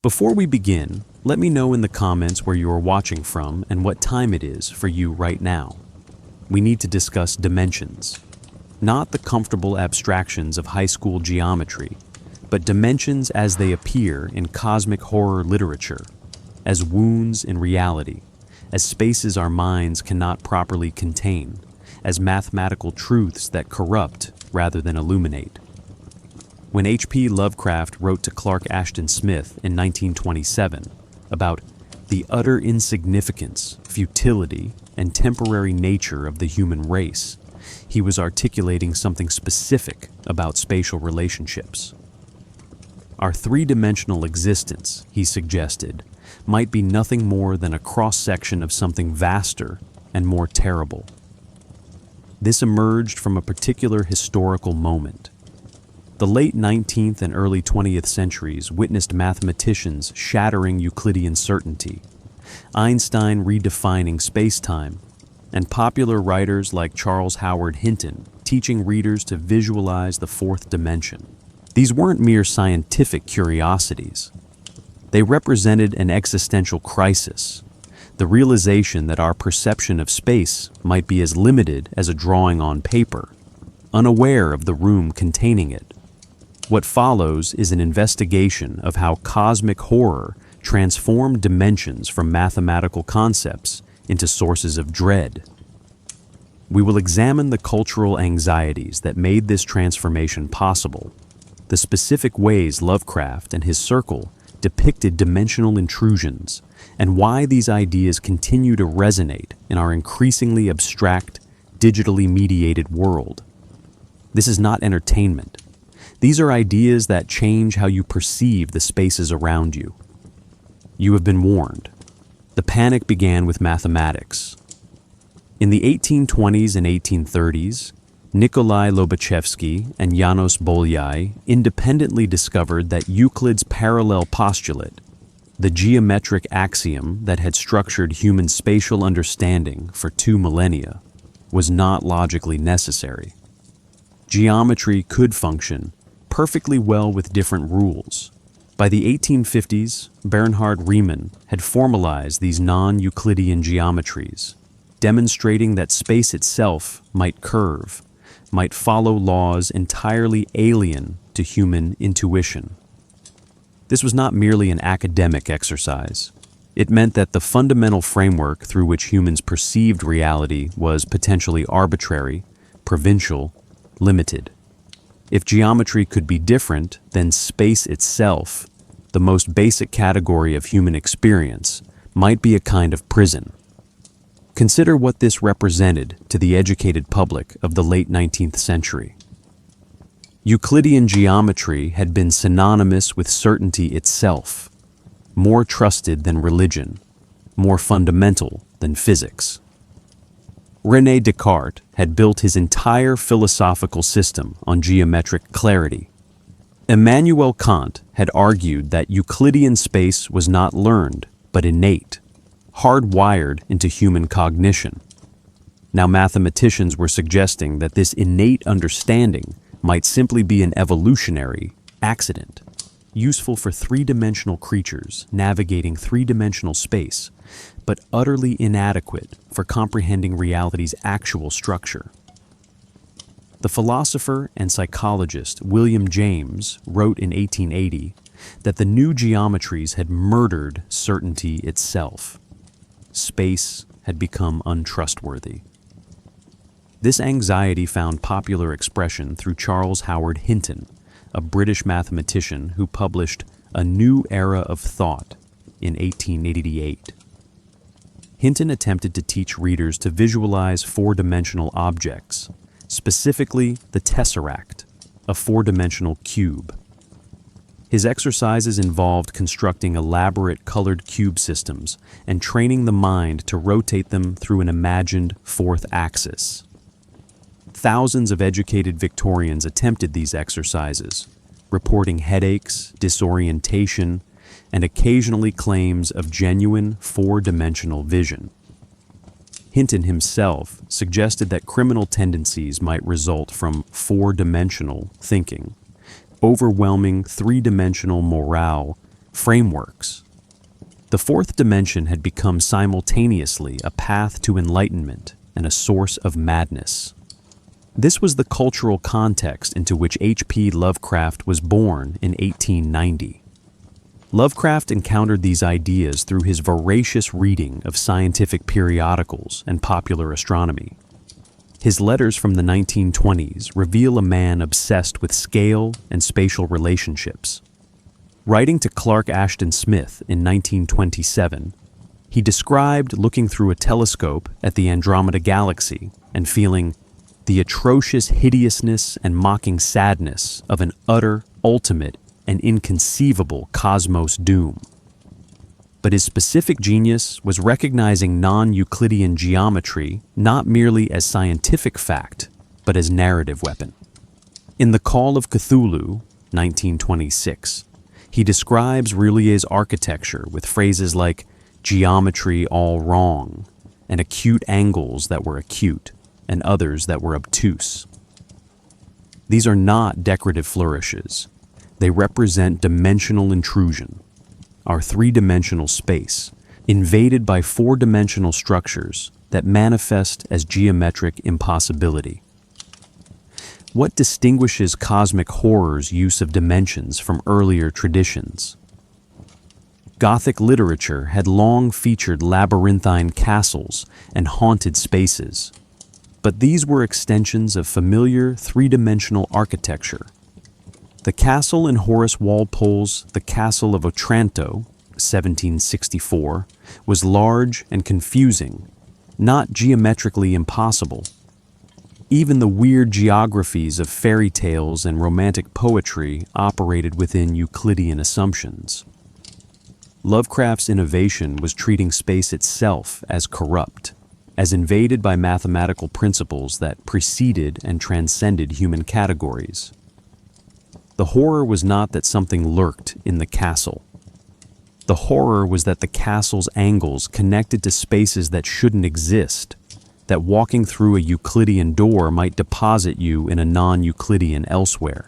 Before we begin, let me know in the comments where you are watching from and what time it is for you right now. We need to discuss dimensions. Not the comfortable abstractions of high school geometry, but dimensions as they appear in cosmic horror literature, as wounds in reality, as spaces our minds cannot properly contain, as mathematical truths that corrupt rather than illuminate. When H.P. Lovecraft wrote to Clark Ashton Smith in 1927 about the utter insignificance, futility, and temporary nature of the human race, he was articulating something specific about spatial relationships. Our three-dimensional existence, he suggested, might be nothing more than a cross-section of something vaster and more terrible. This emerged from a particular historical moment. The late 19th and early 20th centuries witnessed mathematicians shattering Euclidean certainty, Einstein redefining space-time, and popular writers like Charles Howard Hinton teaching readers to visualize the fourth dimension. These weren't mere scientific curiosities. They represented an existential crisis, the realization that our perception of space might be as limited as a drawing on paper, unaware of the room containing it. What follows is an investigation of how cosmic horror transformed dimensions from mathematical concepts into sources of dread. We will examine the cultural anxieties that made this transformation possible, the specific ways Lovecraft and his circle depicted dimensional intrusions, and why these ideas continue to resonate in our increasingly abstract, digitally mediated world. This is not entertainment. These are ideas that change how you perceive the spaces around you. You have been warned. The panic began with mathematics. In the 1820s and 1830s, Nikolai Lobachevsky and János Bolyai independently discovered that Euclid's parallel postulate, the geometric axiom that had structured human spatial understanding for 2 millennia, was not logically necessary. Geometry could function perfectly well with different rules. By the 1850s, Bernhard Riemann had formalized these non-Euclidean geometries, demonstrating that space itself might curve, might follow laws entirely alien to human intuition. This was not merely an academic exercise. It meant that the fundamental framework through which humans perceived reality was potentially arbitrary, provincial, limited. If geometry could be different, then space itself, the most basic category of human experience, might be a kind of prison. Consider what this represented to the educated public of the late 19th century. Euclidean geometry had been synonymous with certainty itself, more trusted than religion, more fundamental than physics. René Descartes had built his entire philosophical system on geometric clarity. Immanuel Kant had argued that Euclidean space was not learned, but innate, hardwired into human cognition. Now mathematicians were suggesting that this innate understanding might simply be an evolutionary accident, useful for three-dimensional creatures navigating three-dimensional space, but utterly inadequate for comprehending reality's actual structure. The philosopher and psychologist William James wrote in 1880 that the new geometries had murdered certainty itself. Space had become untrustworthy. This anxiety found popular expression through Charles Howard Hinton, a British mathematician who published A New Era of Thought in 1888. Hinton attempted to teach readers to visualize four-dimensional objects, specifically the tesseract, a four-dimensional cube. His exercises involved constructing elaborate colored cube systems and training the mind to rotate them through an imagined fourth axis. Thousands of educated Victorians attempted these exercises, reporting headaches, disorientation, and occasionally claims of genuine four-dimensional vision. Hinton himself suggested that criminal tendencies might result from four-dimensional thinking, overwhelming three-dimensional morale frameworks. The fourth dimension had become simultaneously a path to enlightenment and a source of madness. This was the cultural context into which H.P. Lovecraft was born in 1890. Lovecraft encountered these ideas through his voracious reading of scientific periodicals and popular astronomy. His letters from the 1920s reveal a man obsessed with scale and spatial relationships. Writing to Clark Ashton Smith in 1927, he described looking through a telescope at the Andromeda Galaxy and feeling the atrocious hideousness and mocking sadness of an utter, ultimate, and inconceivable cosmos doom. But his specific genius was recognizing non-Euclidean geometry not merely as scientific fact, but as narrative weapon. In The Call of Cthulhu, 1926, he describes R'lyeh's architecture with phrases like geometry all wrong, and acute angles that were acute, and others that were obtuse. These are not decorative flourishes. They represent dimensional intrusion, our three-dimensional space, invaded by four-dimensional structures that manifest as geometric impossibility. What distinguishes cosmic horror's use of dimensions from earlier traditions? Gothic literature had long featured labyrinthine castles and haunted spaces, but these were extensions of familiar three-dimensional architecture. The castle in Horace Walpole's The Castle of Otranto, 1764, was large and confusing, not geometrically impossible. Even the weird geographies of fairy tales and romantic poetry operated within Euclidean assumptions. Lovecraft's innovation was treating space itself as corrupt, as invaded by mathematical principles that preceded and transcended human categories. The horror was not that something lurked in the castle. The horror was that the castle's angles connected to spaces that shouldn't exist, that walking through a Euclidean door might deposit you in a non-Euclidean elsewhere.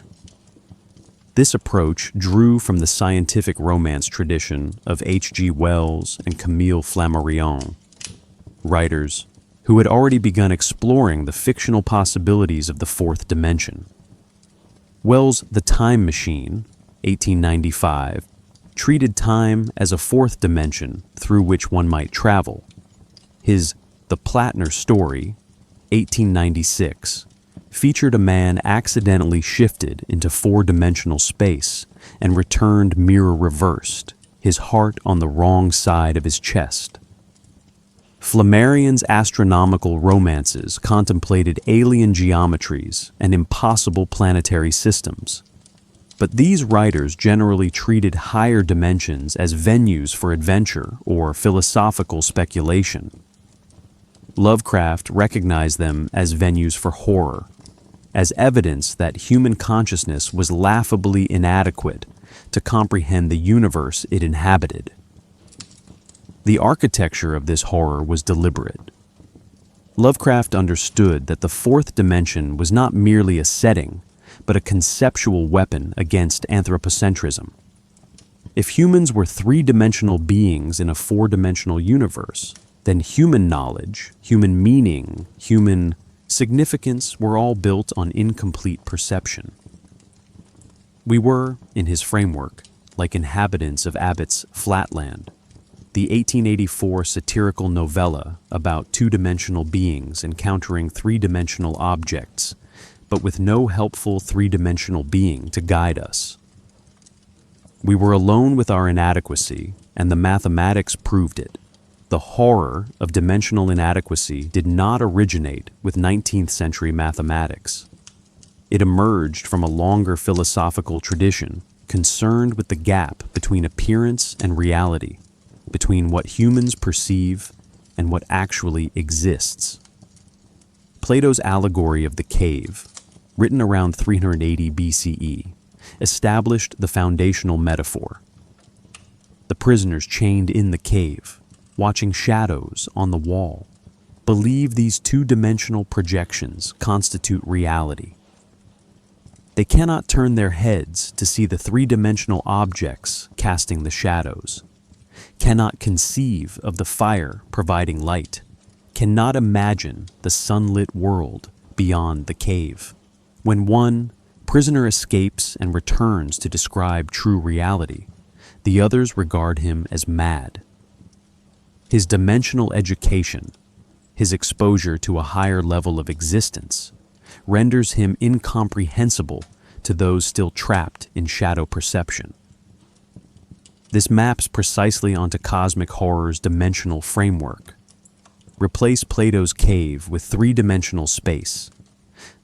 This approach drew from the scientific romance tradition of H.G. Wells and Camille Flammarion, writers who had already begun exploring the fictional possibilities of the fourth dimension. Wells' The Time Machine, 1895, treated time as a fourth dimension through which one might travel. His The Platner Story, 1896, featured a man accidentally shifted into four-dimensional space and returned mirror-reversed, his heart on the wrong side of his chest. Flammarion's astronomical romances contemplated alien geometries and impossible planetary systems. But these writers generally treated higher dimensions as venues for adventure or philosophical speculation. Lovecraft recognized them as venues for horror, as evidence that human consciousness was laughably inadequate to comprehend the universe it inhabited. The architecture of this horror was deliberate. Lovecraft understood that the fourth dimension was not merely a setting, but a conceptual weapon against anthropocentrism. If humans were three-dimensional beings in a four-dimensional universe, then human knowledge, human meaning, human significance were all built on incomplete perception. We were, in his framework, like inhabitants of Abbott's Flatland, the 1884 satirical novella about two-dimensional beings encountering three-dimensional objects, but with no helpful three-dimensional being to guide us. We were alone with our inadequacy, and the mathematics proved it. The horror of dimensional inadequacy did not originate with 19th century mathematics. It emerged from a longer philosophical tradition concerned with the gap between appearance and reality, between what humans perceive and what actually exists. Plato's allegory of the cave, written around 380 BCE, established the foundational metaphor. The prisoners chained in the cave, watching shadows on the wall, believe these two-dimensional projections constitute reality. They cannot turn their heads to see the three-dimensional objects casting the shadows, cannot conceive of the fire providing light, cannot imagine the sunlit world beyond the cave. When one prisoner escapes and returns to describe true reality, the others regard him as mad. His dimensional education, his exposure to a higher level of existence, renders him incomprehensible to those still trapped in shadow perception. This maps precisely onto cosmic horror's dimensional framework. Replace Plato's cave with three-dimensional space,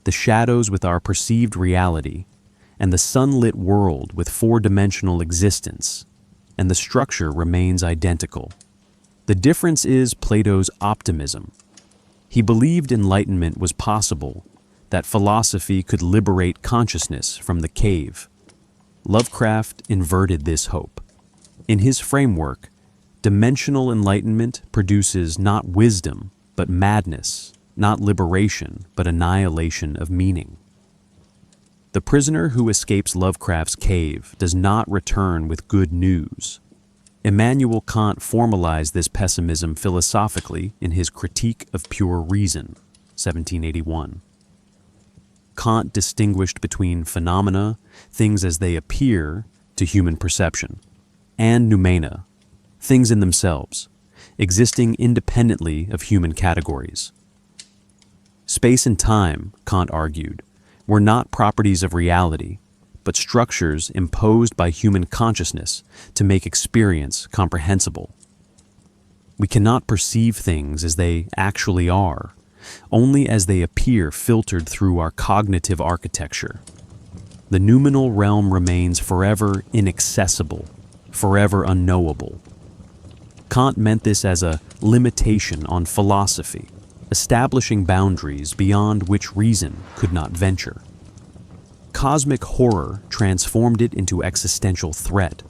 the shadows with our perceived reality, and the sunlit world with four-dimensional existence, and the structure remains identical. The difference is Plato's optimism. He believed enlightenment was possible, that philosophy could liberate consciousness from the cave. Lovecraft inverted this hope. In his framework, dimensional enlightenment produces not wisdom, but madness, not liberation, but annihilation of meaning. The prisoner who escapes Lovecraft's cave does not return with good news. Immanuel Kant formalized this pessimism philosophically in his Critique of Pure Reason, 1781. Kant distinguished between phenomena, things as they appear to human perception, and noumena, things in themselves, existing independently of human categories. Space and time, Kant argued, were not properties of reality, but structures imposed by human consciousness to make experience comprehensible. We cannot perceive things as they actually are, only as they appear filtered through our cognitive architecture. The noumenal realm remains forever inaccessible, forever unknowable. Kant meant this as a limitation on philosophy, establishing boundaries beyond which reason could not venture. Cosmic horror transformed it into existential threat.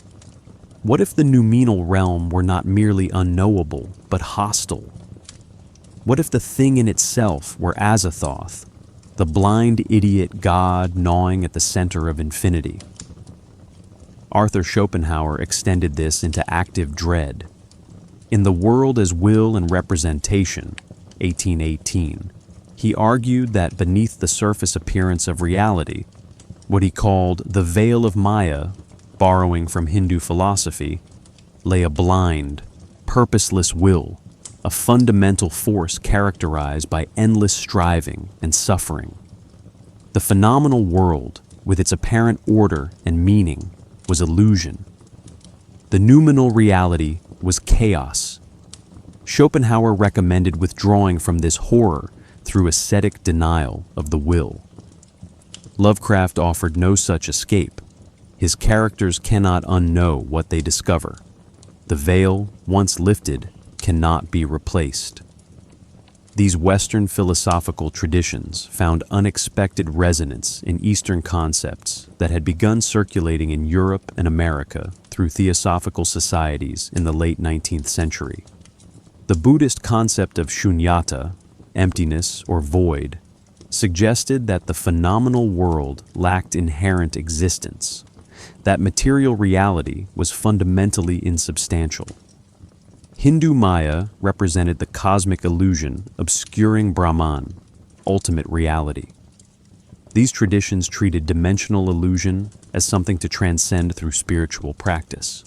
What if the noumenal realm were not merely unknowable, but hostile? What if the thing in itself were Azathoth, the blind idiot god gnawing at the center of infinity? Arthur Schopenhauer extended this into active dread. In The World as Will and Representation, 1818, he argued that beneath the surface appearance of reality, what he called the veil of Maya, borrowing from Hindu philosophy, lay a blind, purposeless will, a fundamental force characterized by endless striving and suffering. The phenomenal world, with its apparent order and meaning, was illusion. The noumenal reality was chaos. Schopenhauer recommended withdrawing from this horror through ascetic denial of the will. Lovecraft offered no such escape. His characters cannot unknow what they discover. The veil, once lifted, cannot be replaced. These Western philosophical traditions found unexpected resonance in Eastern concepts that had begun circulating in Europe and America through theosophical societies in the late 19th century. The Buddhist concept of shunyata, emptiness or void, suggested that the phenomenal world lacked inherent existence, that material reality was fundamentally insubstantial. Hindu Maya represented the cosmic illusion obscuring Brahman, ultimate reality. These traditions treated dimensional illusion as something to transcend through spiritual practice.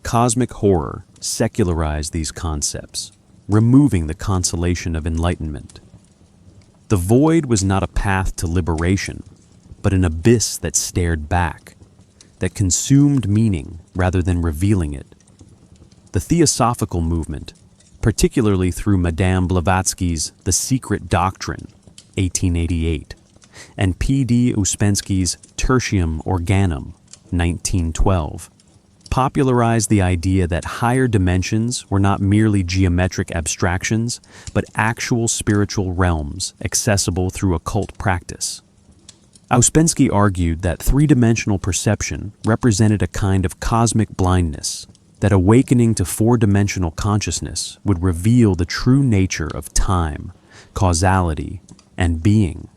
Cosmic horror secularized these concepts, removing the consolation of enlightenment. The void was not a path to liberation, but an abyss that stared back, that consumed meaning rather than revealing it. The Theosophical movement, particularly through Madame Blavatsky's The Secret Doctrine, 1888, and P.D. Ouspensky's Tertium Organum, 1912, popularized the idea that higher dimensions were not merely geometric abstractions, but actual spiritual realms accessible through occult practice. Ouspensky argued that three-dimensional perception represented a kind of cosmic blindness, that awakening to four-dimensional consciousness would reveal the true nature of time, causality, and being.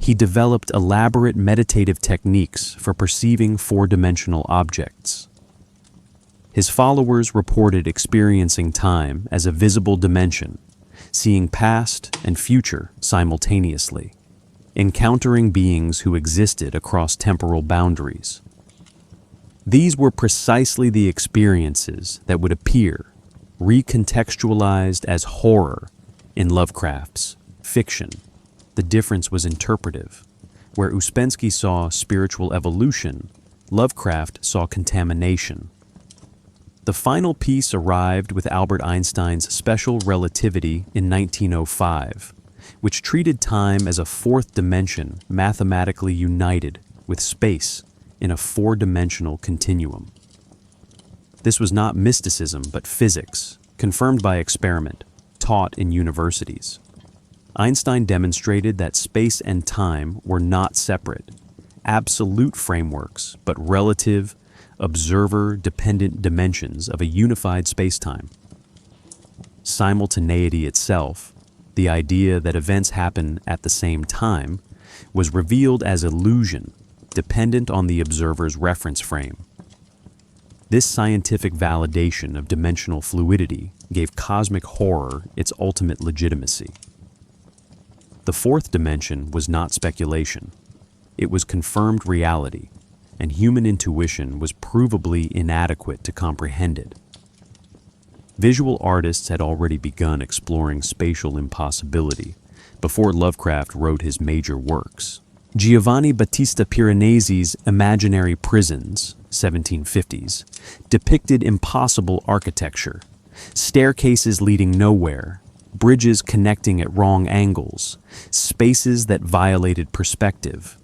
he developed elaborate meditative techniques for perceiving four-dimensional objects. His followers reported experiencing time as a visible dimension, seeing past and future simultaneously, encountering beings who existed across temporal boundaries. These were precisely the experiences that would appear, recontextualized as horror, in Lovecraft's fiction. The difference was interpretive. Where Ouspensky saw spiritual evolution, Lovecraft saw contamination. The final piece arrived with Albert Einstein's special relativity in 1905, which treated time as a fourth dimension mathematically united with space in a four-dimensional continuum. This was not mysticism, but physics, confirmed by experiment, taught in universities. Einstein demonstrated that space and time were not separate, absolute frameworks, but relative, observer-dependent dimensions of a unified spacetime. Simultaneity itself, the idea that events happen at the same time, was revealed as illusion, dependent on the observer's reference frame. This scientific validation of dimensional fluidity gave cosmic horror its ultimate legitimacy. The fourth dimension was not speculation. It was confirmed reality, and human intuition was provably inadequate to comprehend it. Visual artists had already begun exploring spatial impossibility before Lovecraft wrote his major works. Giovanni Battista Piranesi's Imaginary Prisons, 1750s, depicted impossible architecture, staircases leading nowhere, bridges connecting at wrong angles, spaces that violated perspective.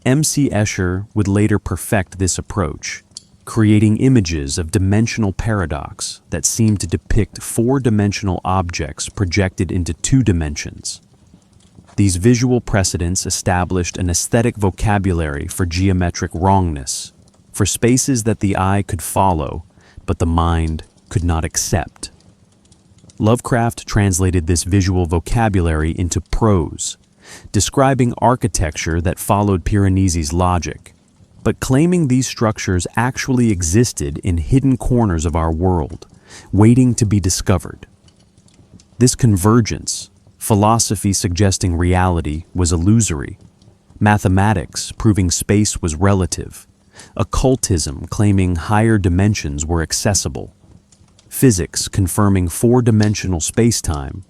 M.C. Escher would later perfect this approach, creating images of dimensional paradox that seemed to depict four-dimensional objects projected into two dimensions. These visual precedents established an aesthetic vocabulary for geometric wrongness, for spaces that the eye could follow, but the mind could not accept. Lovecraft translated this visual vocabulary into prose, describing architecture that followed Piranesi's logic, but claiming these structures actually existed in hidden corners of our world, waiting to be discovered. This convergence, philosophy suggesting reality was illusory, mathematics proving space was relative, occultism claiming higher dimensions were accessible, physics confirming four-dimensional spacetime,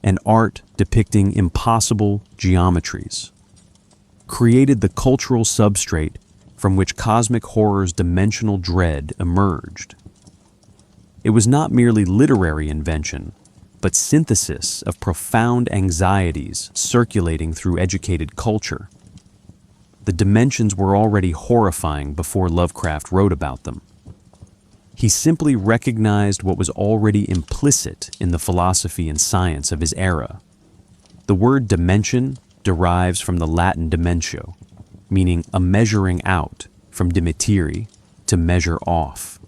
and art depicting impossible geometries, created the cultural substrate from which cosmic horror's dimensional dread emerged. It was not merely literary invention, but synthesis of profound anxieties circulating through educated culture. The dimensions were already horrifying before Lovecraft wrote about them. He simply recognized what was already implicit in the philosophy and science of his era. The word dimension derives from the Latin dimentio, meaning a measuring out, from dimittere, to measure off.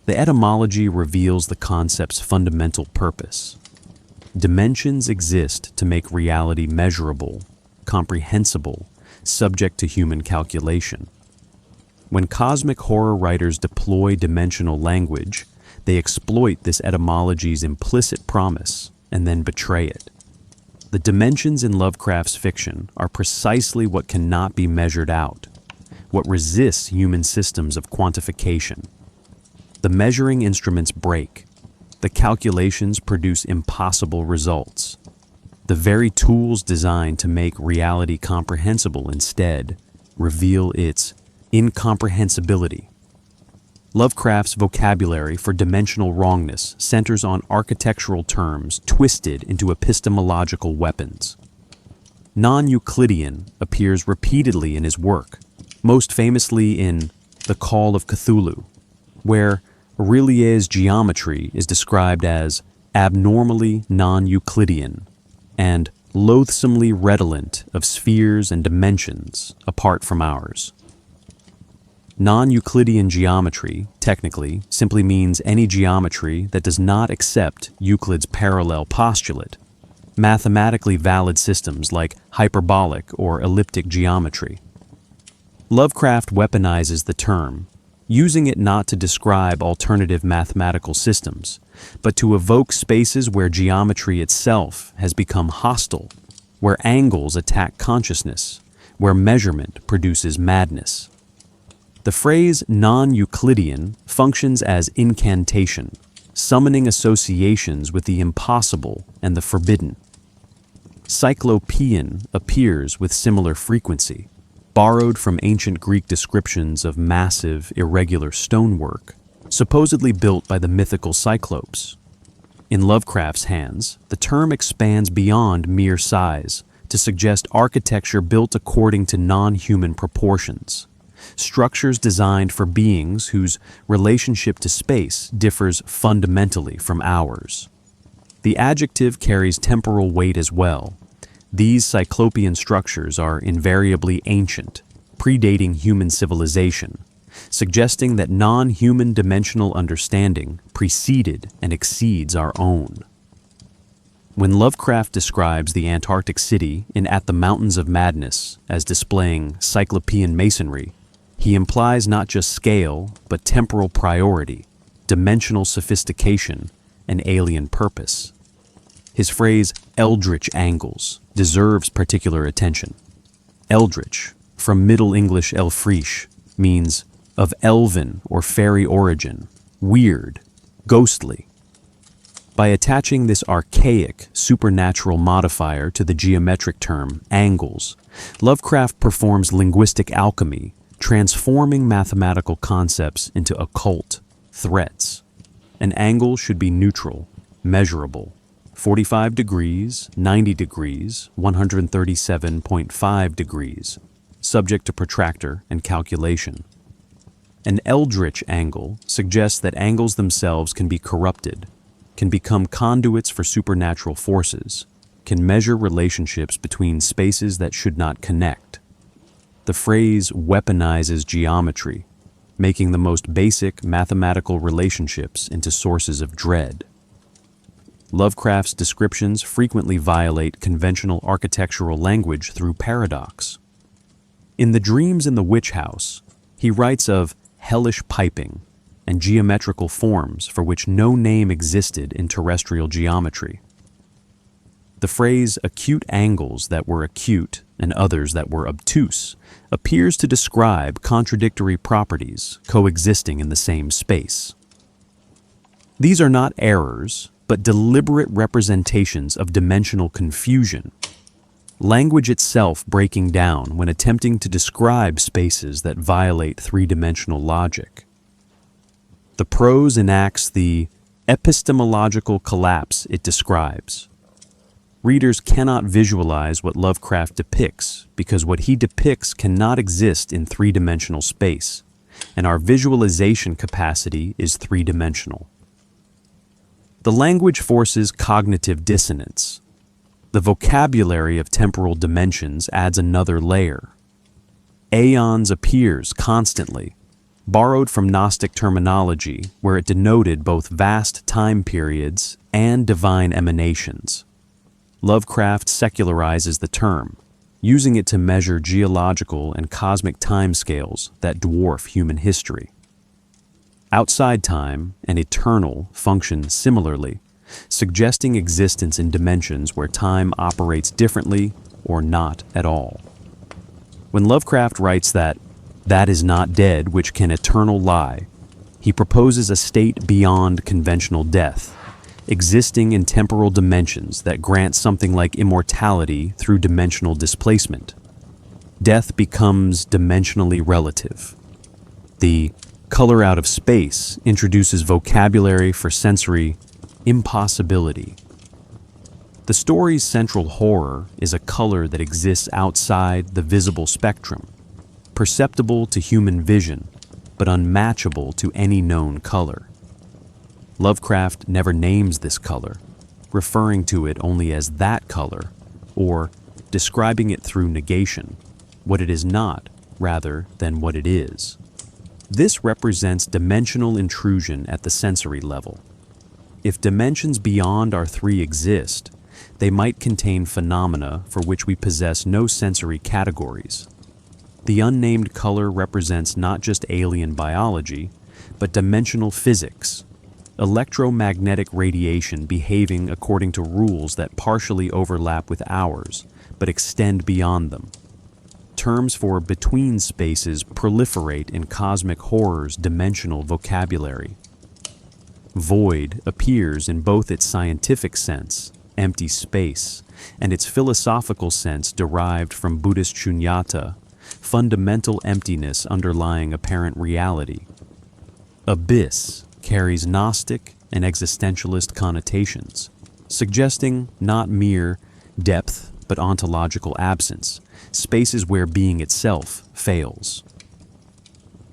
The etymology reveals the concept's fundamental purpose. Dimensions exist to make reality measurable, comprehensible, subject to human calculation. When cosmic horror writers deploy dimensional language, they exploit this etymology's implicit promise and then betray it. The dimensions in Lovecraft's fiction are precisely what cannot be measured out, what resists human systems of quantification. The measuring instruments break. The calculations produce impossible results. The very tools designed to make reality comprehensible instead reveal its incomprehensibility. Lovecraft's vocabulary for dimensional wrongness centers on architectural terms twisted into epistemological weapons. Non-Euclidean appears repeatedly in his work, most famously in The Call of Cthulhu, where Aurelier's geometry is described as abnormally non-Euclidean and loathsomely redolent of spheres and dimensions apart from ours. Non-Euclidean geometry, technically, simply means any geometry that does not accept Euclid's parallel postulate, mathematically valid systems like hyperbolic or elliptic geometry. Lovecraft weaponizes the term, using it not to describe alternative mathematical systems, but to evoke spaces where geometry itself has become hostile, where angles attack consciousness, where measurement produces madness. The phrase non-Euclidean functions as incantation, summoning associations with the impossible and the forbidden. Cyclopean appears with similar frequency, borrowed from ancient Greek descriptions of massive, irregular stonework, supposedly built by the mythical Cyclopes. In Lovecraft's hands, the term expands beyond mere size to suggest architecture built according to non-human proportions, structures designed for beings whose relationship to space differs fundamentally from ours. The adjective carries temporal weight as well. These Cyclopean structures are invariably ancient, predating human civilization, suggesting that non-human dimensional understanding preceded and exceeds our own. When Lovecraft describes the Antarctic city in At the Mountains of Madness as displaying Cyclopean masonry, he implies not just scale, but temporal priority, dimensional sophistication, and alien purpose. His phrase, eldritch angles, deserves particular attention. Eldritch, from Middle English elfrish, means of elven or fairy origin, weird, ghostly. By attaching this archaic, supernatural modifier to the geometric term, angles, Lovecraft performs linguistic alchemy, transforming mathematical concepts into occult threats. An angle should be neutral, measurable, 45 degrees, 90 degrees, 137.5 degrees, subject to protractor and calculation. An eldritch angle suggests that angles themselves can be corrupted, can become conduits for supernatural forces, can measure relationships between spaces that should not connect. The phrase weaponizes geometry, making the most basic mathematical relationships into sources of dread. Lovecraft's descriptions frequently violate conventional architectural language through paradox. In The Dreams in the Witch House, he writes of hellish piping and geometrical forms for which no name existed in terrestrial geometry. The phrase acute angles that were acute and others that were obtuse appears to describe contradictory properties coexisting in the same space. These are not errors, but deliberate representations of dimensional confusion, language itself breaking down when attempting to describe spaces that violate three-dimensional logic. The prose enacts the epistemological collapse it describes. Readers cannot visualize what Lovecraft depicts because what he depicts cannot exist in three-dimensional space, and our visualization capacity is three-dimensional. The language forces cognitive dissonance. The vocabulary of temporal dimensions adds another layer. Aeons appears constantly, borrowed from Gnostic terminology where it denoted both vast time periods and divine emanations. Lovecraft secularizes the term, using it to measure geological and cosmic timescales that dwarf human history. Outside time and eternal function similarly, suggesting existence in dimensions where time operates differently or not at all. When Lovecraft writes that is not dead which can eternal lie, he proposes a state beyond conventional death, existing in temporal dimensions that grant something like immortality through dimensional displacement. Death becomes dimensionally relative. The color out of space introduces vocabulary for sensory impossibility. The story's central horror is a color that exists outside the visible spectrum, perceptible to human vision, but unmatchable to any known color. Lovecraft never names this color, referring to it only as that color, or describing it through negation, what it is not rather than what it is. This represents dimensional intrusion at the sensory level. If dimensions beyond our three exist, they might contain phenomena for which we possess no sensory categories. The unnamed color represents not just alien biology, but dimensional physics, electromagnetic radiation behaving according to rules that partially overlap with ours, but extend beyond them. Terms for between spaces proliferate in cosmic horror's dimensional vocabulary. Void appears in both its scientific sense, empty space, and its philosophical sense derived from Buddhist shunyata, fundamental emptiness underlying apparent reality. Abyss carries Gnostic and existentialist connotations, suggesting not mere depth but ontological absence, spaces where being itself fails.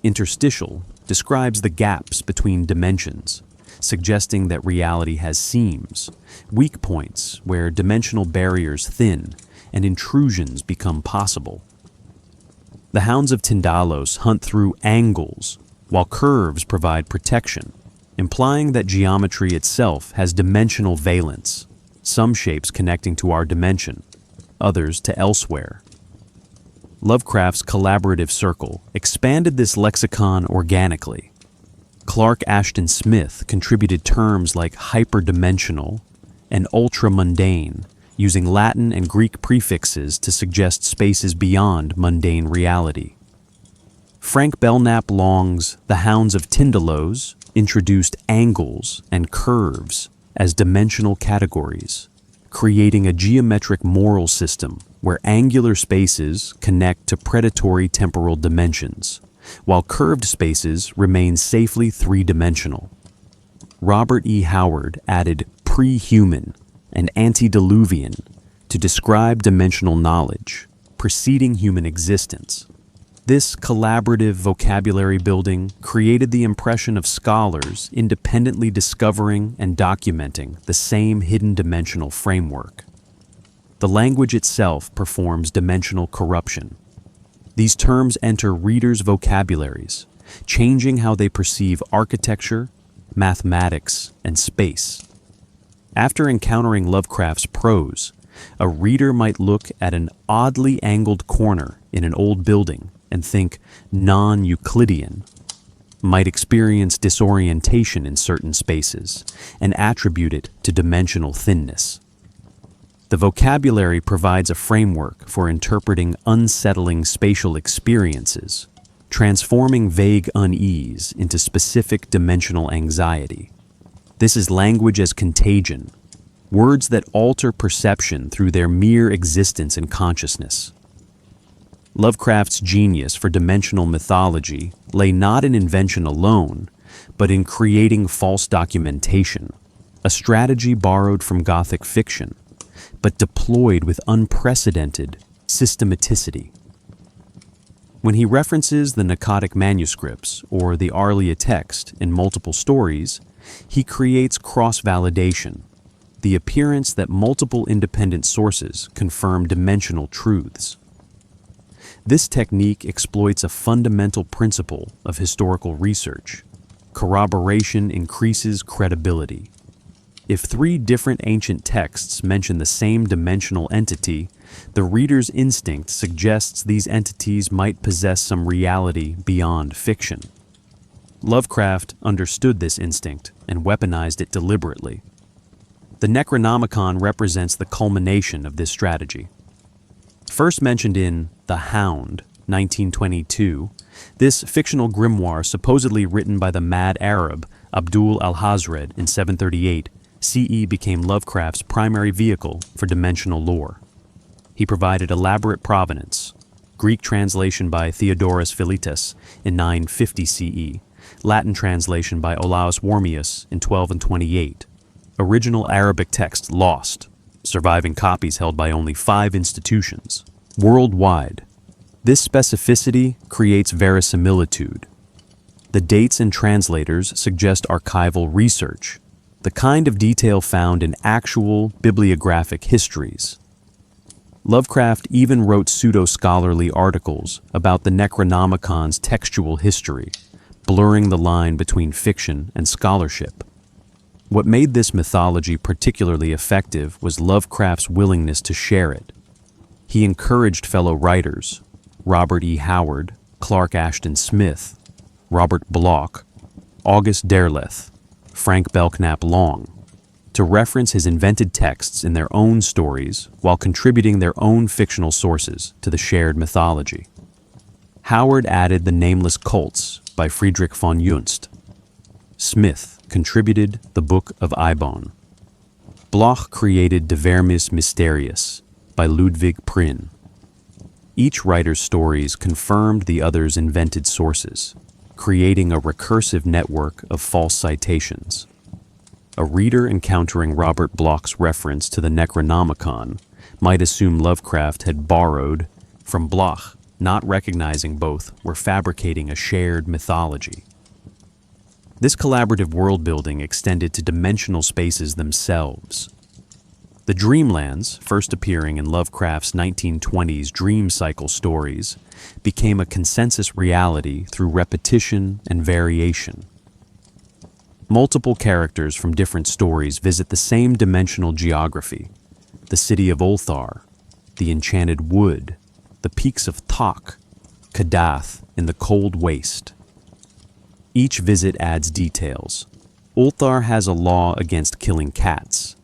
Interstitial describes the gaps between dimensions, suggesting that reality has seams, weak points where dimensional barriers thin and intrusions become possible. The Hounds of Tindalos hunt through angles, while curves provide protection, implying that geometry itself has dimensional valence, some shapes connecting to our dimension, others to elsewhere. Lovecraft's collaborative circle expanded this lexicon organically. Clark Ashton Smith contributed terms like hyperdimensional and ultramundane, using Latin and Greek prefixes to suggest spaces beyond mundane reality. Frank Belknap Long's The Hounds of Tindalos introduced angles and curves as dimensional categories, creating a geometric moral system where angular spaces connect to predatory temporal dimensions, while curved spaces remain safely three-dimensional. Robert E. Howard added pre-human and antediluvian to describe dimensional knowledge preceding human existence. This collaborative vocabulary building created the impression of scholars independently discovering and documenting the same hidden dimensional framework. The language itself performs dimensional corruption. These terms enter readers' vocabularies, changing how they perceive architecture, mathematics, and space. After encountering Lovecraft's prose, a reader might look at an oddly angled corner in an old building and think non-Euclidean, might experience disorientation in certain spaces and attribute it to dimensional thinness. The vocabulary provides a framework for interpreting unsettling spatial experiences, transforming vague unease into specific dimensional anxiety. This is language as contagion, words that alter perception through their mere existence in consciousness. Lovecraft's genius for dimensional mythology lay not in invention alone, but in creating false documentation, a strategy borrowed from Gothic fiction, but deployed with unprecedented systematicity. When he references the Pnakotic manuscripts or the Arlia text in multiple stories, he creates cross-validation, the appearance that multiple independent sources confirm dimensional truths. This technique exploits a fundamental principle of historical research. Corroboration increases credibility. If three different ancient texts mention the same dimensional entity, the reader's instinct suggests these entities might possess some reality beyond fiction. Lovecraft understood this instinct and weaponized it deliberately. The Necronomicon represents the culmination of this strategy. First mentioned in The Hound, 1922, this fictional grimoire, supposedly written by the mad Arab Abdul al-Hazred in 738 CE, became Lovecraft's primary vehicle for dimensional lore. He provided elaborate provenance, Greek translation by Theodorus Philetus in 950 CE, Latin translation by Olaus Wormius in 1228, original Arabic text lost, surviving copies held by only 5 institutions worldwide. This specificity creates verisimilitude. The dates and translators suggest archival research, the kind of detail found in actual bibliographic histories. Lovecraft even wrote pseudo-scholarly articles about the Necronomicon's textual history, blurring the line between fiction and scholarship. What made this mythology particularly effective was Lovecraft's willingness to share it. He encouraged fellow writers, Robert E. Howard, Clark Ashton Smith, Robert Bloch, August Derleth, Frank Belknap Long, to reference his invented texts in their own stories while contributing their own fictional sources to the shared mythology. Howard added The Nameless Cults by Friedrich von Junst. Smith contributed The Book of Eibon. Bloch created De Vermis Mysteriis by Ludwig Prinn. Each writer's stories confirmed the other's invented sources, creating a recursive network of false citations. A reader encountering Robert Bloch's reference to the Necronomicon might assume Lovecraft had borrowed from Bloch, not recognizing both were fabricating a shared mythology. This collaborative world-building extended to dimensional spaces themselves. The Dreamlands, first appearing in Lovecraft's 1920s dream cycle stories, became a consensus reality through repetition and variation. Multiple characters from different stories visit the same dimensional geography: the city of Ulthar, the enchanted wood, the peaks of Tok, Kadath in the cold waste. Each visit adds details. Ulthar has a law against killing cats.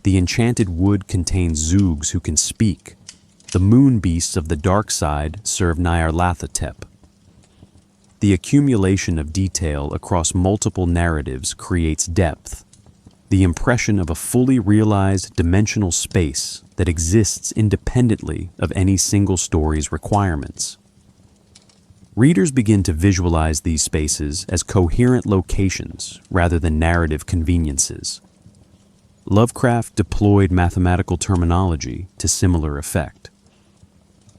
The enchanted wood contains Zoogs who can speak. The moon beasts of the dark side serve Nyarlathotep. The accumulation of detail across multiple narratives creates depth, the impression of a fully realized dimensional space that exists independently of any single story's requirements. Readers begin to visualize these spaces as coherent locations rather than narrative conveniences. Lovecraft deployed mathematical terminology to similar effect.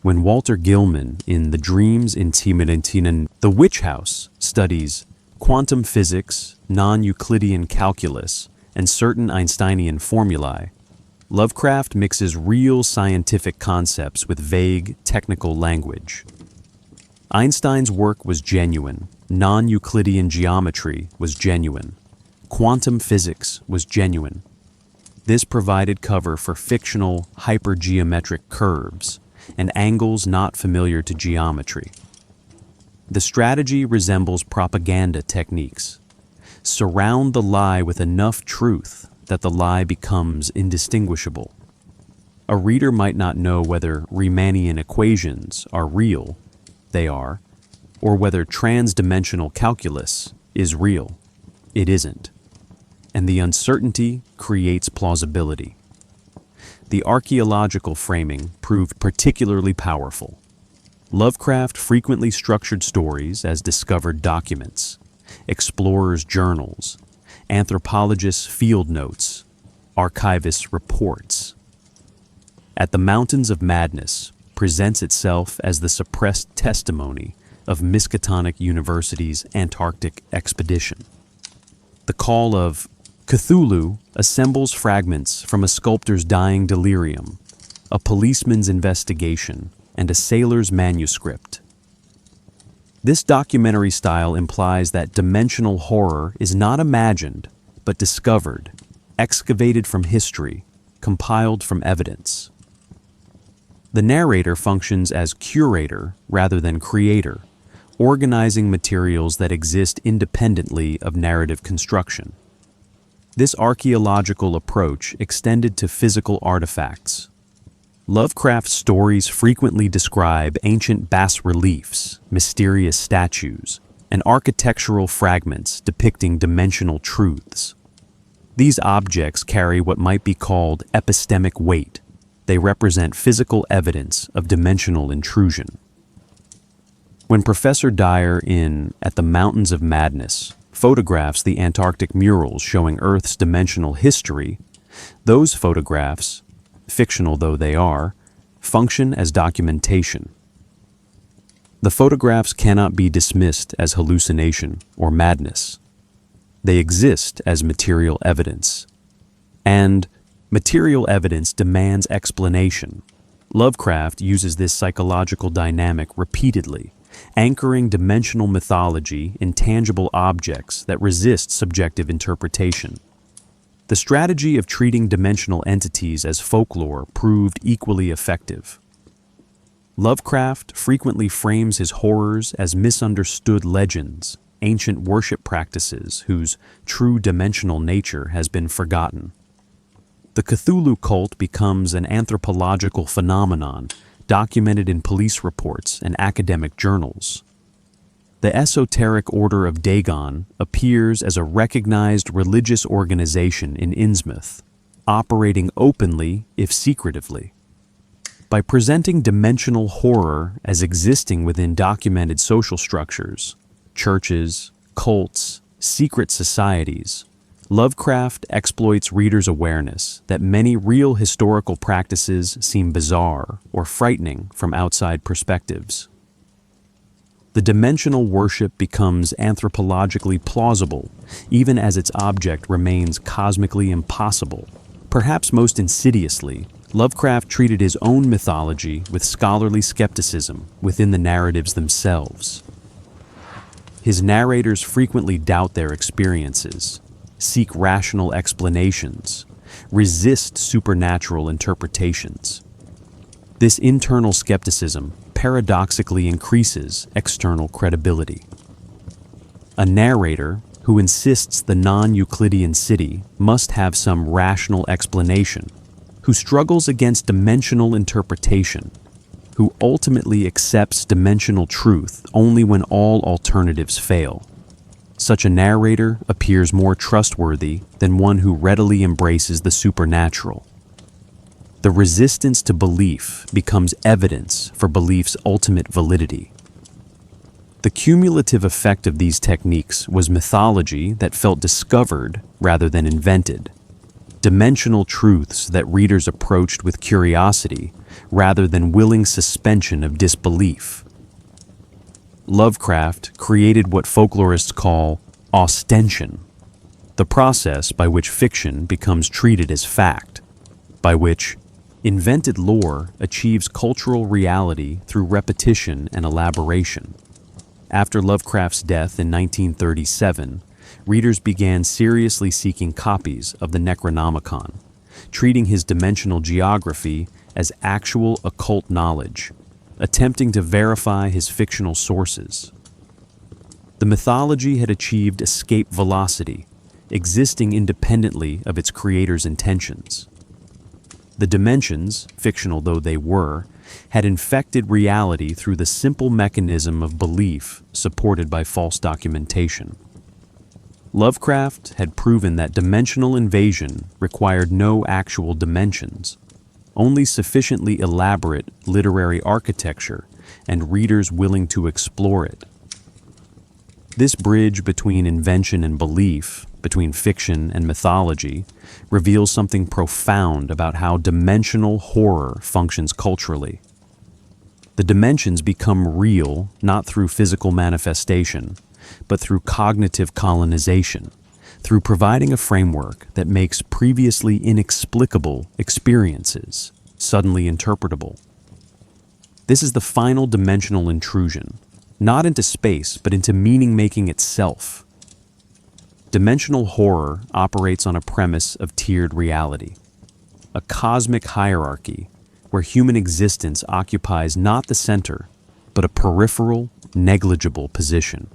When Walter Gilman, in The Dreams Intimidatinnen, The Witch House, studies quantum physics, non-Euclidean calculus, and certain Einsteinian formulae, Lovecraft mixes real scientific concepts with vague, technical language. Einstein's work was genuine, non-Euclidean geometry was genuine, quantum physics was genuine. This provided cover for fictional, hypergeometric curves and angles not familiar to geometry. The strategy resembles propaganda techniques. Surround the lie with enough truth that the lie becomes indistinguishable. A reader might not know whether Riemannian equations are real, they are, or whether transdimensional calculus is real, it isn't. And the uncertainty creates plausibility. The archaeological framing proved particularly powerful. Lovecraft frequently structured stories as discovered documents, explorers' journals, anthropologists' field notes, archivists' reports. At the Mountains of Madness presents itself as the suppressed testimony of Miskatonic University's Antarctic expedition. The call of Cthulhu assembles fragments from a sculptor's dying delirium, a policeman's investigation, and a sailor's manuscript. This documentary style implies that dimensional horror is not imagined, but discovered, excavated from history, compiled from evidence. The narrator functions as curator rather than creator, organizing materials that exist independently of narrative construction. This archaeological approach extended to physical artifacts. Lovecraft's stories frequently describe ancient bas-reliefs, mysterious statues, and architectural fragments depicting dimensional truths. These objects carry what might be called epistemic weight. They represent physical evidence of dimensional intrusion. When Professor Dyer in At the Mountains of Madness photographs the Antarctic murals showing Earth's dimensional history, those photographs, fictional though they are, function as documentation. The photographs cannot be dismissed as hallucination or madness. They exist as material evidence. And material evidence demands explanation. Lovecraft uses this psychological dynamic repeatedly, anchoring dimensional mythology in tangible objects that resist subjective interpretation. The strategy of treating dimensional entities as folklore proved equally effective. Lovecraft frequently frames his horrors as misunderstood legends, ancient worship practices whose true dimensional nature has been forgotten. The Cthulhu cult becomes an anthropological phenomenon documented in police reports and academic journals. The esoteric order of Dagon appears as a recognized religious organization in Innsmouth, operating openly if secretively. By presenting dimensional horror as existing within documented social structures, churches, cults, secret societies, Lovecraft exploits readers' awareness that many real historical practices seem bizarre or frightening from outside perspectives. The dimensional worship becomes anthropologically plausible, even as its object remains cosmically impossible. Perhaps most insidiously, Lovecraft treated his own mythology with scholarly skepticism within the narratives themselves. His narrators frequently doubt their experiences, seek rational explanations, resist supernatural interpretations. This internal skepticism paradoxically increases external credibility. A narrator who insists the non-Euclidean city must have some rational explanation, who struggles against dimensional interpretation, who ultimately accepts dimensional truth only when all alternatives fail. Such a narrator appears more trustworthy than one who readily embraces the supernatural. The resistance to belief becomes evidence for belief's ultimate validity. The cumulative effect of these techniques was mythology that felt discovered rather than invented, dimensional truths that readers approached with curiosity rather than willing suspension of disbelief. Lovecraft created what folklorists call ostension, the process by which fiction becomes treated as fact, by which invented lore achieves cultural reality through repetition and elaboration. After Lovecraft's death in 1937, readers began seriously seeking copies of the Necronomicon, treating his dimensional geography as actual occult knowledge, attempting to verify his fictional sources. The mythology had achieved escape velocity, existing independently of its creator's intentions. The dimensions, fictional though they were, had infected reality through the simple mechanism of belief supported by false documentation. Lovecraft had proven that dimensional invasion required no actual dimensions, only sufficiently elaborate literary architecture and readers willing to explore it. This bridge between invention and belief, between fiction and mythology, reveals something profound about how dimensional horror functions culturally. The dimensions become real not through physical manifestation, but through cognitive colonization, through providing a framework that makes previously inexplicable experiences suddenly interpretable. This is the final dimensional intrusion, not into space, but into meaning-making itself. Dimensional horror operates on a premise of tiered reality, a cosmic hierarchy where human existence occupies not the center, but a peripheral, negligible position.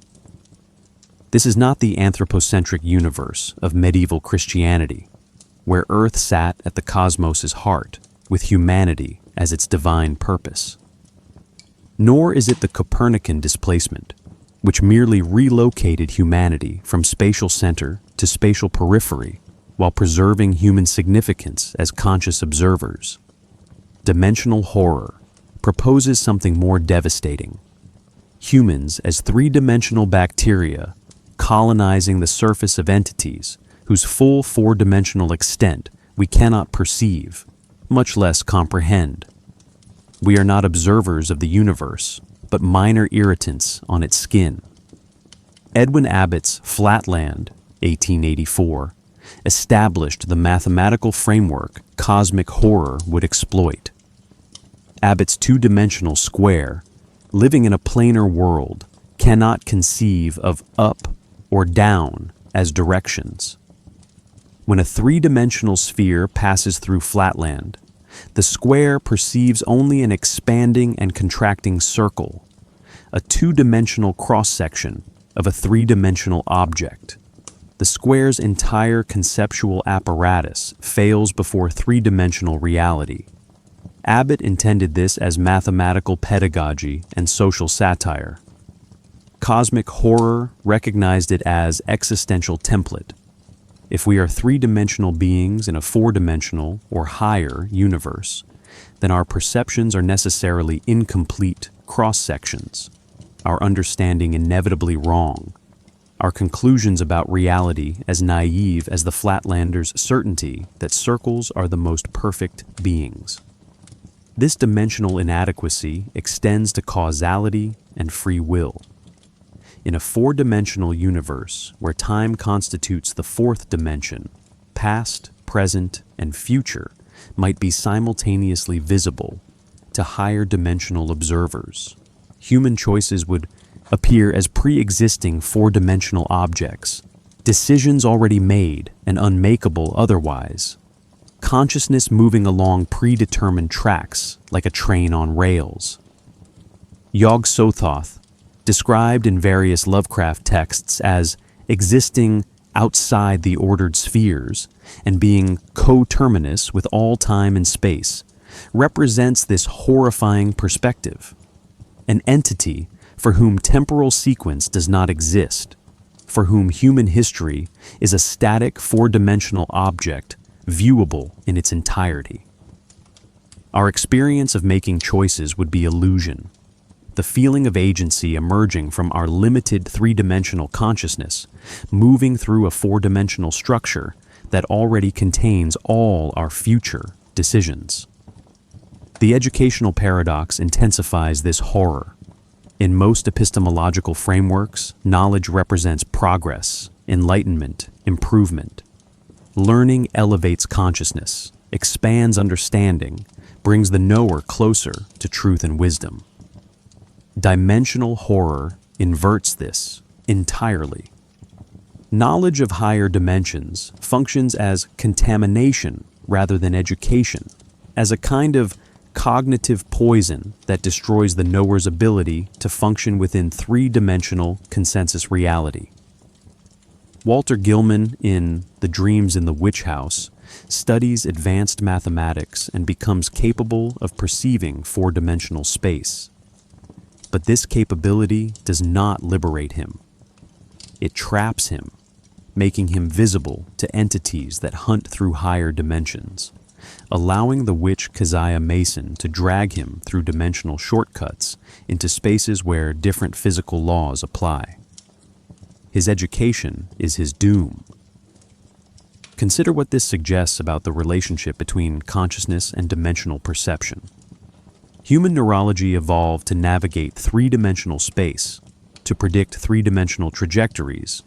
This is not the anthropocentric universe of medieval Christianity, where Earth sat at the cosmos's heart, with humanity as its divine purpose. Nor is it the Copernican displacement, which merely relocated humanity from spatial center to spatial periphery while preserving human significance as conscious observers. Dimensional horror proposes something more devastating. Humans as three-dimensional bacteria colonizing the surface of entities whose full four-dimensional extent we cannot perceive, much less comprehend. We are not observers of the universe, but minor irritants on its skin. Edwin Abbott's Flatland, 1884, established the mathematical framework cosmic horror would exploit. Abbott's two-dimensional square, living in a planar world, cannot conceive of up or down as directions. When a three-dimensional sphere passes through flatland, the square perceives only an expanding and contracting circle, a two-dimensional cross-section of a three-dimensional object. The square's entire conceptual apparatus fails before three-dimensional reality. Abbott intended this as mathematical pedagogy and social satire. Cosmic horror recognized it as existential template. If we are three-dimensional beings in a four-dimensional or higher universe, then our perceptions are necessarily incomplete cross-sections, our understanding inevitably wrong, our conclusions about reality as naive as the flatlander's certainty that circles are the most perfect beings. This dimensional inadequacy extends to causality and free will. In a four-dimensional universe where time constitutes the fourth dimension, past, present, and future might be simultaneously visible to higher dimensional observers. Human choices would appear as pre-existing four-dimensional objects, decisions already made and unmakeable otherwise. Consciousness moving along predetermined tracks like a train on rails. Yog-Sothoth, described in various Lovecraft texts as existing outside the ordered spheres and being coterminous with all time and space, represents this horrifying perspective. An entity for whom temporal sequence does not exist, for whom human history is a static four-dimensional object viewable in its entirety. Our experience of making choices would be illusion. The feeling of agency emerging from our limited three-dimensional consciousness, moving through a four-dimensional structure that already contains all our future decisions. The educational paradox intensifies this horror. In most epistemological frameworks, knowledge represents progress, enlightenment, improvement. Learning elevates consciousness, expands understanding, brings the knower closer to truth and wisdom. Dimensional horror inverts this entirely. Knowledge of higher dimensions functions as contamination rather than education, as a kind of cognitive poison that destroys the knower's ability to function within three-dimensional consensus reality. Walter Gilman, in The Dreams in the Witch House, studies advanced mathematics and becomes capable of perceiving four-dimensional space. But this capability does not liberate him. It traps him, making him visible to entities that hunt through higher dimensions, allowing the witch Keziah Mason to drag him through dimensional shortcuts into spaces where different physical laws apply. His education is his doom. Consider what this suggests about the relationship between consciousness and dimensional perception. Human neurology evolved to navigate three-dimensional space, to predict three-dimensional trajectories,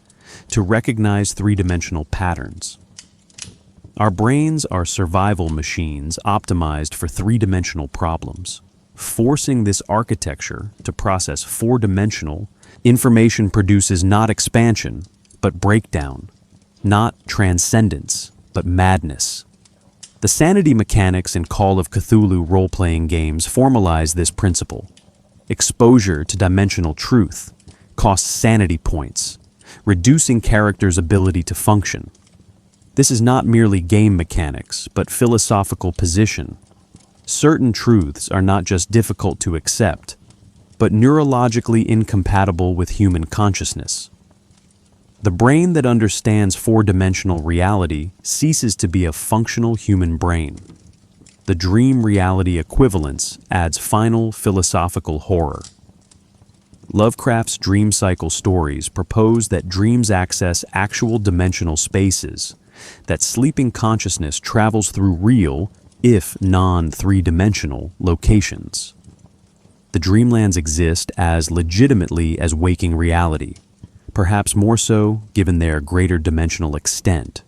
to recognize three-dimensional patterns. Our brains are survival machines optimized for three-dimensional problems. Forcing this architecture to process four-dimensional information produces not expansion, but breakdown, not transcendence, but madness. The sanity mechanics in Call of Cthulhu role-playing games formalize this principle. Exposure to dimensional truth costs sanity points, reducing characters' ability to function. This is not merely game mechanics, but philosophical position. Certain truths are not just difficult to accept, but neurologically incompatible with human consciousness. The brain that understands four-dimensional reality ceases to be a functional human brain. The dream reality equivalence adds final philosophical horror. Lovecraft's dream cycle stories propose that dreams access actual dimensional spaces, that sleeping consciousness travels through real, if non-three-dimensional, locations. The dreamlands exist as legitimately as waking reality, perhaps more so given their greater dimensional extent.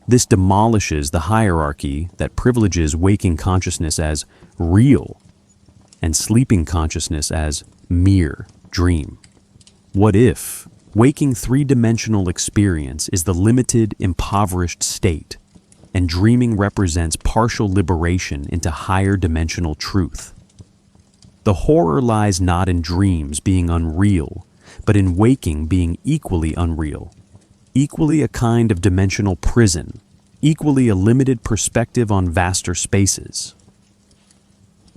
This demolishes the hierarchy that privileges waking consciousness as real and sleeping consciousness as mere dream. What if, Waking three-dimensional experience is the limited, impoverished state, and dreaming represents partial liberation into higher dimensional truth. The horror lies not in dreams being unreal, but in waking being equally unreal, equally a kind of dimensional prison, equally a limited perspective on vaster spaces.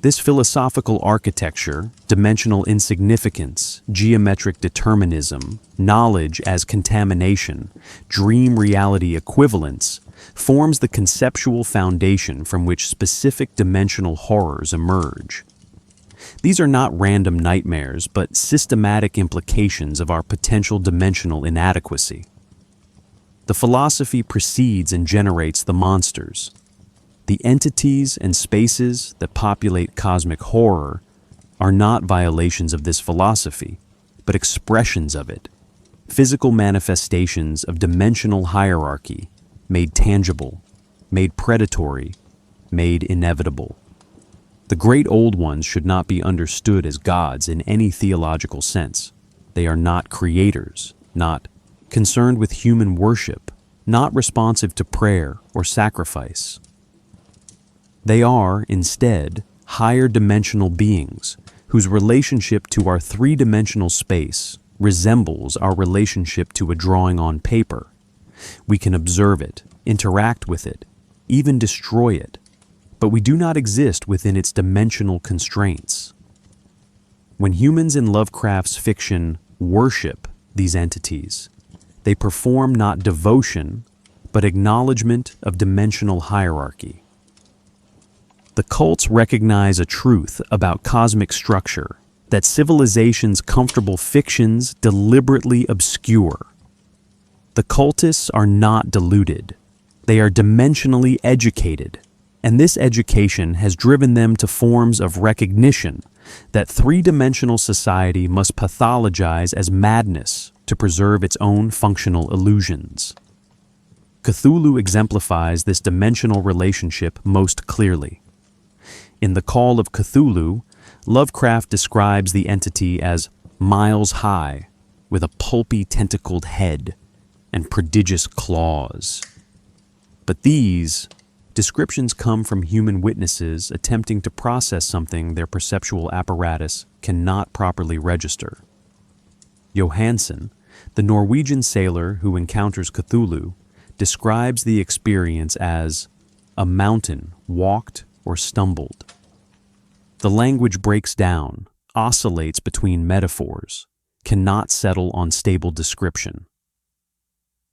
This philosophical architecture, dimensional insignificance, geometric determinism, knowledge as contamination, dream reality equivalence, forms the conceptual foundation from which specific dimensional horrors emerge. These are not random nightmares, but systematic implications of our potential dimensional inadequacy. The philosophy precedes and generates the monsters. The entities and spaces that populate cosmic horror are not violations of this philosophy, but expressions of it, physical manifestations of dimensional hierarchy, made tangible, made predatory, made inevitable. The great old ones should not be understood as gods in any theological sense. They are not creators, not concerned with human worship, not responsive to prayer or sacrifice. They are, instead, higher dimensional beings whose relationship to our three-dimensional space resembles our relationship to a drawing on paper. We can observe it, interact with it, even destroy it, but we do not exist within its dimensional constraints. When humans in Lovecraft's fiction worship these entities, they perform not devotion, but acknowledgement of dimensional hierarchy. The cults recognize a truth about cosmic structure that civilization's comfortable fictions deliberately obscure. The cultists are not deluded. They are dimensionally educated, and this education has driven them to forms of recognition that three-dimensional society must pathologize as madness to preserve its own functional illusions. Cthulhu exemplifies this dimensional relationship most clearly. In The Call of Cthulhu, Lovecraft describes the entity as miles high, with a pulpy tentacled head and prodigious claws. But these descriptions come from human witnesses attempting to process something their perceptual apparatus cannot properly register. Johansen, the Norwegian sailor who encounters Cthulhu, describes the experience as a mountain walked or stumbled. The language breaks down, oscillates between metaphors, cannot settle on stable description.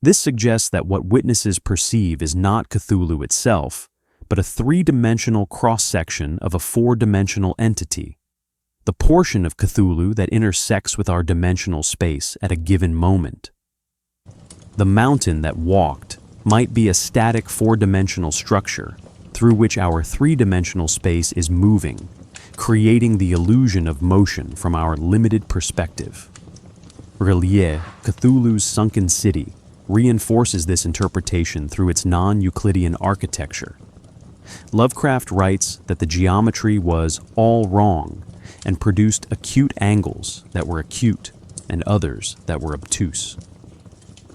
This suggests that what witnesses perceive is not Cthulhu itself, but a three-dimensional cross-section of a four-dimensional entity, the portion of Cthulhu that intersects with our dimensional space at a given moment. The mountain that walked might be a static four-dimensional structure through which our three-dimensional space is moving, creating the illusion of motion from our limited perspective. R'lyeh, Cthulhu's sunken city, reinforces this interpretation through its non-Euclidean architecture. Lovecraft writes that the geometry was all wrong and produced acute angles that were acute and others that were obtuse.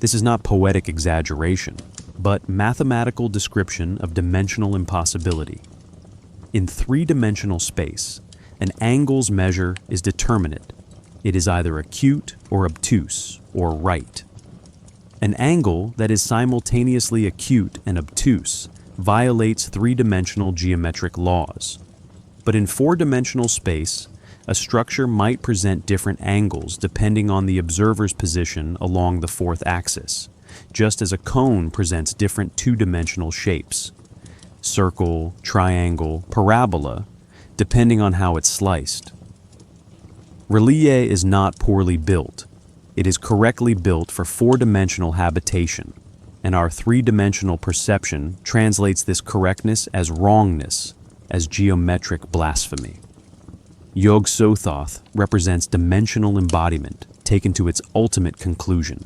This is not poetic exaggeration, but mathematical description of dimensional impossibility. In three-dimensional space, an angle's measure is determinate. It is either acute or obtuse or right. An angle that is simultaneously acute and obtuse violates three-dimensional geometric laws. But in four-dimensional space, a structure might present different angles depending on the observer's position along the fourth axis, just as a cone presents different two-dimensional shapes, circle, triangle, parabola, depending on how it's sliced. R'lyeh is not poorly built. It is correctly built for four-dimensional habitation, and our three-dimensional perception translates this correctness as wrongness, as geometric blasphemy. Yog-Sothoth represents dimensional embodiment taken to its ultimate conclusion.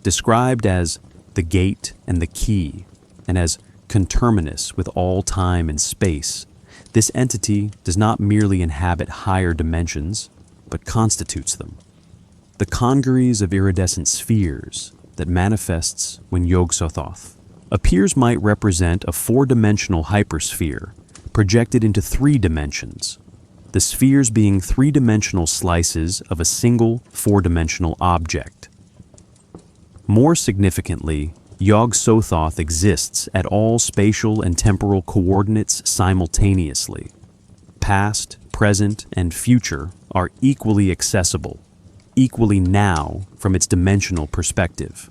Described as the gate and the key, and as conterminous with all time and space, this entity does not merely inhabit higher dimensions, but constitutes them. the congeries of iridescent spheres that manifests when Yog-Sothoth appears might represent a four-dimensional hypersphere projected into three dimensions, the spheres being three-dimensional slices of a single four-dimensional object. More significantly, Yog-Sothoth exists at all spatial and temporal coordinates simultaneously. Past, present, and future are equally accessible, equally now from its dimensional perspective.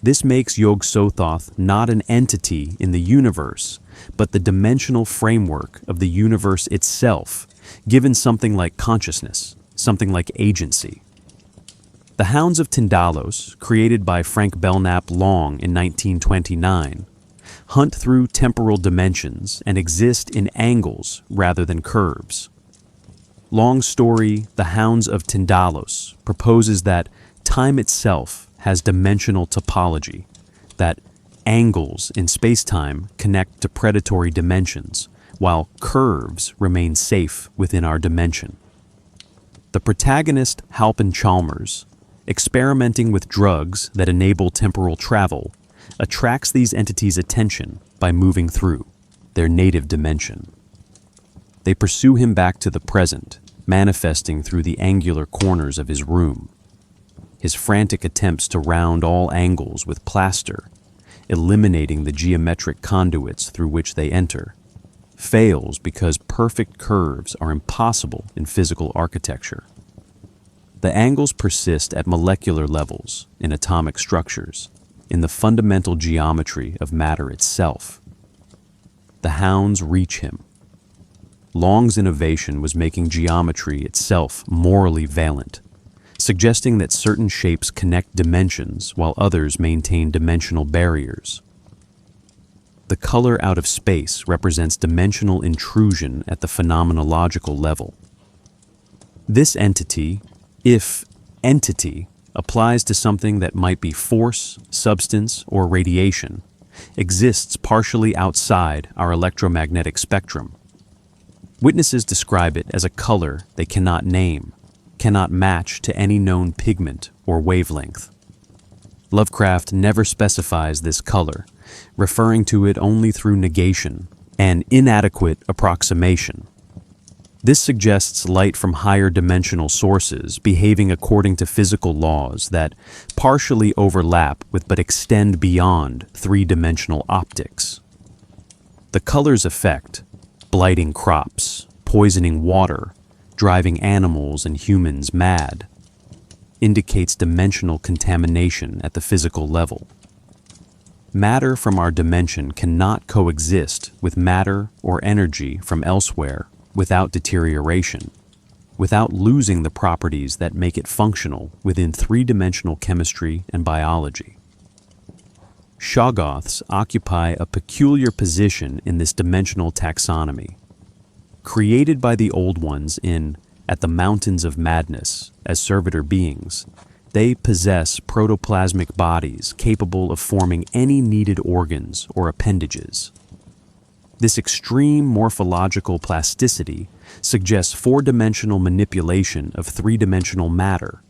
This makes Yog-Sothoth not an entity in the universe, but the dimensional framework of the universe itself, given something like consciousness, something like agency. The Hounds of Tindalos, created by Frank Belknap Long in 1929, hunt through temporal dimensions and exist in angles rather than curves. Long's story, The Hounds of Tindalos, proposes that time itself has dimensional topology, that angles in spacetime connect to predatory dimensions, while curves remain safe within our dimension. The protagonist, Halpin Chalmers, experimenting with drugs that enable temporal travel, attracts these entities' attention by moving through their native dimension. They pursue him back to the present, manifesting through the angular corners of his room. His frantic attempts to round all angles with plaster, eliminating the geometric conduits through which they enter, fails because perfect curves are impossible in physical architecture. The angles persist at molecular levels, in atomic structures, in the fundamental geometry of matter itself. The Hounds reach him. Long's innovation was making geometry itself morally valent, suggesting that certain shapes connect dimensions while others maintain dimensional barriers. The color out of space represents dimensional intrusion at the phenomenological level. This entity, if entity, applies to something that might be force, substance, or radiation, exists partially outside our electromagnetic spectrum. Witnesses describe it as a color they cannot name, cannot match to any known pigment or wavelength. Lovecraft never specifies this color, referring to it only through negation, an inadequate approximation. This suggests light from higher dimensional sources behaving according to physical laws that partially overlap with but extend beyond three-dimensional optics. The color's effect, blighting crops, poisoning water, driving animals and humans mad, indicates dimensional contamination at the physical level. Matter from our dimension cannot coexist with matter or energy from elsewhere without deterioration, without losing the properties that make it functional within three-dimensional chemistry and biology. Shoggoths occupy a peculiar position in this dimensional taxonomy. Created by the Old Ones in At the Mountains of Madness as servitor beings, they possess protoplasmic bodies capable of forming any needed organs or appendages. This extreme morphological plasticity suggests four-dimensional manipulation of three-dimensional matter,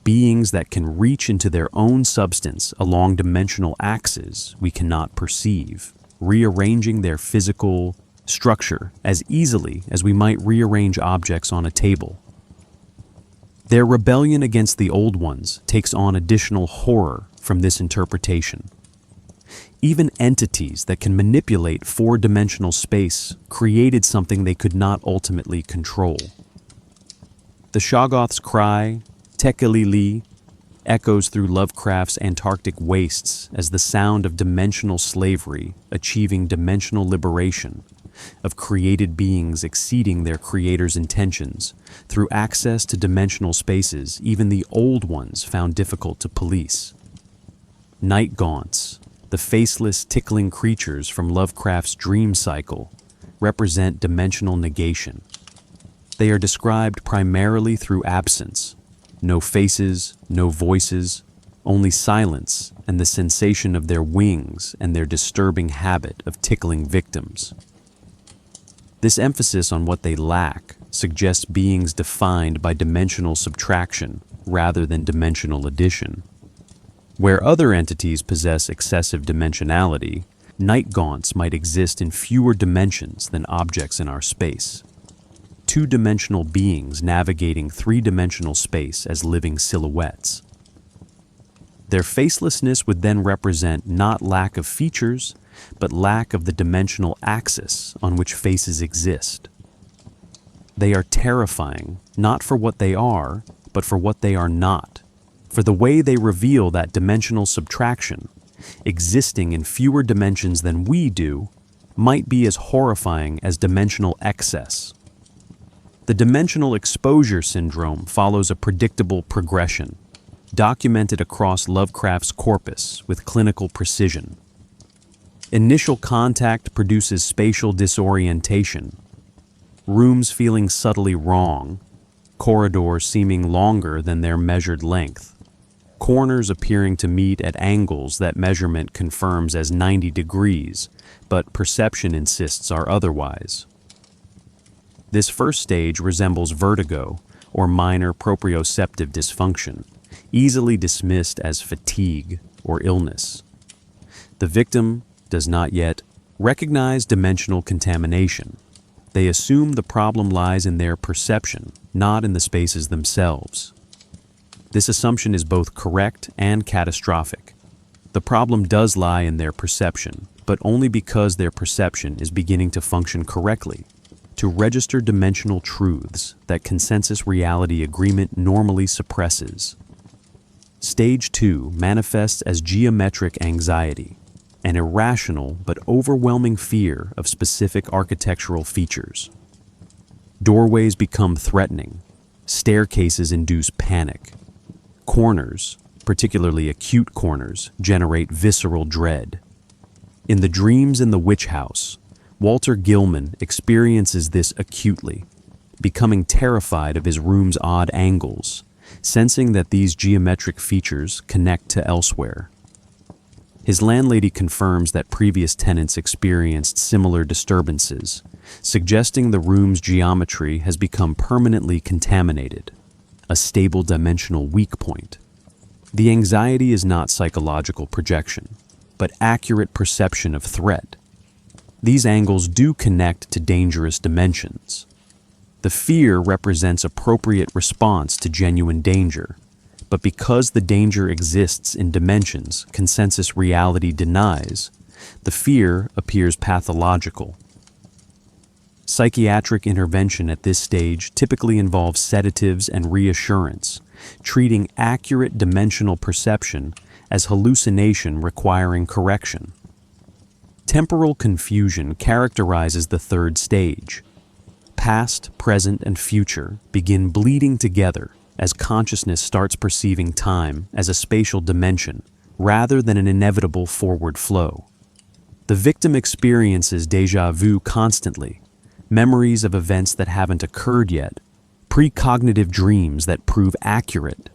beings that can reach into their own substance along dimensional axes we cannot perceive, rearranging their physical structure as easily as we might rearrange objects on a table. Their rebellion against the Old Ones takes on additional horror from this interpretation. Even entities that can manipulate four-dimensional space created something they could not ultimately control. The Shoggoth's cry, Tekelili, echoes through Lovecraft's Antarctic wastes as the sound of dimensional slavery achieving dimensional liberation, of created beings exceeding their creator's intentions through access to dimensional spaces even the Old Ones found difficult to police. Night Gaunts, the faceless, tickling creatures from Lovecraft's dream cycle, represent dimensional negation. They are described primarily through absence, no faces, no voices, only silence and the sensation of their wings and their disturbing habit of tickling victims. This emphasis on what they lack suggests beings defined by dimensional subtraction rather than dimensional addition. Where other entities possess excessive dimensionality, night gaunts might exist in fewer dimensions than objects in our space. Two-dimensional beings navigating three-dimensional space as living silhouettes. Their facelessness would then represent not lack of features, but lack of the dimensional axis on which faces exist. They are terrifying, not for what they are, but for what they are not, for the way they reveal that dimensional subtraction, existing in fewer dimensions than we do, might be as horrifying as dimensional excess. The dimensional exposure syndrome follows a predictable progression, documented across Lovecraft's corpus with clinical precision. Initial contact produces spatial disorientation, rooms feeling subtly wrong, corridors seeming longer than their measured length, corners appearing to meet at angles that measurement confirms as 90 degrees, but perception insists are otherwise. This first stage resembles vertigo or minor proprioceptive dysfunction, easily dismissed as fatigue or illness. The victim does not yet recognize dimensional contamination. They assume the problem lies in their perception, not in the spaces themselves. This assumption is both correct and catastrophic. The problem does lie in their perception, but only because their perception is beginning to function correctly, to register dimensional truths that consensus reality agreement normally suppresses. Stage 2 manifests as geometric anxiety, an irrational but overwhelming fear of specific architectural features. Doorways become threatening, staircases induce panic, corners, particularly acute corners, generate visceral dread. In The Dreams in the Witch House, Walter Gilman experiences this acutely, becoming terrified of his room's odd angles, sensing that these geometric features connect to elsewhere. His landlady confirms that previous tenants experienced similar disturbances, suggesting the room's geometry has become permanently contaminated, a stable dimensional weak point. The anxiety is not psychological projection, but accurate perception of threat. These angles do connect to dangerous dimensions. The fear represents appropriate response to genuine danger, but because the danger exists in dimensions consensus reality denies, the fear appears pathological. Psychiatric intervention at this stage typically involves sedatives and reassurance, treating accurate dimensional perception as hallucination requiring correction. Temporal confusion characterizes the third stage. Past, present, and future begin bleeding together as consciousness starts perceiving time as a spatial dimension rather than an inevitable forward flow. The victim experiences déjà vu constantly, memories of events that haven't occurred yet, precognitive dreams that prove accurate.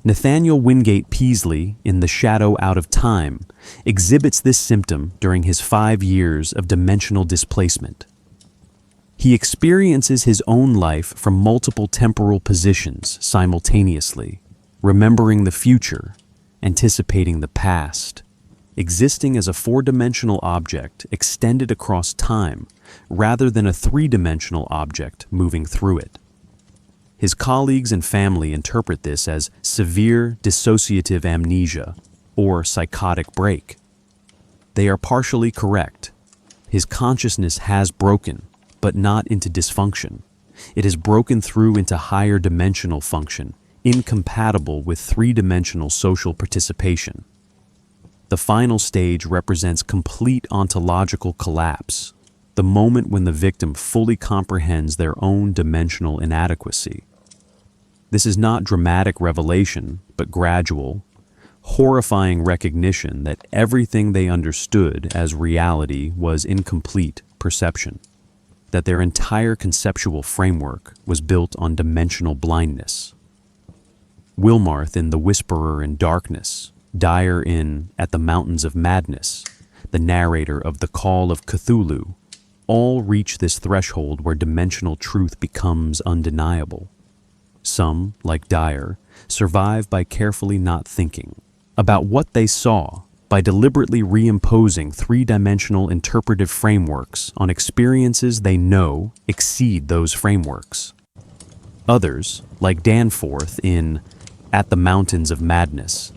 Nathaniel Wingate Peaslee, in The Shadow Out of Time, exhibits this symptom during his 5 years of dimensional displacement. He experiences his own life from multiple temporal positions simultaneously, remembering the future, anticipating the past, existing as a four-dimensional object extended across time rather than a three-dimensional object moving through it. His colleagues and family interpret this as severe dissociative amnesia or psychotic break. They are partially correct. His consciousness has broken, but not into dysfunction. It is broken through into higher dimensional function, incompatible with three-dimensional social participation. The final stage represents complete ontological collapse, the moment when the victim fully comprehends their own dimensional inadequacy. This is not dramatic revelation, but gradual, horrifying recognition that everything they understood as reality was incomplete perception, that their entire conceptual framework was built on dimensional blindness. Wilmarth in The Whisperer in Darkness, Dyer in At the Mountains of Madness, the narrator of The Call of Cthulhu, all reach this threshold where dimensional truth becomes undeniable. Some, like Dyer, survive by carefully not thinking about what they saw, by deliberately reimposing three-dimensional interpretive frameworks on experiences they know exceed those frameworks. Others, like Danforth in At the Mountains of Madness,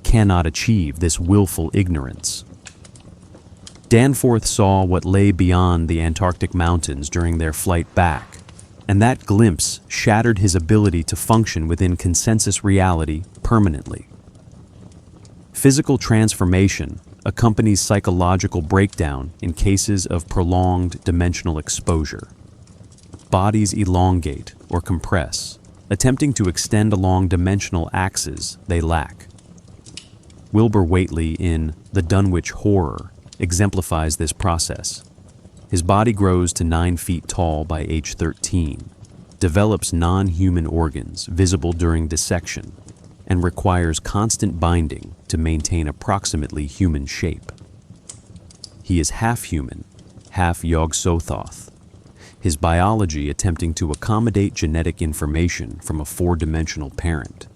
cannot achieve this willful ignorance. Danforth saw what lay beyond the Antarctic mountains during their flight back, and that glimpse shattered his ability to function within consensus reality permanently. Physical transformation accompanies psychological breakdown in cases of prolonged dimensional exposure. Bodies elongate or compress, attempting to extend along dimensional axes they lack. Wilbur Whateley in The Dunwich Horror exemplifies this process. His body grows to 9 feet tall by age 13, develops non-human organs visible during dissection, and requires constant binding to maintain approximately human shape. He is half human, half Yog-Sothoth, his biology attempting to accommodate genetic information from a 4-dimensional parent.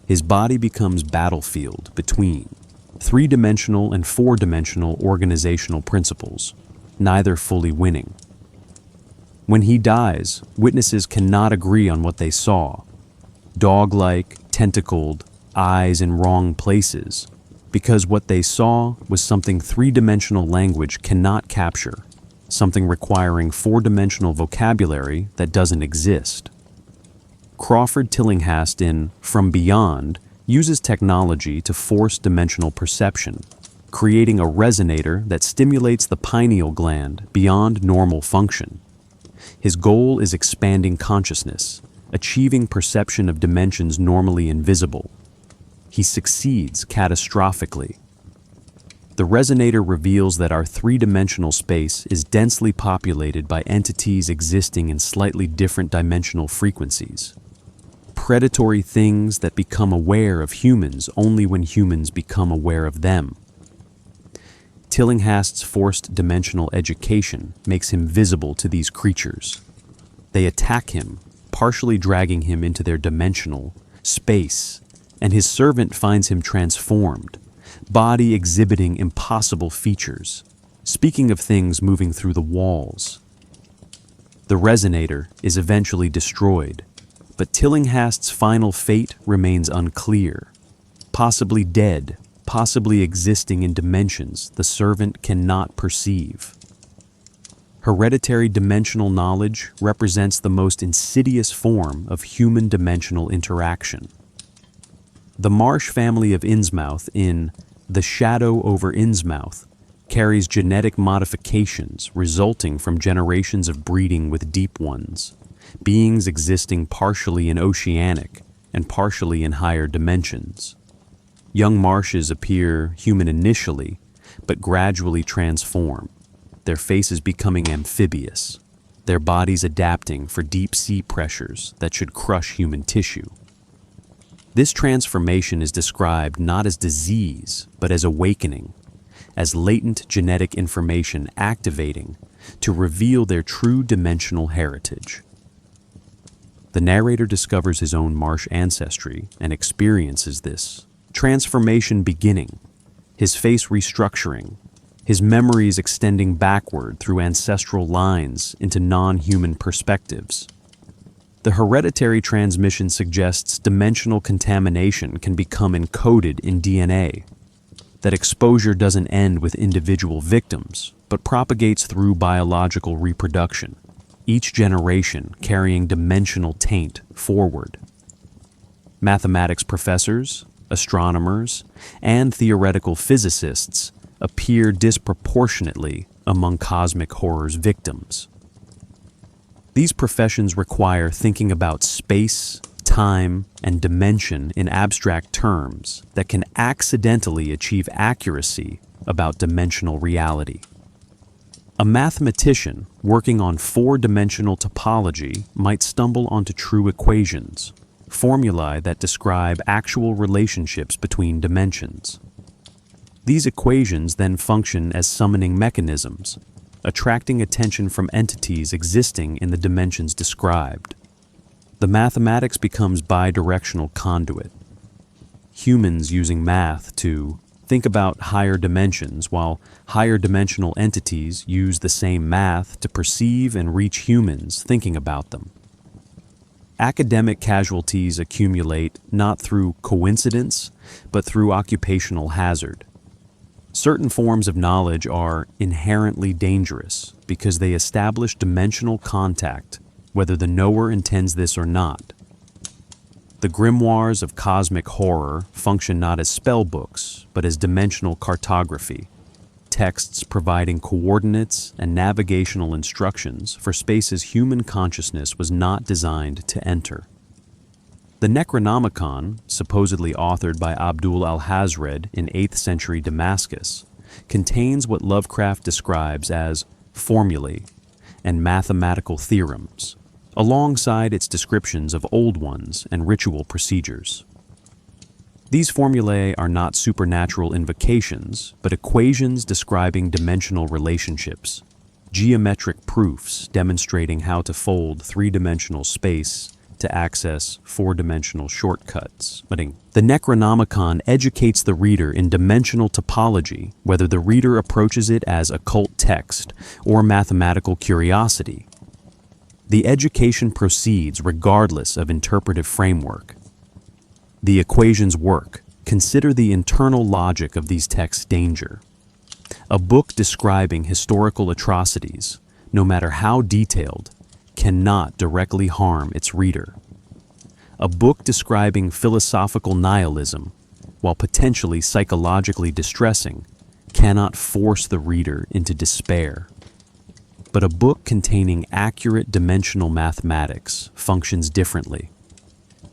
His body becomes battlefield between 3-dimensional and 4-dimensional organizational principles, neither fully winning. When he dies, witnesses cannot agree on what they saw. Dog-like, tentacled, eyes in wrong places, because what they saw was something 3-dimensional language cannot capture, something requiring 4-dimensional vocabulary that doesn't exist. Crawford Tillinghast in From Beyond uses technology to force dimensional perception, creating a resonator that stimulates the pineal gland beyond normal function. His goal is expanding consciousness, achieving perception of dimensions normally invisible. He succeeds catastrophically. The resonator reveals that our 3-dimensional space is densely populated by entities existing in slightly different dimensional frequencies. Predatory things that become aware of humans only when humans become aware of them. Tillinghast's forced dimensional education makes him visible to these creatures. They attack him, partially dragging him into their dimensional space, and his servant finds him transformed, body exhibiting impossible features, speaking of things moving through the walls. The resonator is eventually destroyed, but Tillinghast's final fate remains unclear. Possibly dead, possibly existing in dimensions the servant cannot perceive. Hereditary dimensional knowledge represents the most insidious form of human dimensional interaction. The Marsh family of Innsmouth in The Shadow over Innsmouth carries genetic modifications resulting from generations of breeding with deep ones, beings existing partially in oceanic and partially in higher dimensions. Young Marshes appear human initially, but gradually transform, their faces becoming amphibious, their bodies adapting for deep sea pressures that should crush human tissue. This transformation is described not as disease, but as awakening, as latent genetic information activating to reveal their true dimensional heritage. The narrator discovers his own Marsh ancestry and experiences this transformation beginning, his face restructuring, his memories extending backward through ancestral lines into non-human perspectives. The hereditary transmission suggests dimensional contamination can become encoded in DNA, that exposure doesn't end with individual victims, but propagates through biological reproduction, each generation carrying dimensional taint forward. Mathematics professors, astronomers, and theoretical physicists appear disproportionately among cosmic horror's victims. These professions require thinking about space, time, and dimension in abstract terms that can accidentally achieve accuracy about dimensional reality. A mathematician working on 4-dimensional topology might stumble onto true equations, formulae that describe actual relationships between dimensions. These equations then function as summoning mechanisms, attracting attention from entities existing in the dimensions described. The mathematics becomes bidirectional conduit. Humans using math to think about higher dimensions, while higher dimensional entities use the same math to perceive and reach humans thinking about them. Academic casualties accumulate not through coincidence, but through occupational hazard. Certain forms of knowledge are inherently dangerous because they establish dimensional contact, whether the knower intends this or not. The grimoires of cosmic horror function not as spell books, but as dimensional cartography, texts providing coordinates and navigational instructions for spaces human consciousness was not designed to enter. The Necronomicon, supposedly authored by Abdul al-Hazred in 8th century Damascus, contains what Lovecraft describes as formulae and mathematical theorems, alongside its descriptions of old ones and ritual procedures. These formulae are not supernatural invocations, but equations describing dimensional relationships, geometric proofs demonstrating how to fold three-dimensional space to access four-dimensional shortcuts. The Necronomicon educates the reader in dimensional topology, whether the reader approaches it as occult text or mathematical curiosity. The education proceeds regardless of interpretive framework. The equations work. Consider the internal logic of these texts' danger. A book describing historical atrocities, no matter how detailed, cannot directly harm its reader. A book describing philosophical nihilism, while potentially psychologically distressing, cannot force the reader into despair. But a book containing accurate dimensional mathematics functions differently.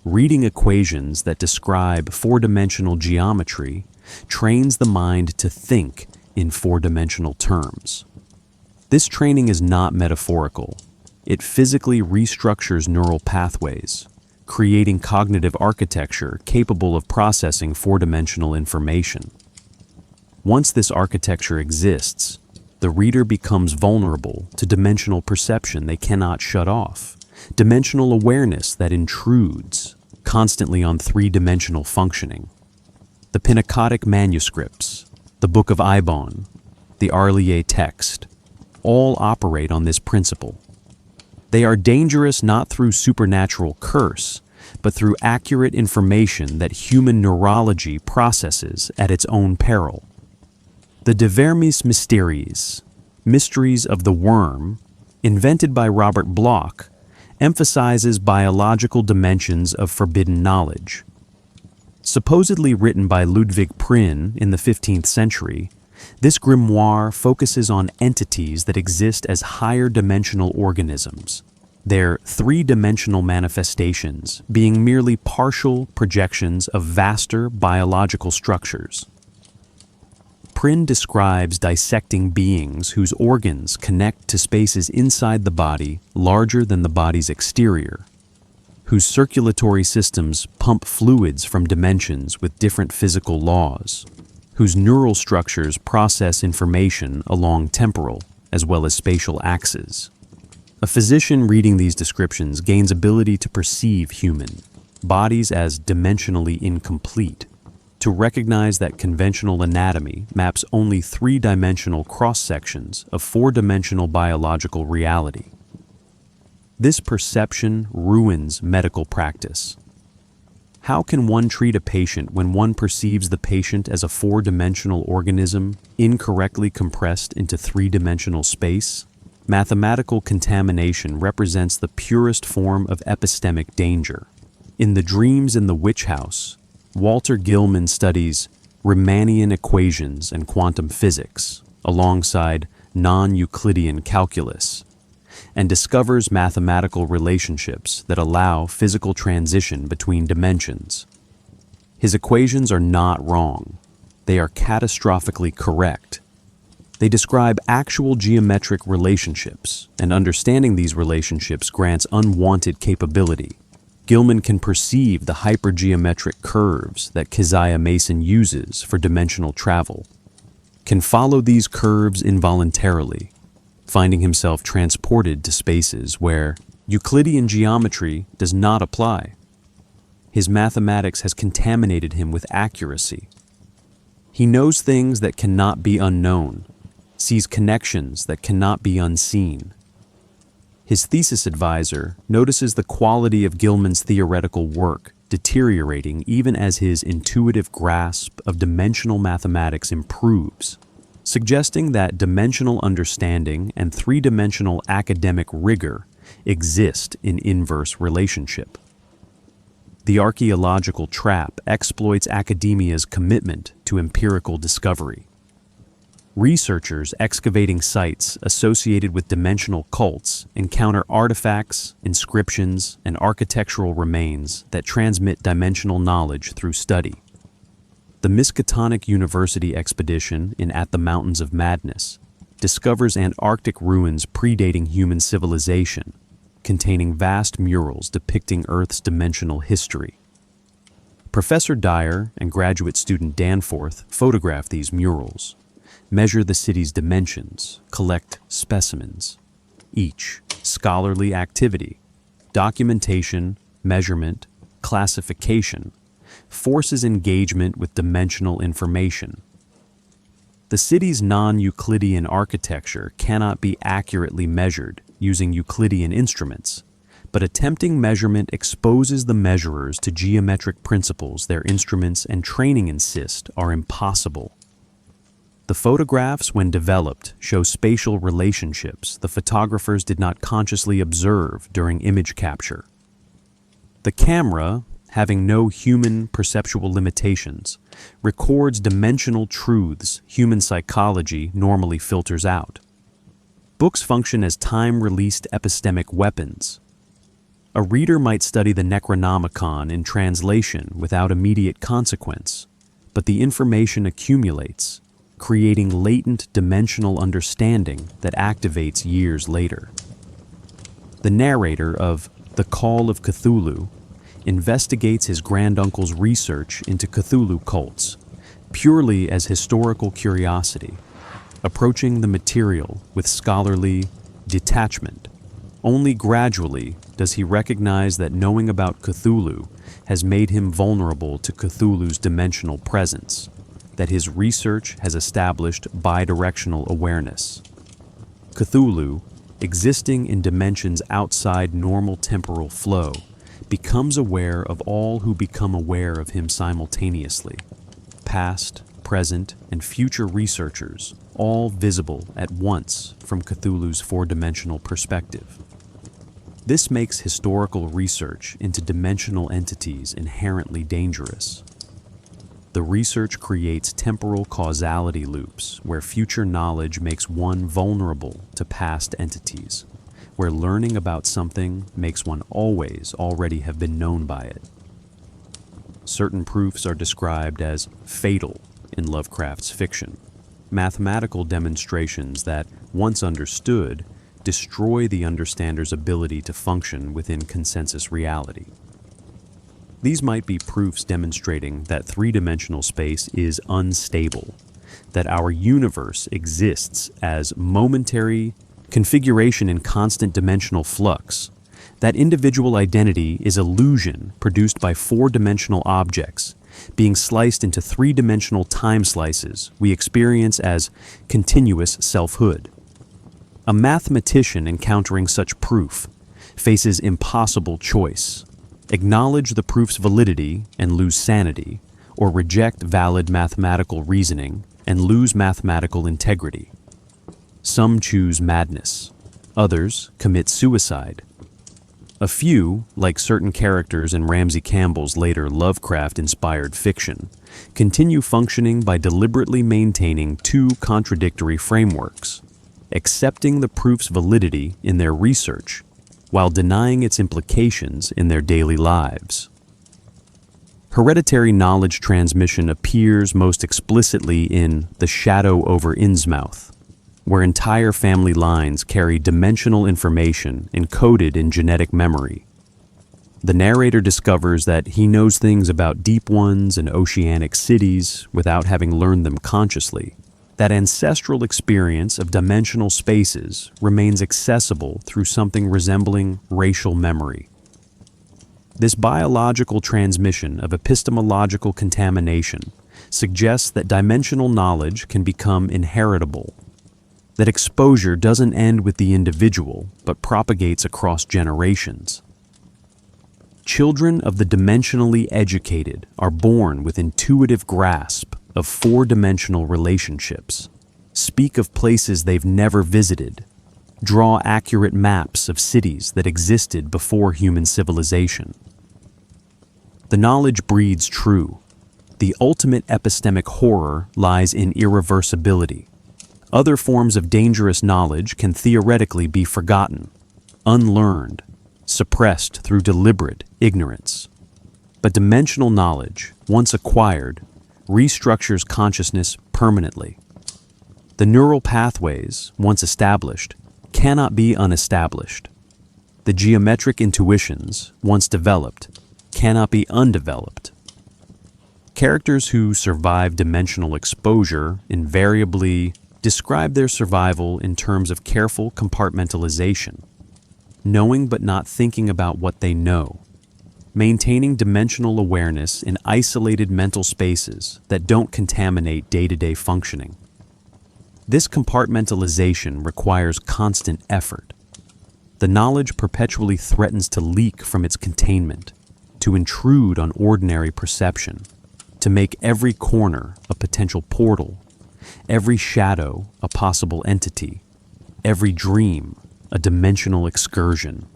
Reading equations that describe four-dimensional geometry trains the mind to think in four-dimensional terms. This training is not metaphorical. It physically restructures neural pathways, creating cognitive architecture capable of processing four-dimensional information. Once this architecture exists, the reader becomes vulnerable to dimensional perception they cannot shut off, dimensional awareness that intrudes constantly on three-dimensional functioning. The Pennacotic manuscripts, the Book of Ibon, the Arlier text, all operate on this principle. They are dangerous not through supernatural curse, but through accurate information that human neurology processes at its own peril. The De Vermis Mysteries, Mysteries of the Worm, invented by Robert Bloch, emphasizes biological dimensions of forbidden knowledge. Supposedly written by Ludwig Prien in the 15th century, this grimoire focuses on entities that exist as higher dimensional organisms, their three-dimensional manifestations being merely partial projections of vaster biological structures. Prien describes dissecting beings whose organs connect to spaces inside the body larger than the body's exterior, whose circulatory systems pump fluids from dimensions with different physical laws, whose neural structures process information along temporal as well as spatial axes. A physician reading these descriptions gains ability to perceive human bodies as dimensionally incomplete, to recognize that conventional anatomy maps only three-dimensional cross-sections of four-dimensional biological reality. This perception ruins medical practice. How can one treat a patient when one perceives the patient as a four-dimensional organism incorrectly compressed into three-dimensional space? Mathematical contamination represents the purest form of epistemic danger. In The Dreams in the Witch House, Walter Gilman studies Riemannian equations and quantum physics, alongside non-Euclidean calculus, and discovers mathematical relationships that allow physical transition between dimensions. His equations are not wrong. They are catastrophically correct. They describe actual geometric relationships, and understanding these relationships grants unwanted capability. Gilman can perceive the hypergeometric curves that Keziah Mason uses for dimensional travel, can follow these curves involuntarily, finding himself transported to spaces where Euclidean geometry does not apply. His mathematics has contaminated him with accuracy. He knows things that cannot be unknown, sees connections that cannot be unseen. His thesis advisor notices the quality of Gilman's theoretical work deteriorating even as his intuitive grasp of dimensional mathematics improves, suggesting that dimensional understanding and three-dimensional academic rigor exist in inverse relationship. The archaeological trap exploits academia's commitment to empirical discovery. Researchers excavating sites associated with dimensional cults encounter artifacts, inscriptions, and architectural remains that transmit dimensional knowledge through study. The Miskatonic University expedition in At the Mountains of Madness discovers Antarctic ruins predating human civilization, containing vast murals depicting Earth's dimensional history. Professor Dyer and graduate student Danforth photograph these murals, measure the city's dimensions, collect specimens. Each scholarly activity, documentation, measurement, classification, forces engagement with dimensional information. The city's non-Euclidean architecture cannot be accurately measured using Euclidean instruments, but attempting measurement exposes the measurers to geometric principles their instruments and training insist are impossible. The photographs, when developed, show spatial relationships the photographers did not consciously observe during image capture. The camera, having no human perceptual limitations, records dimensional truths human psychology normally filters out. Books function as time-released epistemic weapons. A reader might study the Necronomicon in translation without immediate consequence, but the information accumulates, creating latent dimensional understanding that activates years later. The narrator of The Call of Cthulhu investigates his granduncle's research into Cthulhu cults purely as historical curiosity, approaching the material with scholarly detachment. Only gradually does he recognize that knowing about Cthulhu has made him vulnerable to Cthulhu's dimensional presence, that his research has established bidirectional awareness. Cthulhu, existing in dimensions outside normal temporal flow, becomes aware of all who become aware of him simultaneously. Past, present, and future researchers, all visible at once from Cthulhu's four-dimensional perspective. This makes historical research into dimensional entities inherently dangerous. The research creates temporal causality loops where future knowledge makes one vulnerable to past entities, where learning about something makes one always already have been known by it. Certain proofs are described as fatal in Lovecraft's fiction, mathematical demonstrations that, once understood, destroy the understander's ability to function within consensus reality. These might be proofs demonstrating that three-dimensional space is unstable, that our universe exists as momentary configuration in constant dimensional flux, that individual identity is illusion produced by four-dimensional objects being sliced into three-dimensional time slices we experience as continuous selfhood. A mathematician encountering such proof faces impossible choice: acknowledge the proof's validity and lose sanity, or reject valid mathematical reasoning and lose mathematical integrity. Some choose madness, others commit suicide. A few, like certain characters in Ramsey Campbell's later Lovecraft-inspired fiction, continue functioning by deliberately maintaining two contradictory frameworks, accepting the proof's validity in their research while denying its implications in their daily lives. Hereditary knowledge transmission appears most explicitly in The Shadow over Innsmouth, where entire family lines carry dimensional information encoded in genetic memory. The narrator discovers that he knows things about deep ones and oceanic cities without having learned them consciously, That ancestral experience of dimensional spaces remains accessible through something resembling racial memory. This biological transmission of epistemological contamination suggests that dimensional knowledge can become inheritable, that exposure doesn't end with the individual but propagates across generations. Children of the dimensionally educated are born with intuitive grasp of four-dimensional relationships, speak of places they've never visited, draw accurate maps of cities that existed before human civilization. The knowledge breeds true. The ultimate epistemic horror lies in irreversibility. Other forms of dangerous knowledge can theoretically be forgotten, unlearned, suppressed through deliberate ignorance. But dimensional knowledge, once acquired, restructures consciousness permanently. The neural pathways, once established, cannot be unestablished. The geometric intuitions, once developed, cannot be undeveloped. Characters who survive dimensional exposure invariably describe their survival in terms of careful compartmentalization, knowing but not thinking about what they know, maintaining dimensional awareness in isolated mental spaces that don't contaminate day-to-day functioning. This compartmentalization requires constant effort. The knowledge perpetually threatens to leak from its containment, to intrude on ordinary perception, to make every corner a potential portal, every shadow a possible entity, every dream a dimensional excursion.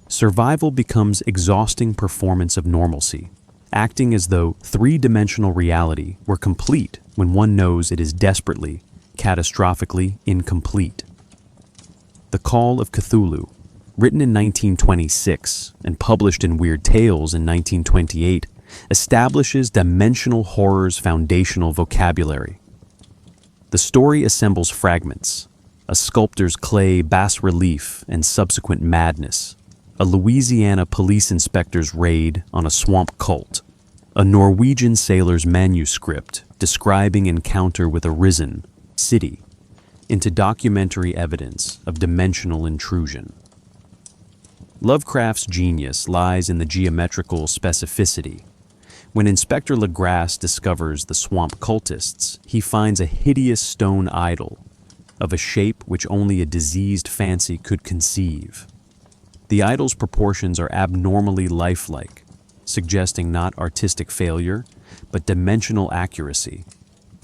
Survival becomes exhausting performance of normalcy, acting as though three-dimensional reality were complete when one knows it is desperately, catastrophically incomplete. The Call of Cthulhu, written in 1926 and published in Weird Tales in 1928, establishes dimensional horror's foundational vocabulary. The story assembles fragments: a sculptor's clay bas-relief and subsequent madness, a Louisiana police inspector's raid on a swamp cult, a Norwegian sailor's manuscript describing encounter with a risen city, into documentary evidence of dimensional intrusion. Lovecraft's genius lies in the geometrical specificity. When Inspector Legrasse discovers the swamp cultists, he finds a hideous stone idol of a shape which only a diseased fancy could conceive. The idol's proportions are abnormally lifelike, suggesting not artistic failure, but dimensional accuracy.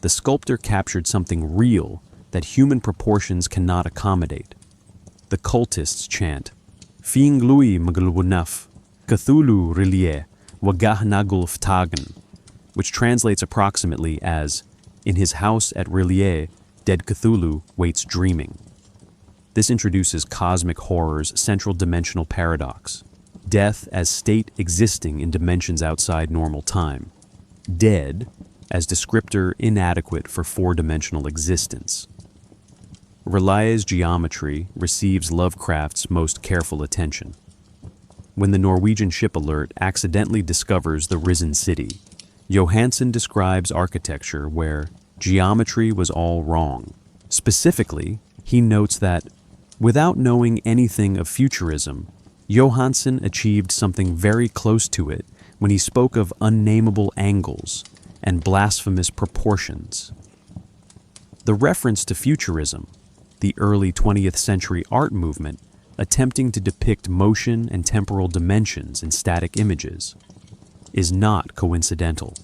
The sculptor captured something real that human proportions cannot accommodate. The cultists chant, "Fing lui maglubunaf, Cthulhu rilie, wagah nagulf tagen," which translates approximately as, "In his house at Rillier, dead Cthulhu waits dreaming." This introduces cosmic horror's central dimensional paradox: death as state existing in dimensions outside normal time, dead as descriptor inadequate for four-dimensional existence. Relie's geometry receives Lovecraft's most careful attention. When the Norwegian ship Alert accidentally discovers the risen city, Johansen describes architecture where geometry was all wrong. Specifically, he notes that, without knowing anything of futurism, Johansen achieved something very close to it when he spoke of unnameable angles and blasphemous proportions. The reference to futurism, the early 20th century art movement attempting to depict motion and temporal dimensions in static images, is not coincidental.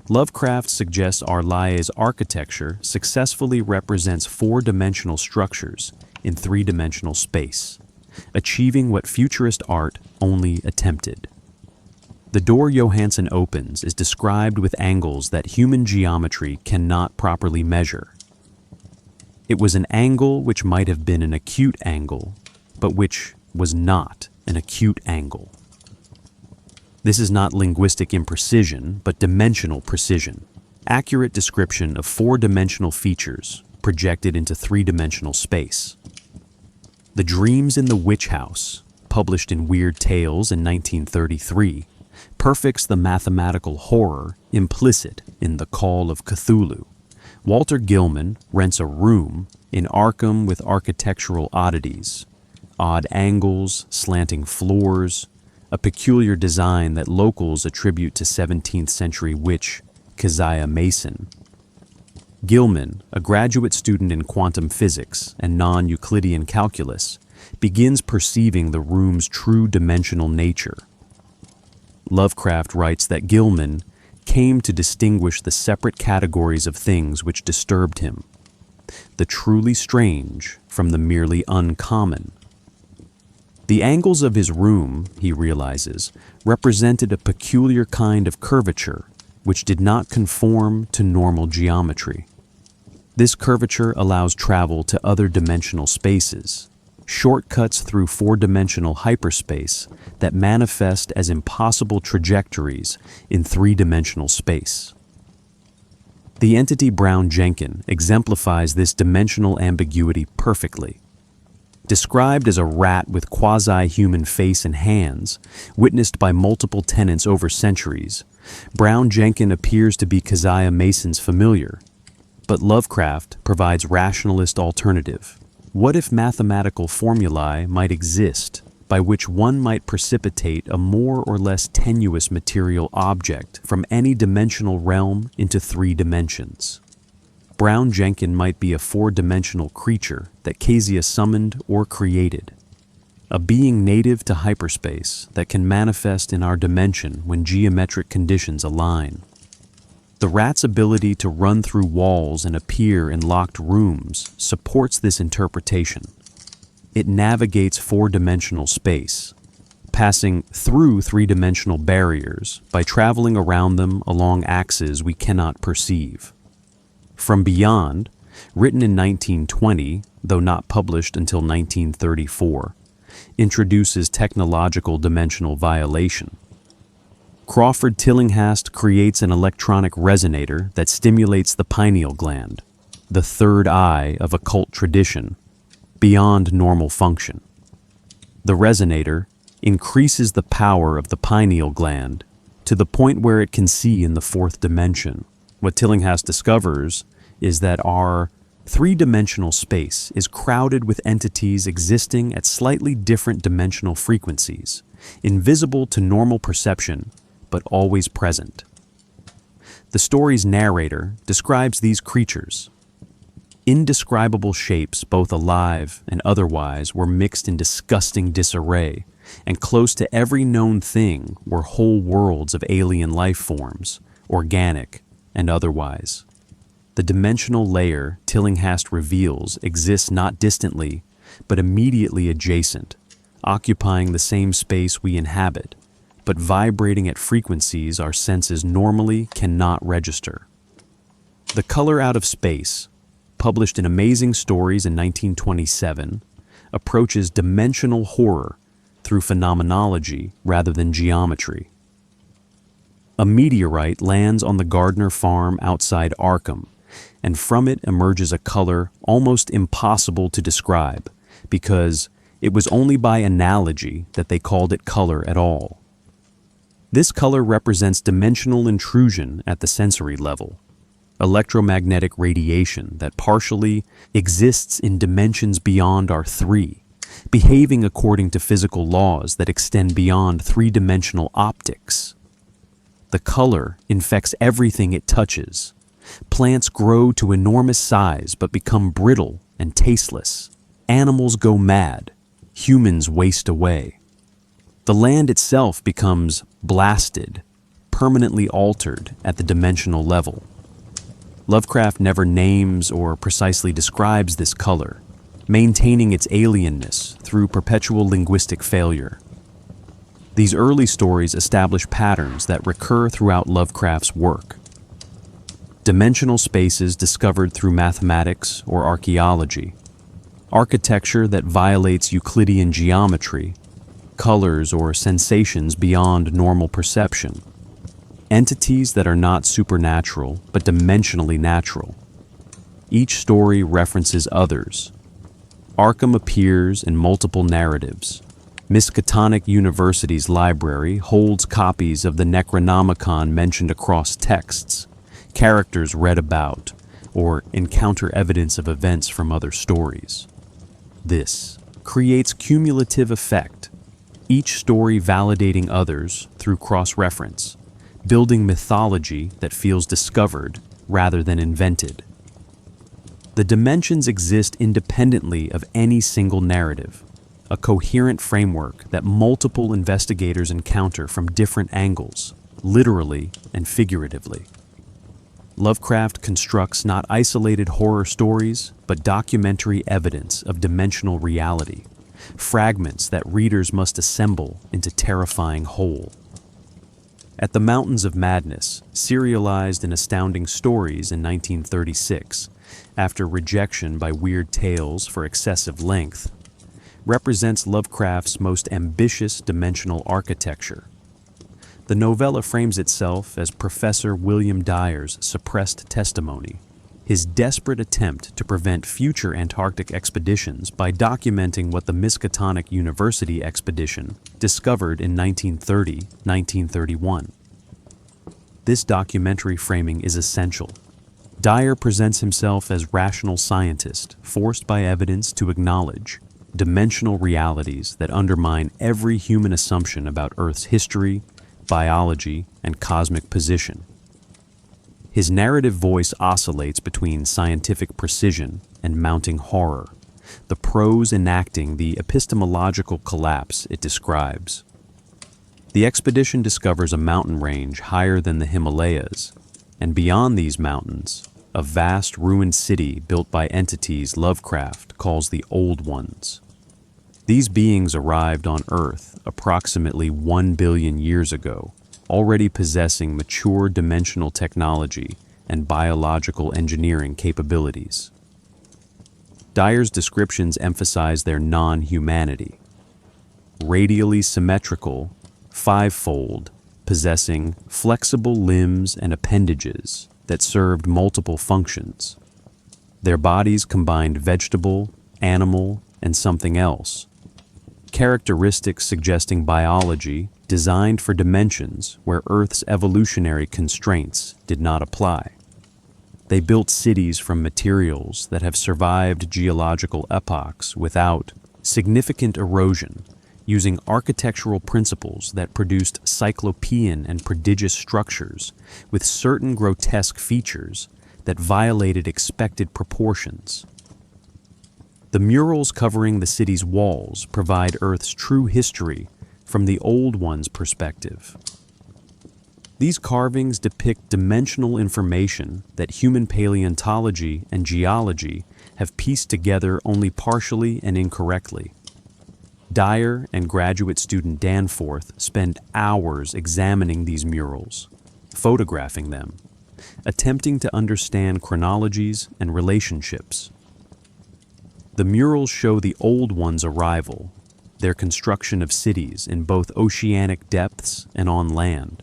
Lovecraft suggests Arlae's architecture successfully represents four-dimensional structures in three-dimensional space, achieving what futurist art only attempted. The door Johansen opens is described with angles that human geometry cannot properly measure. It was an angle which might have been an acute angle, but which was not an acute angle. This is not linguistic imprecision, but dimensional precision, accurate description of four-dimensional features projected into three-dimensional space. The Dreams in the Witch House, published in Weird Tales in 1933, perfects the mathematical horror implicit in the Call of Cthulhu, Walter Gilman rents a room in Arkham with architectural oddities, odd angles, slanting floors, a peculiar design that locals attribute to 17th century witch Keziah Mason. Gilman, a graduate student in quantum physics and non-Euclidean calculus, begins perceiving the room's true dimensional nature. Lovecraft writes that Gilman came to distinguish the separate categories of things which disturbed him, the truly strange from the merely uncommon. The angles of his room, he realizes, represented a peculiar kind of curvature which did not conform to normal geometry. This curvature allows travel to other dimensional spaces, shortcuts through four-dimensional hyperspace that manifest as impossible trajectories in three-dimensional space. The entity Brown-Jenkin exemplifies this dimensional ambiguity perfectly. Described as a rat with quasi-human face and hands, witnessed by multiple tenants over centuries, Brown-Jenkin appears to be Keziah Mason's familiar, but Lovecraft provides rationalist alternative. What if mathematical formulae might exist by which one might precipitate a more or less tenuous material object from any dimensional realm into three dimensions? Brown-Jenkin might be a four-dimensional creature that Keziah summoned or created, a being native to hyperspace that can manifest in our dimension when geometric conditions align. The rat's ability to run through walls and appear in locked rooms supports this interpretation. It navigates four-dimensional space, passing through three-dimensional barriers by traveling around them along axes we cannot perceive. From Beyond, written in 1920, though not published until 1934, introduces technological dimensional violation. Crawford Tillinghast creates an electronic resonator that stimulates the pineal gland, the third eye of occult tradition, beyond normal function. The resonator increases the power of the pineal gland to the point where it can see in the fourth dimension. What Tillinghast discovers is that our three-dimensional space is crowded with entities existing at slightly different dimensional frequencies, invisible to normal perception, but always present. The story's narrator describes these creatures. Indescribable shapes, both alive and otherwise, were mixed in disgusting disarray, and close to every known thing were whole worlds of alien life forms, organic and otherwise. The dimensional layer Tillinghast reveals exists not distantly, but immediately adjacent, occupying the same space we inhabit, but vibrating at frequencies our senses normally cannot register. The Color Out of Space, published in Amazing Stories in 1927, approaches dimensional horror through phenomenology rather than geometry. A meteorite lands on the Gardner farm outside Arkham, and from it emerges a color almost impossible to describe, because it was only by analogy that they called it color at all. This color represents dimensional intrusion at the sensory level, electromagnetic radiation that partially exists in dimensions beyond our three, behaving according to physical laws that extend beyond three-dimensional optics. The color infects everything it touches. Plants grow to enormous size but become brittle and tasteless. Animals go mad. Humans waste away. The land itself becomes blasted, permanently altered at the dimensional level. Lovecraft never names or precisely describes this color, maintaining its alienness through perpetual linguistic failure. These early stories establish patterns that recur throughout Lovecraft's work. Dimensional spaces discovered through mathematics or archaeology, architecture that violates Euclidean geometry, colors or sensations beyond normal perception, entities that are not supernatural but dimensionally natural. Each story references others. Arkham appears in multiple narratives. Miskatonic University's library holds copies of the Necronomicon mentioned across texts, characters read about, or encounter evidence of events from other stories. This creates cumulative effect, each story validating others through cross-reference, building mythology that feels discovered rather than invented. The dimensions exist independently of any single narrative, a coherent framework that multiple investigators encounter from different angles, literally and figuratively. Lovecraft constructs not isolated horror stories, but documentary evidence of dimensional reality, fragments that readers must assemble into terrifying whole. At the Mountains of Madness, serialized in Astounding Stories in 1936, after rejection by Weird Tales for excessive length, represents Lovecraft's most ambitious dimensional architecture. The novella frames itself as Professor William Dyer's suppressed testimony, his desperate attempt to prevent future Antarctic expeditions by documenting what the Miskatonic University expedition discovered in 1930-1931. This documentary framing is essential. Dyer presents himself as rational scientist, forced by evidence to acknowledge dimensional realities that undermine every human assumption about Earth's history, biology, and cosmic position. His narrative voice oscillates between scientific precision and mounting horror, the prose enacting the epistemological collapse it describes. The expedition discovers a mountain range higher than the Himalayas, and beyond these mountains, a vast ruined city built by entities Lovecraft calls the Old Ones. These beings arrived on Earth approximately 1 billion years ago, already possessing mature dimensional technology and biological engineering capabilities. Dyer's descriptions emphasize their non-humanity. Radially symmetrical, five-fold, possessing flexible limbs and appendages that served multiple functions. Their bodies combined vegetable, animal, and something else, characteristics suggesting biology designed for dimensions where Earth's evolutionary constraints did not apply. They built cities from materials that have survived geological epochs without significant erosion, using architectural principles that produced cyclopean and prodigious structures with certain grotesque features that violated expected proportions. The murals covering the city's walls provide Earth's true history from the Old One's perspective. These carvings depict dimensional information that human paleontology and geology have pieced together only partially and incorrectly. Dyer and graduate student Danforth spend hours examining these murals, photographing them, attempting to understand chronologies and relationships. The murals show the Old Ones' arrival, their construction of cities in both oceanic depths and on land,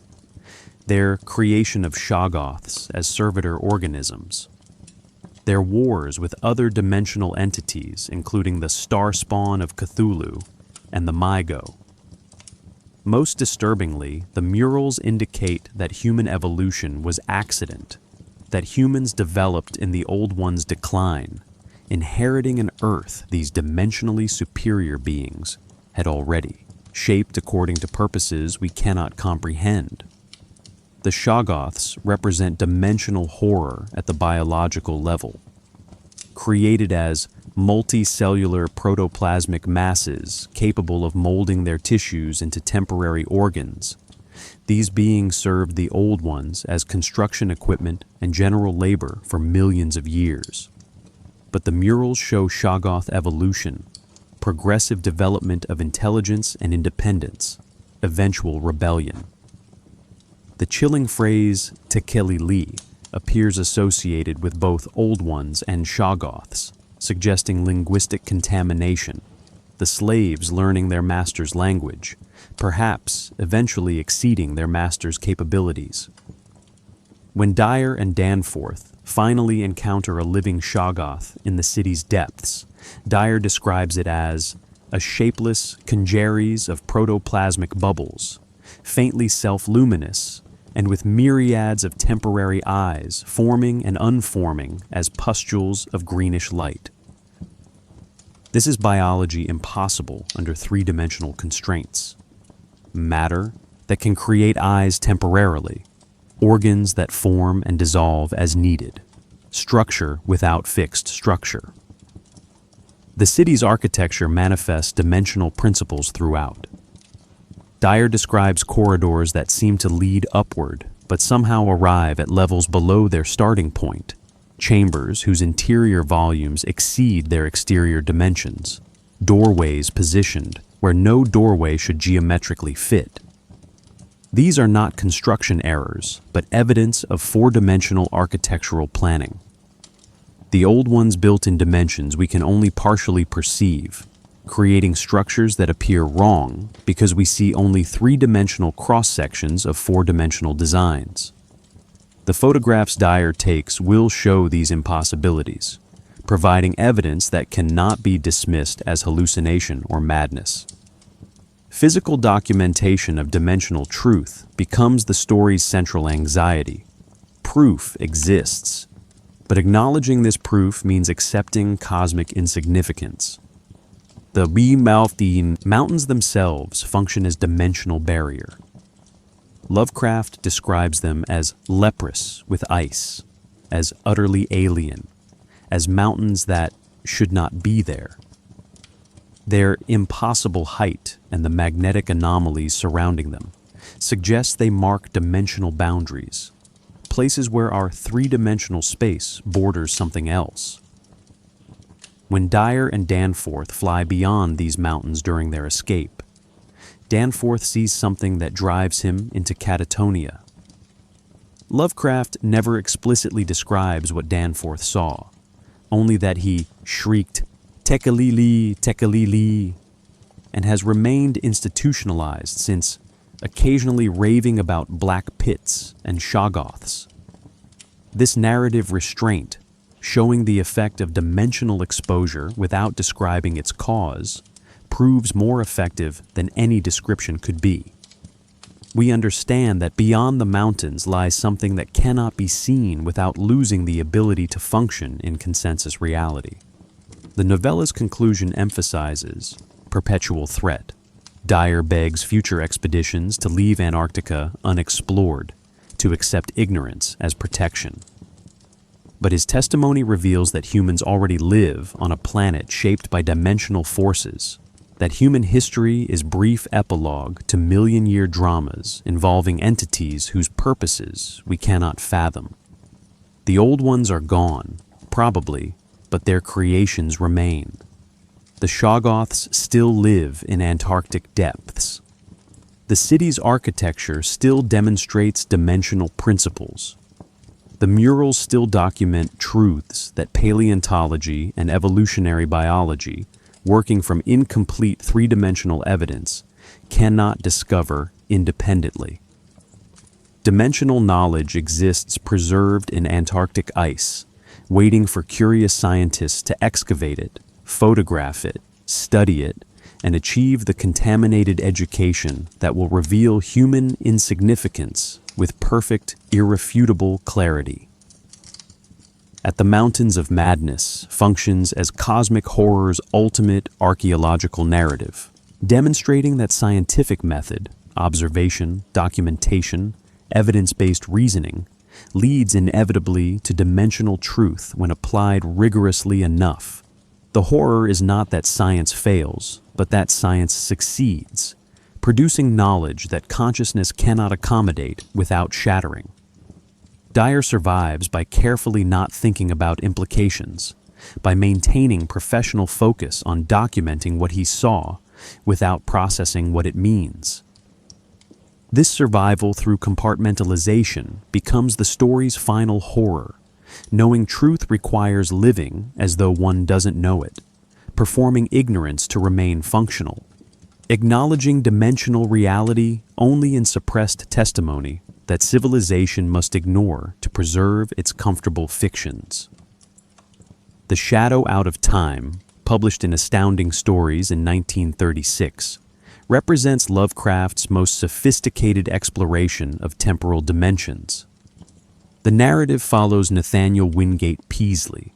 their creation of Shoggoths as servitor organisms, their wars with other dimensional entities including the star spawn of Cthulhu and the Mygo. Most disturbingly, the murals indicate that human evolution was accident, that humans developed in the Old Ones' decline, inheriting an Earth these dimensionally superior beings had already, shaped according to purposes we cannot comprehend. The Shoggoths represent dimensional horror at the biological level. Created as multicellular protoplasmic masses capable of molding their tissues into temporary organs, these beings served the Old Ones as construction equipment and general labor for millions of years. But the murals show Shoggoth evolution, progressive development of intelligence and independence, eventual rebellion. The chilling phrase "Tekeli-li" appears associated with both Old Ones and Shoggoths, suggesting linguistic contamination, the slaves learning their master's language, perhaps eventually exceeding their master's capabilities. When Dyer and Danforth finally encounter a living Shoggoth in the city's depths, Dyer describes it as a shapeless congeries of protoplasmic bubbles, faintly self-luminous, and with myriads of temporary eyes forming and unforming as pustules of greenish light. This is biology impossible under three-dimensional constraints. Matter that can create eyes temporarily, organs that form and dissolve as needed, structure without fixed structure. The city's architecture manifests dimensional principles throughout. Dyer describes corridors that seem to lead upward, but somehow arrive at levels below their starting point, chambers whose interior volumes exceed their exterior dimensions, doorways positioned where no doorway should geometrically fit. These are not construction errors, but evidence of four-dimensional architectural planning. The old ones built in dimensions we can only partially perceive, creating structures that appear wrong because we see only three-dimensional cross-sections of four-dimensional designs. The photographs Dyer takes will show these impossibilities, providing evidence that cannot be dismissed as hallucination or madness. Physical documentation of dimensional truth becomes the story's central anxiety. Proof exists, but acknowledging this proof means accepting cosmic insignificance. The mountains themselves function as dimensional barrier. Lovecraft describes them as leprous with ice, as utterly alien, as mountains that should not be there. Their impossible height and the magnetic anomalies surrounding them suggest they mark dimensional boundaries, places where our three-dimensional space borders something else. When Dyer and Danforth fly beyond these mountains during their escape, Danforth sees something that drives him into catatonia. Lovecraft never explicitly describes what Danforth saw, only that he shrieked, "Tekalili, Tekalili," and has remained institutionalized since, occasionally raving about black pits and shoggoths. This narrative restraint, showing the effect of dimensional exposure without describing its cause, proves more effective than any description could be. We understand that beyond the mountains lies something that cannot be seen without losing the ability to function in consensus reality. The novella's conclusion emphasizes perpetual threat. Dyer begs future expeditions to leave Antarctica unexplored, to accept ignorance as protection. But his testimony reveals that humans already live on a planet shaped by dimensional forces, that human history is brief epilogue to million-year dramas involving entities whose purposes we cannot fathom. The old ones are gone, probably, but their creations remain. The shoggoths still live in Antarctic depths. The city's architecture still demonstrates dimensional principles. The murals still document truths that paleontology and evolutionary biology, working from incomplete three-dimensional evidence, cannot discover independently. Dimensional knowledge exists preserved in Antarctic ice, waiting for curious scientists to excavate it, photograph it, study it, and achieve the contaminated education that will reveal human insignificance with perfect, irrefutable clarity. At the Mountains of Madness functions as cosmic horror's ultimate archaeological narrative, demonstrating that scientific method, observation, documentation, evidence-based reasoning, leads inevitably to dimensional truth when applied rigorously enough. The horror is not that science fails, but that science succeeds, producing knowledge that consciousness cannot accommodate without shattering. Dyer survives by carefully not thinking about implications, by maintaining professional focus on documenting what he saw without processing what it means. This survival through compartmentalization becomes the story's final horror. Knowing truth requires living as though one doesn't know it, performing ignorance to remain functional, acknowledging dimensional reality only in suppressed testimony that civilization must ignore to preserve its comfortable fictions. The Shadow Out of Time, published in Astounding Stories in 1936, represents Lovecraft's most sophisticated exploration of temporal dimensions. The narrative follows Nathaniel Wingate Peaslee,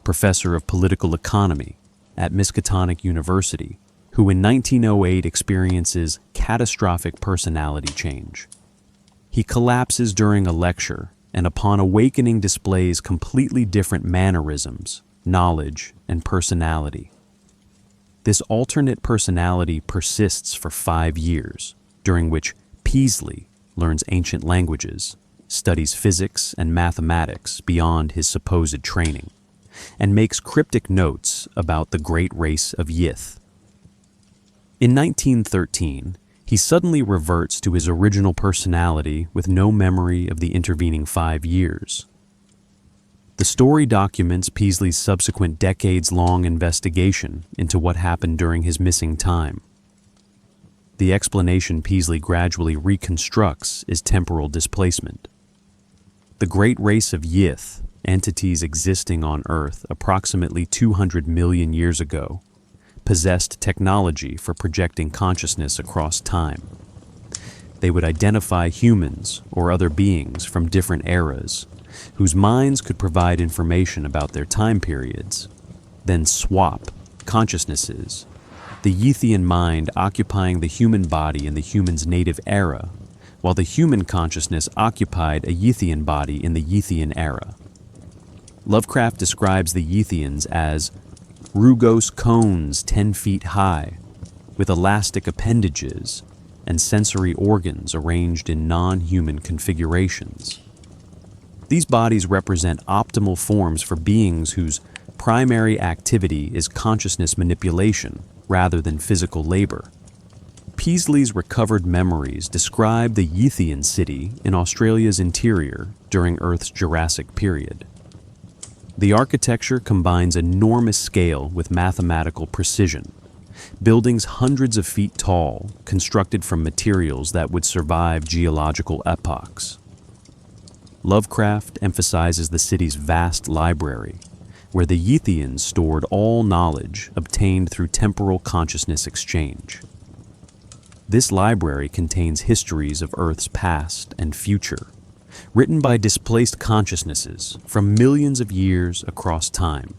professor of political economy at Miskatonic University, who in 1908 experiences catastrophic personality change. He collapses during a lecture and upon awakening displays completely different mannerisms, knowledge, and personality. This alternate personality persists for 5 years, during which Peaslee learns ancient languages, studies physics and mathematics beyond his supposed training, and makes cryptic notes about the great race of Yith. In 1913, he suddenly reverts to his original personality with no memory of the intervening 5 years. The story documents Peaslee's subsequent decades-long investigation into what happened during his missing time. The explanation Peaslee gradually reconstructs is temporal displacement. The great race of Yith, entities existing on Earth approximately 200 million years ago, possessed technology for projecting consciousness across time. They would identify humans or other beings from different eras, whose minds could provide information about their time periods, then swap consciousnesses, the Yithian mind occupying the human body in the human's native era, while the human consciousness occupied a Yithian body in the Yithian era. Lovecraft describes the Yithians as rugose cones 10 feet high, with elastic appendages and sensory organs arranged in non-human configurations. These bodies represent optimal forms for beings whose primary activity is consciousness manipulation rather than physical labor. Peaslee's recovered memories describe the Yithian city in Australia's interior during Earth's Jurassic period. The architecture combines enormous scale with mathematical precision. Buildings hundreds of feet tall, constructed from materials that would survive geological epochs. Lovecraft emphasizes the city's vast library, where the Yithians stored all knowledge obtained through temporal consciousness exchange. This library contains histories of Earth's past and future, written by displaced consciousnesses from millions of years across time.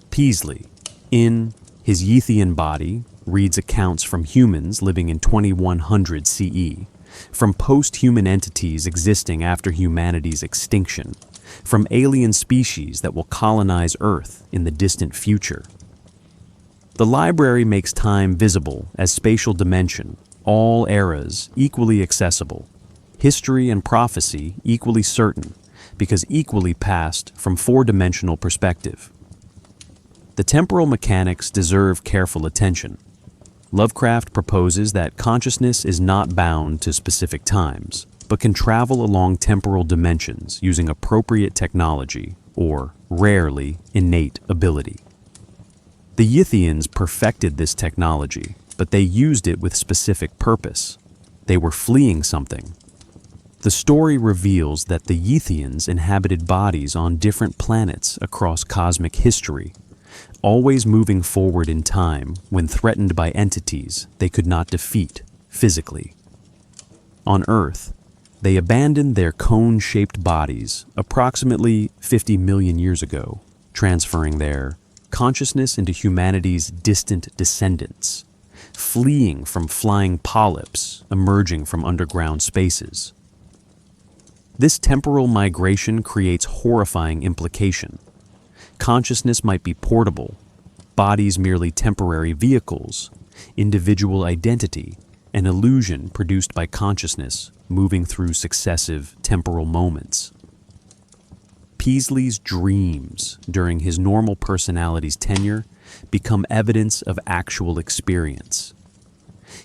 Peaslee, in his Yithian body, reads accounts from humans living in 2100 CE, from post-human entities existing after humanity's extinction, from alien species that will colonize Earth in the distant future. The library makes time visible as spatial dimension, all eras equally accessible, history and prophecy equally certain, because equally passed from four-dimensional perspective. The temporal mechanics deserve careful attention. Lovecraft proposes that consciousness is not bound to specific times, but can travel along temporal dimensions using appropriate technology, or, rarely, innate ability. The Yithians perfected this technology, but they used it with specific purpose. They were fleeing something. The story reveals that the Yithians inhabited bodies on different planets across cosmic history, always moving forward in time when threatened by entities they could not defeat physically. On Earth, they abandoned their cone-shaped bodies approximately 50 million years ago, transferring their consciousness into humanity's distant descendants, fleeing from flying polyps emerging from underground spaces. This temporal migration creates horrifying implication. Consciousness might be portable, bodies merely temporary vehicles, individual identity, an illusion produced by consciousness moving through successive temporal moments. Peaslee's dreams during his normal personality's tenure become evidence of actual experience.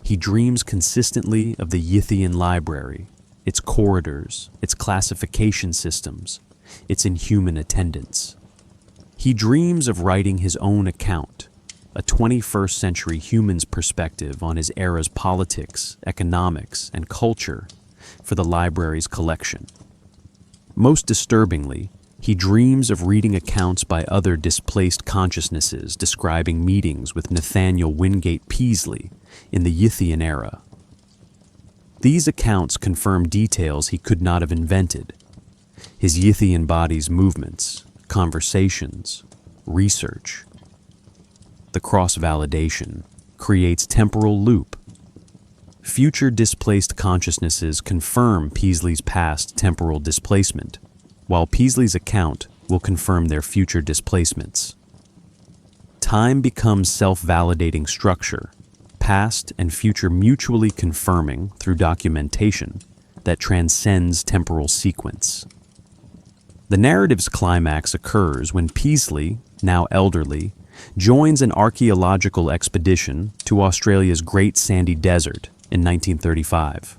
He dreams consistently of the Yithian library, its corridors, its classification systems, its inhuman attendants. He dreams of writing his own account, a 21st century human's perspective on his era's politics, economics, and culture for the library's collection. Most disturbingly, He dreams of reading accounts by other displaced consciousnesses describing meetings with Nathaniel Wingate Peaslee in the Yithian era. These accounts confirm details he could not have invented. His Yithian body's movements, conversations, research. The cross-validation creates temporal loop. Future displaced consciousnesses confirm Peaslee's past temporal displacement, while Peaslee's account will confirm their future displacements. Time becomes self-validating structure, past and future mutually confirming through documentation that transcends temporal sequence. The narrative's climax occurs when Peaslee, now elderly, joins an archaeological expedition to Australia's Great Sandy Desert in 1935.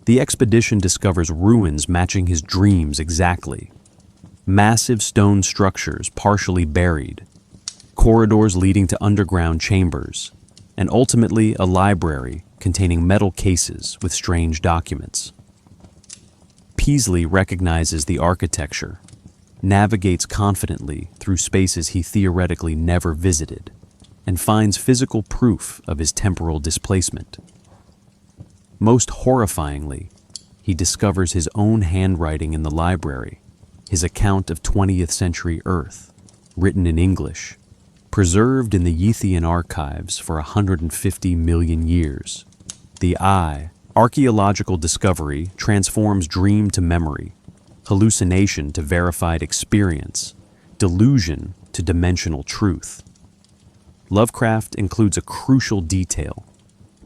The expedition discovers ruins matching his dreams exactly. Massive stone structures partially buried, corridors leading to underground chambers, and ultimately a library containing metal cases with strange documents. Peaslee recognizes the architecture, navigates confidently through spaces he theoretically never visited, and finds physical proof of his temporal displacement. Most horrifyingly, he discovers his own handwriting in the library, his account of 20th century Earth, written in English, preserved in the Yithian archives for 150 million years. The archaeological discovery transforms dream to memory, hallucination to verified experience, delusion to dimensional truth. Lovecraft includes a crucial detail.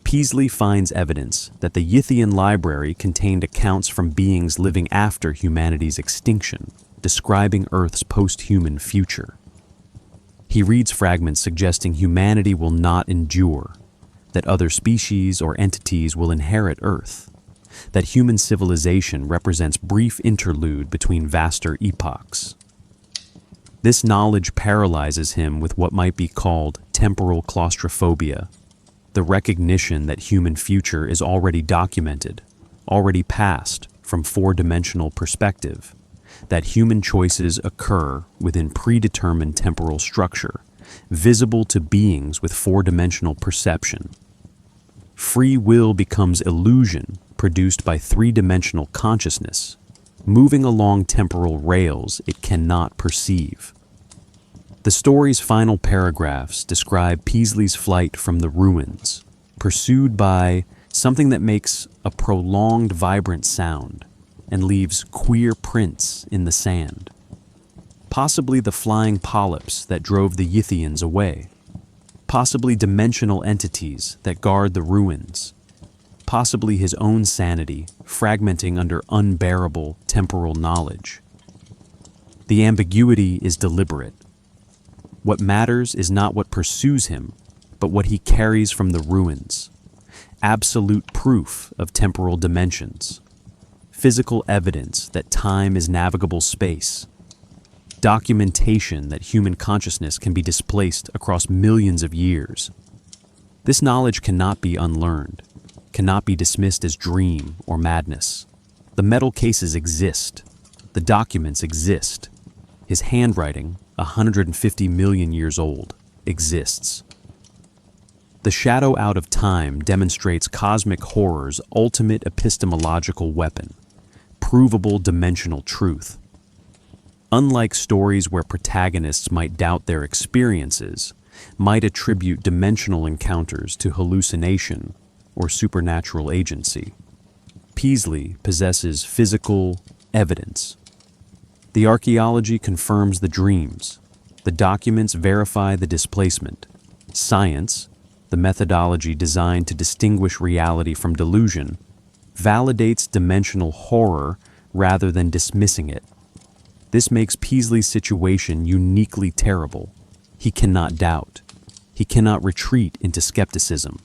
Peaslee finds evidence that the Yithian library contained accounts from beings living after humanity's extinction, describing Earth's post-human future. He reads fragments suggesting humanity will not endure, that other species or entities will inherit Earth, that human civilization represents brief interlude between vaster epochs. This knowledge paralyzes him with what might be called temporal claustrophobia, the recognition that human future is already documented, already past from four-dimensional perspective, that human choices occur within predetermined temporal structure, visible to beings with four-dimensional perception. Free will becomes illusion produced by three-dimensional consciousness, moving along temporal rails it cannot perceive. The story's final paragraphs describe Peaslee's flight from the ruins, pursued by something that makes a prolonged, vibrant sound and leaves queer prints in the sand. Possibly the flying polyps that drove the Yithians away. Possibly dimensional entities that guard the ruins. Possibly his own sanity, fragmenting under unbearable temporal knowledge. The ambiguity is deliberate. What matters is not what pursues him, but what he carries from the ruins. Absolute proof of temporal dimensions. Physical evidence that time is navigable space. Documentation that human consciousness can be displaced across millions of years. This knowledge cannot be unlearned, cannot be dismissed as dream or madness. The metal cases exist. The documents exist. His handwriting, 150 million years old, exists. The shadow out of time demonstrates cosmic horror's ultimate epistemological weapon, provable dimensional truth. Unlike stories where protagonists might doubt their experiences, might attribute dimensional encounters to hallucination or supernatural agency, Peaslee possesses physical evidence. The archaeology confirms the dreams. The documents verify the displacement. Science, the methodology designed to distinguish reality from delusion, validates dimensional horror rather than dismissing it. This makes Peaslee's situation uniquely terrible. He cannot doubt. He cannot retreat into skepticism.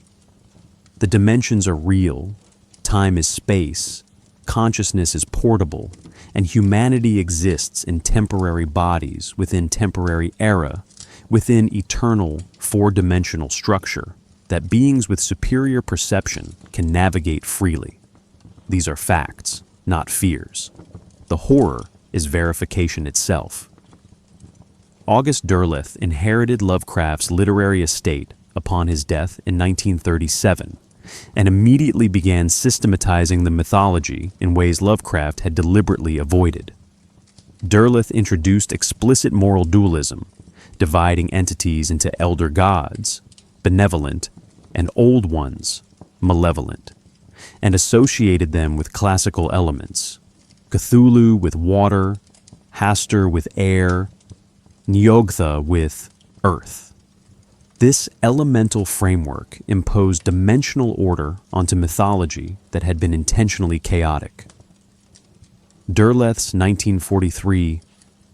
The dimensions are real. Time is space. Consciousness is portable, and humanity exists in temporary bodies within temporary era, within eternal four-dimensional structure that beings with superior perception can navigate freely. These are facts, not fears. The horror is verification itself. August Derleth inherited Lovecraft's literary estate upon his death in 1937 and immediately began systematizing the mythology in ways Lovecraft had deliberately avoided. Derleth introduced explicit moral dualism, dividing entities into elder gods, benevolent, and old ones, malevolent, and associated them with classical elements, Cthulhu with water, Hastur with air, Nyogtha with earth. This elemental framework imposed dimensional order onto mythology that had been intentionally chaotic. Derleth's 1943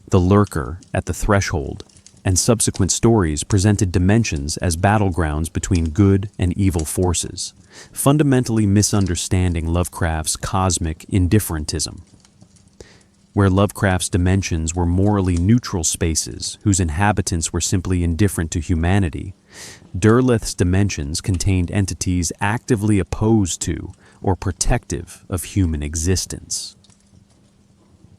The Lurker at the Threshold and subsequent stories presented dimensions as battlegrounds between good and evil forces, fundamentally misunderstanding Lovecraft's cosmic indifferentism. Where Lovecraft's dimensions were morally neutral spaces whose inhabitants were simply indifferent to humanity, Derleth's dimensions contained entities actively opposed to or protective of human existence.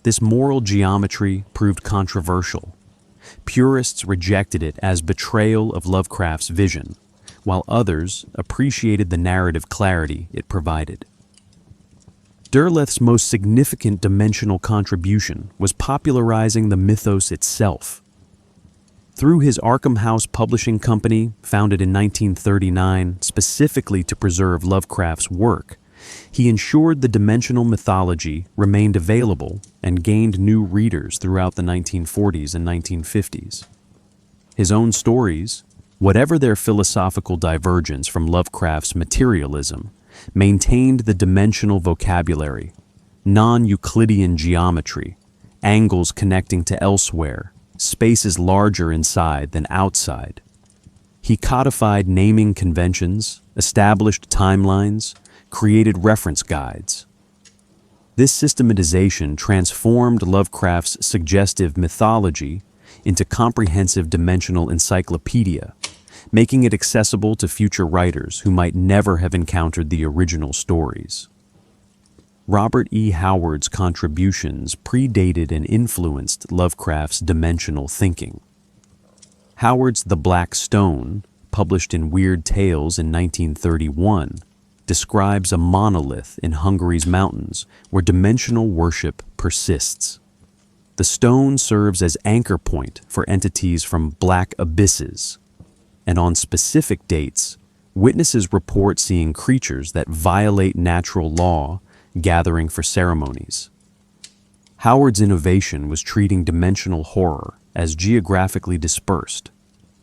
This moral geometry proved controversial. Purists rejected it as betrayal of Lovecraft's vision, while others appreciated the narrative clarity it provided. Derleth's most significant dimensional contribution was popularizing the mythos itself. Through his Arkham House publishing company, founded in 1939 specifically to preserve Lovecraft's work, he ensured the dimensional mythology remained available and gained new readers throughout the 1940s and 1950s. His own stories, whatever their philosophical divergence from Lovecraft's materialism, maintained the dimensional vocabulary, non-Euclidean geometry, angles connecting to elsewhere, spaces larger inside than outside. He codified naming conventions, established timelines, created reference guides. This systematization transformed Lovecraft's suggestive mythology into comprehensive dimensional encyclopedia, making it accessible to future writers who might never have encountered the original stories. Robert E. Howard's contributions predated and influenced Lovecraft's dimensional thinking. Howard's The Black Stone, published in Weird Tales in 1931, describes a monolith in Hungary's mountains where dimensional worship persists. The stone serves as anchor point for entities from black abysses, and on specific dates, witnesses report seeing creatures that violate natural law gathering for ceremonies. Howard's innovation was treating dimensional horror as geographically dispersed,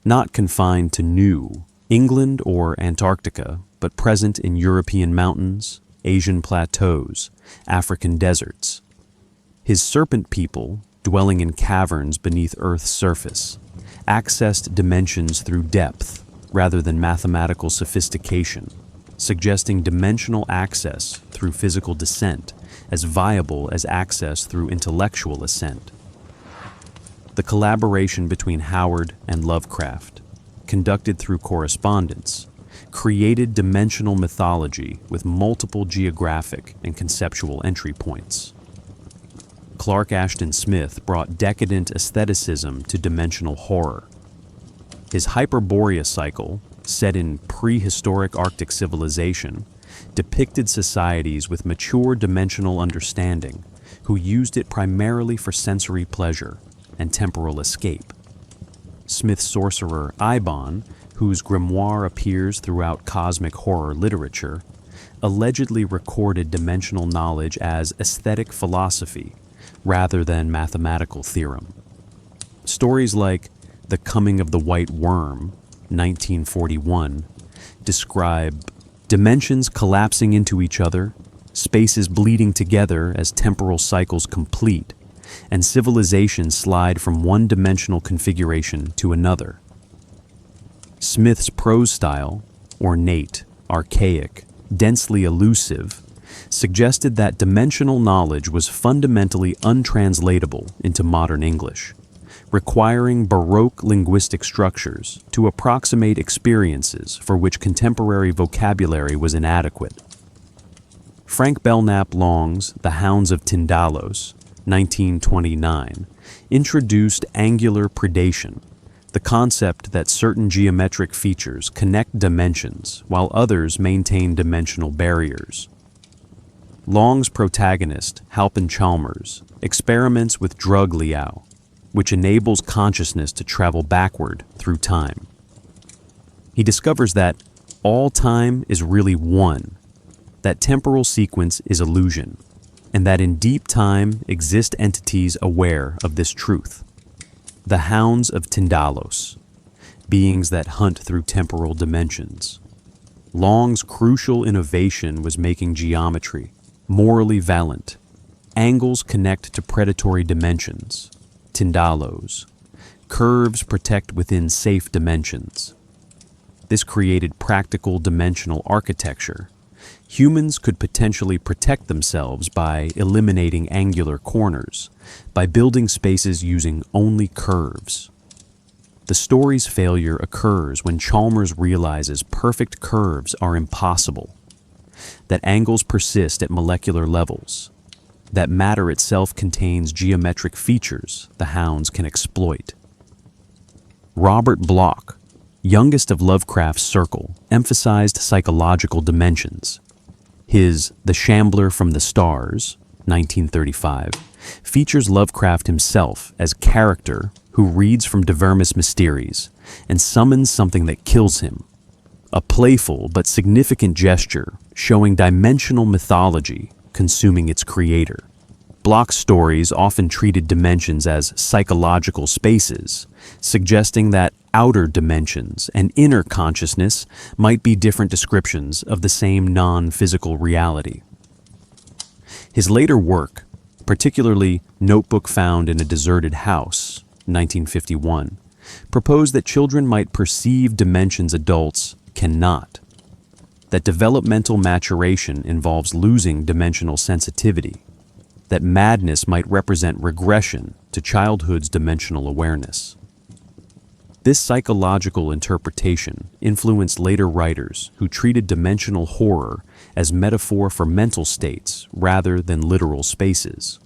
not confined to New England or Antarctica, but present in European mountains, Asian plateaus, African deserts. His serpent people, dwelling in caverns beneath Earth's surface, accessed dimensions through depth rather than mathematical sophistication, suggesting dimensional access through physical descent as viable as access through intellectual ascent. The collaboration between Howard and Lovecraft, conducted through correspondence, created dimensional mythology with multiple geographic and conceptual entry points. Clark Ashton Smith brought decadent aestheticism to dimensional horror. His Hyperborea cycle, set in prehistoric Arctic civilization, depicted societies with mature dimensional understanding who used it primarily for sensory pleasure and temporal escape. Smith's sorcerer Ibon, whose grimoire appears throughout cosmic horror literature, allegedly recorded dimensional knowledge as aesthetic philosophy rather than mathematical theorem. Stories like The Coming of the White Worm, 1941, describe dimensions collapsing into each other, spaces bleeding together as temporal cycles complete, and civilizations slide from one-dimensional configuration to another. Smith's prose style, ornate, archaic, densely elusive, suggested that dimensional knowledge was fundamentally untranslatable into modern English, requiring Baroque linguistic structures to approximate experiences for which contemporary vocabulary was inadequate. Frank Belknap Long's The Hounds of Tindalos 1929, introduced angular predation, the concept that certain geometric features connect dimensions while others maintain dimensional barriers. Long's protagonist, Halpin Chalmers, experiments with drug liao, which enables consciousness to travel backward through time. He discovers that all time is really one, that temporal sequence is illusion, and that in deep time exist entities aware of this truth. The Hounds of Tindalos, beings that hunt through temporal dimensions. Long's crucial innovation was making geometry morally valent. Angles connect to predatory dimensions, Tindalos. Curves protect within safe dimensions. This created practical dimensional architecture. Humans could potentially protect themselves by eliminating angular corners, by building spaces using only curves. The story's failure occurs when Chalmers realizes perfect curves are impossible, that angles persist at molecular levels, that matter itself contains geometric features the hounds can exploit. Robert Bloch, youngest of Lovecraft's circle, emphasized psychological dimensions. His The Shambler from the Stars, 1935, features Lovecraft himself as character who reads from Divermus Mysteries and summons something that kills him, a playful but significant gesture showing dimensional mythology consuming its creator. Bloch's stories often treated dimensions as psychological spaces, suggesting that outer dimensions and inner consciousness might be different descriptions of the same non-physical reality. His later work, particularly Notebook Found in a Deserted House, 1951, proposed that children might perceive dimensions adults cannot, that developmental maturation involves losing dimensional sensitivity, that madness might represent regression to childhood's dimensional awareness. This psychological interpretation influenced later writers who treated dimensional horror as metaphor for mental states rather than literal spaces.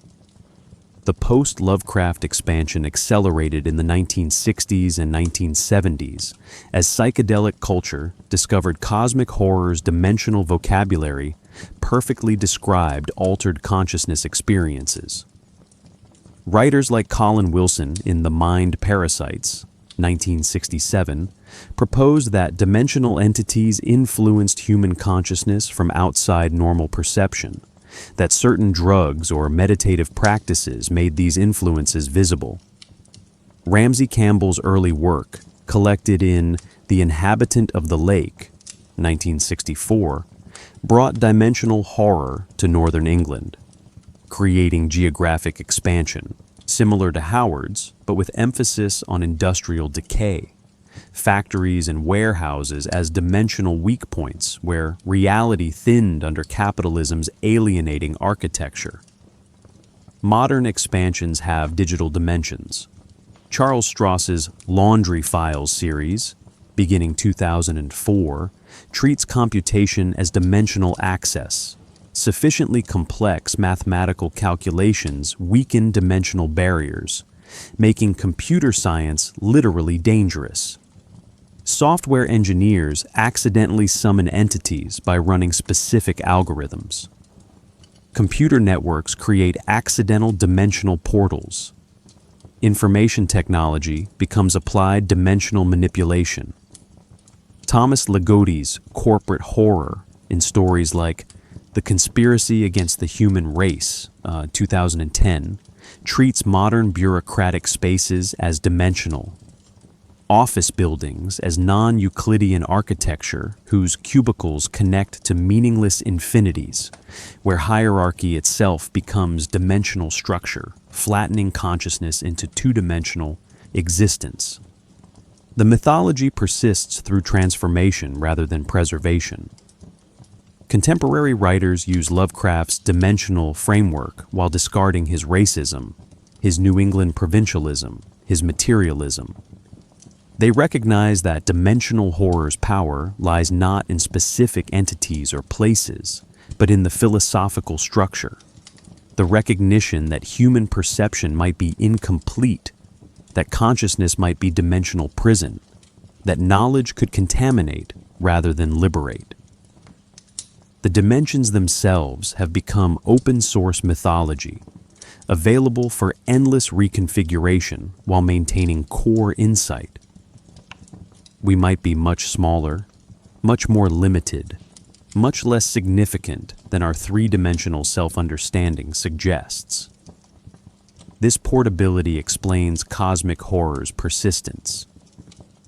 The post-Lovecraft expansion accelerated in the 1960s and 1970s as psychedelic culture discovered cosmic horror's dimensional vocabulary perfectly described altered consciousness experiences. Writers like Colin Wilson in The Mind Parasites, 1967, proposed that dimensional entities influenced human consciousness from outside normal perception, that certain drugs or meditative practices made these influences visible. Ramsey Campbell's early work, collected in The Inhabitant of the Lake, 1964, brought dimensional horror to northern England, creating geographic expansion, similar to Howard's, but with emphasis on industrial decay, factories and warehouses as dimensional weak points where reality thinned under capitalism's alienating architecture. Modern expansions have digital dimensions. Charles Stross's Laundry Files series, beginning 2004, treats computation as dimensional access. Sufficiently complex mathematical calculations weaken dimensional barriers, making computer science literally dangerous. Software engineers accidentally summon entities by running specific algorithms. Computer networks create accidental dimensional portals. Information technology becomes applied dimensional manipulation. Thomas Ligotti's corporate horror in stories like The Conspiracy Against the Human Race, 2010, treats modern bureaucratic spaces as dimensional. Office buildings as non-Euclidean architecture whose cubicles connect to meaningless infinities, where hierarchy itself becomes dimensional structure, flattening consciousness into two-dimensional existence. The mythology persists through transformation rather than preservation. Contemporary writers use Lovecraft's dimensional framework while discarding his racism, his New England provincialism, his materialism. They recognize that dimensional horror's power lies not in specific entities or places, but in the philosophical structure. the recognition that human perception might be incomplete, that consciousness might be dimensional prison, that knowledge could contaminate rather than liberate. The dimensions themselves have become open-source mythology, available for endless reconfiguration while maintaining core insight. We might be much smaller, much more limited, much less significant than our three-dimensional self-understanding suggests. This portability explains cosmic horror's persistence.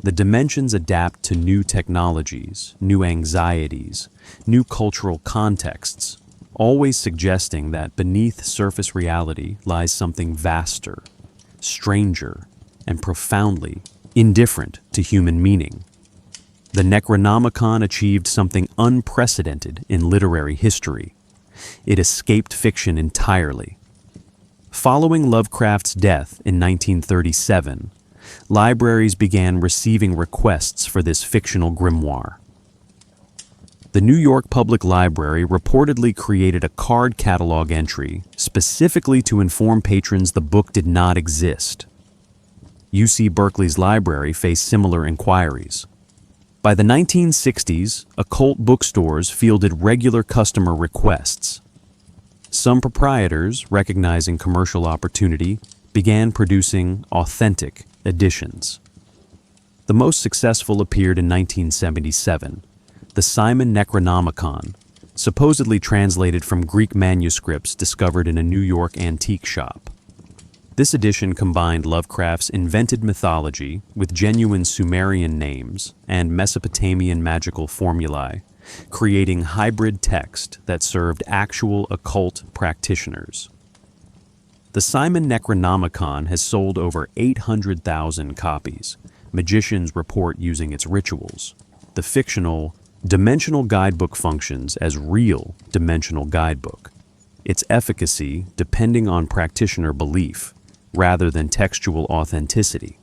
The dimensions adapt to new technologies, new anxieties, new cultural contexts, always suggesting that beneath surface reality lies something vaster, stranger, and profoundly indifferent to human meaning. The Necronomicon achieved something unprecedented in literary history. It escaped fiction entirely. Following Lovecraft's death in 1937, libraries began receiving requests for this fictional grimoire. The New York Public Library reportedly created a card catalog entry specifically to inform patrons the book did not exist. UC Berkeley's library faced similar inquiries. By the 1960s, occult bookstores fielded regular customer requests. Some proprietors, recognizing commercial opportunity, began producing authentic editions. The most successful appeared in 1977, the Simon Necronomicon, supposedly translated from Greek manuscripts discovered in a New York antique shop. This edition combined Lovecraft's invented mythology with genuine Sumerian names and Mesopotamian magical formulae, creating hybrid text that served actual occult practitioners. The Simon Necronomicon has sold over 800,000 copies. Magicians report using its rituals. The fictional dimensional guidebook functions as real dimensional guidebook, its efficacy depending on practitioner belief rather than textual authenticity.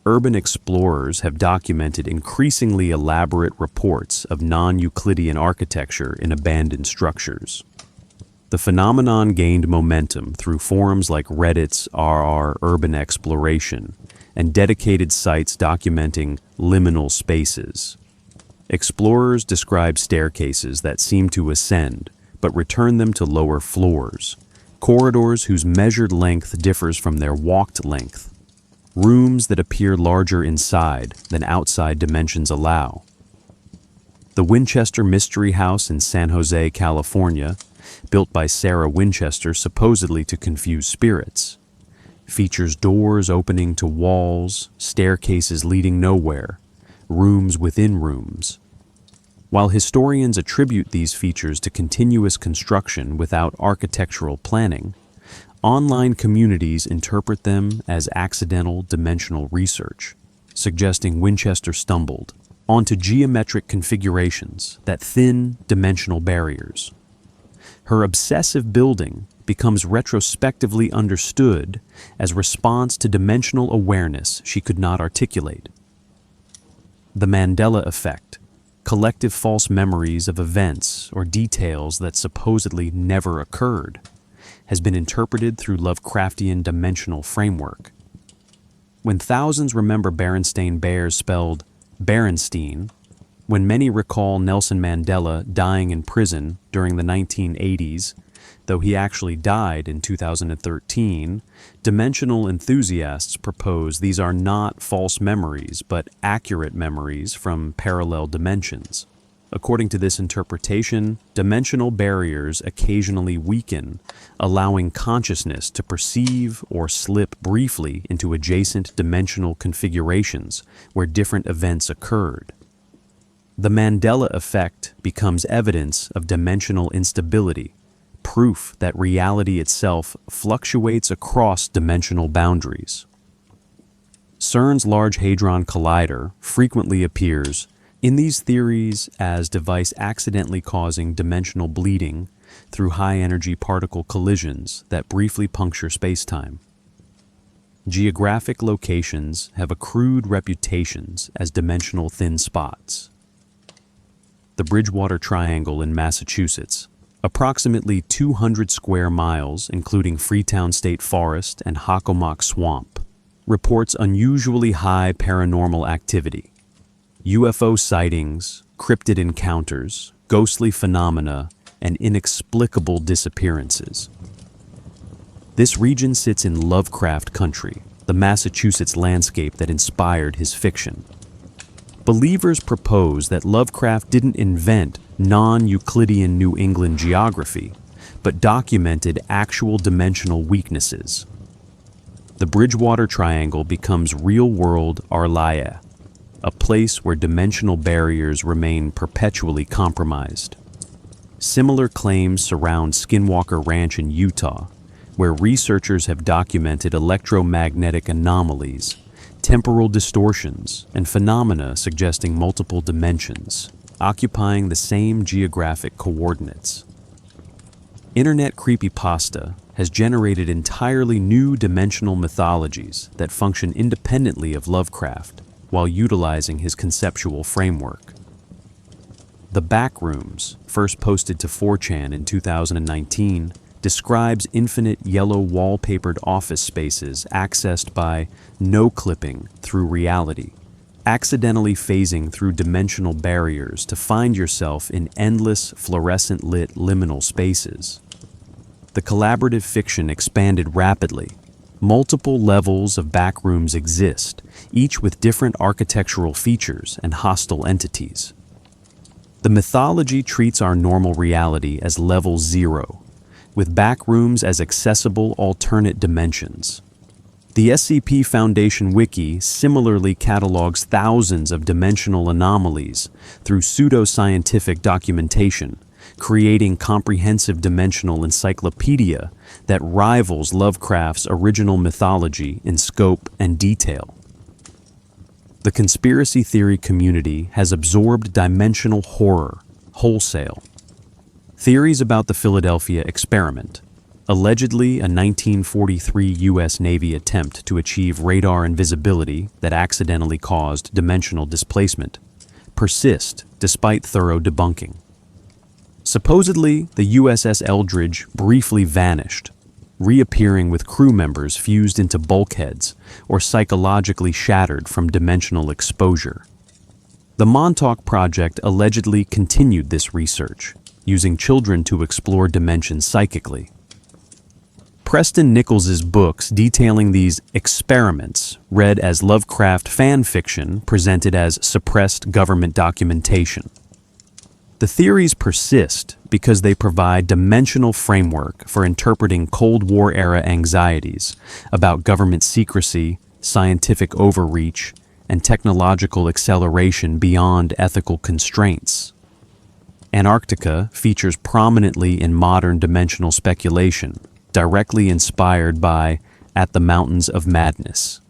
Urban explorers have documented increasingly elaborate reports of non-Euclidean architecture in abandoned structures. The phenomenon gained momentum through forums like Reddit's r Urban Exploration and dedicated sites documenting liminal spaces. Explorers describe staircases that seem to ascend, but return them to lower floors, corridors whose measured length differs from their walked length, rooms that appear larger inside than outside dimensions allow. The Winchester Mystery House in San Jose, California, built by Sarah Winchester supposedly to confuse spirits, features doors opening to walls, staircases leading nowhere, rooms within rooms. While historians attribute these features to continuous construction without architectural planning, online communities interpret them as accidental dimensional research, suggesting Winchester stumbled onto geometric configurations that thin dimensional barriers. Her obsessive building becomes retrospectively understood as response to dimensional awareness she could not articulate. The Mandela effect, collective false memories of events or details that supposedly never occurred, has been interpreted through Lovecraftian dimensional framework. When thousands remember Berenstain Bears spelled Berenstein, when many recall Nelson Mandela dying in prison during the 1980s, though he actually died in 2013, dimensional enthusiasts propose these are not false memories, but accurate memories from parallel dimensions. According to this interpretation, dimensional barriers occasionally weaken, allowing consciousness to perceive or slip briefly into adjacent dimensional configurations where different events occurred. The Mandela effect becomes evidence of dimensional instability, proof that reality itself fluctuates across dimensional boundaries. CERN's Large Hadron Collider frequently appears in these theories as device accidentally causing dimensional bleeding through high-energy particle collisions that briefly puncture spacetime. Geographic locations have accrued reputations as dimensional thin spots. The Bridgewater Triangle in Massachusetts, approximately 200 square miles, including Freetown State Forest and Hockomock Swamp, reports unusually high paranormal activity. UFO sightings, cryptid encounters, ghostly phenomena, and inexplicable disappearances. This region sits in Lovecraft country, the Massachusetts landscape that inspired his fiction. Believers propose that Lovecraft didn't invent non-Euclidean New England geography, but documented actual dimensional weaknesses. The Bridgewater Triangle becomes real-world Arlaia, a place where dimensional barriers remain perpetually compromised. Similar claims surround Skinwalker Ranch in Utah, where researchers have documented electromagnetic anomalies, temporal distortions, and phenomena suggesting multiple dimensions, occupying the same geographic coordinates. Internet creepypasta has generated entirely new dimensional mythologies that function independently of Lovecraft while utilizing his conceptual framework. The Backrooms, first posted to 4chan in 2019, describes infinite yellow wallpapered office spaces accessed by no-clipping through reality, accidentally phasing through dimensional barriers to find yourself in endless fluorescent-lit liminal spaces. The collaborative fiction expanded rapidly. Multiple levels of backrooms exist, each with different architectural features and hostile entities. The mythology treats our normal reality as level 0, with backrooms as accessible alternate dimensions. The SCP Foundation Wiki similarly catalogs thousands of dimensional anomalies through pseudoscientific documentation, creating comprehensive dimensional encyclopedia that rivals Lovecraft's original mythology in scope and detail. The conspiracy theory community has absorbed dimensional horror wholesale. Theories about the Philadelphia experiment, allegedly a 1943 U.S. Navy attempt to achieve radar invisibility that accidentally caused dimensional displacement, persist despite thorough debunking. Supposedly, the USS Eldritch briefly vanished, reappearing with crew members fused into bulkheads or psychologically shattered from dimensional exposure. The Montauk Project allegedly continued this research, using children to explore dimensions psychically. Preston Nichols's books detailing these experiments read as Lovecraft fan fiction presented as suppressed government documentation. The theories persist because they provide dimensional framework for interpreting Cold War-era anxieties about government secrecy, scientific overreach, and technological acceleration beyond ethical constraints. Antarctica features prominently in modern dimensional speculation, directly inspired by At the Mountains of Madness.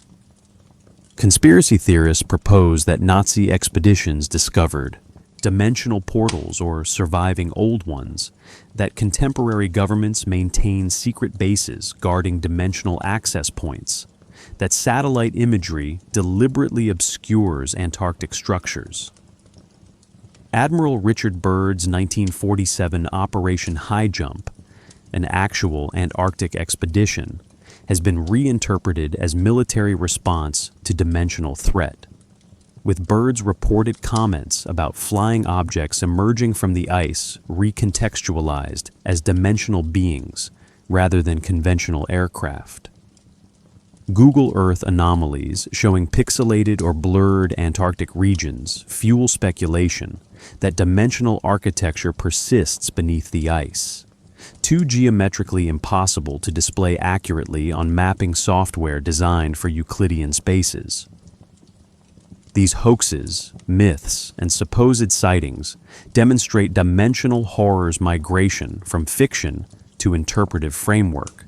Conspiracy theorists propose that Nazi expeditions discovered dimensional portals or surviving old ones, that contemporary governments maintain secret bases guarding dimensional access points, that satellite imagery deliberately obscures Antarctic structures. Admiral Richard Byrd's 1947 Operation High Jump, an actual Antarctic expedition, has been reinterpreted as military response to dimensional threat, with Byrd's reported comments about flying objects emerging from the ice recontextualized as dimensional beings rather than conventional aircraft. Google Earth anomalies showing pixelated or blurred Antarctic regions fuel speculation that dimensional architecture persists beneath the ice, too geometrically impossible to display accurately on mapping software designed for Euclidean spaces. These hoaxes, myths, and supposed sightings demonstrate dimensional horror's migration from fiction to interpretive framework.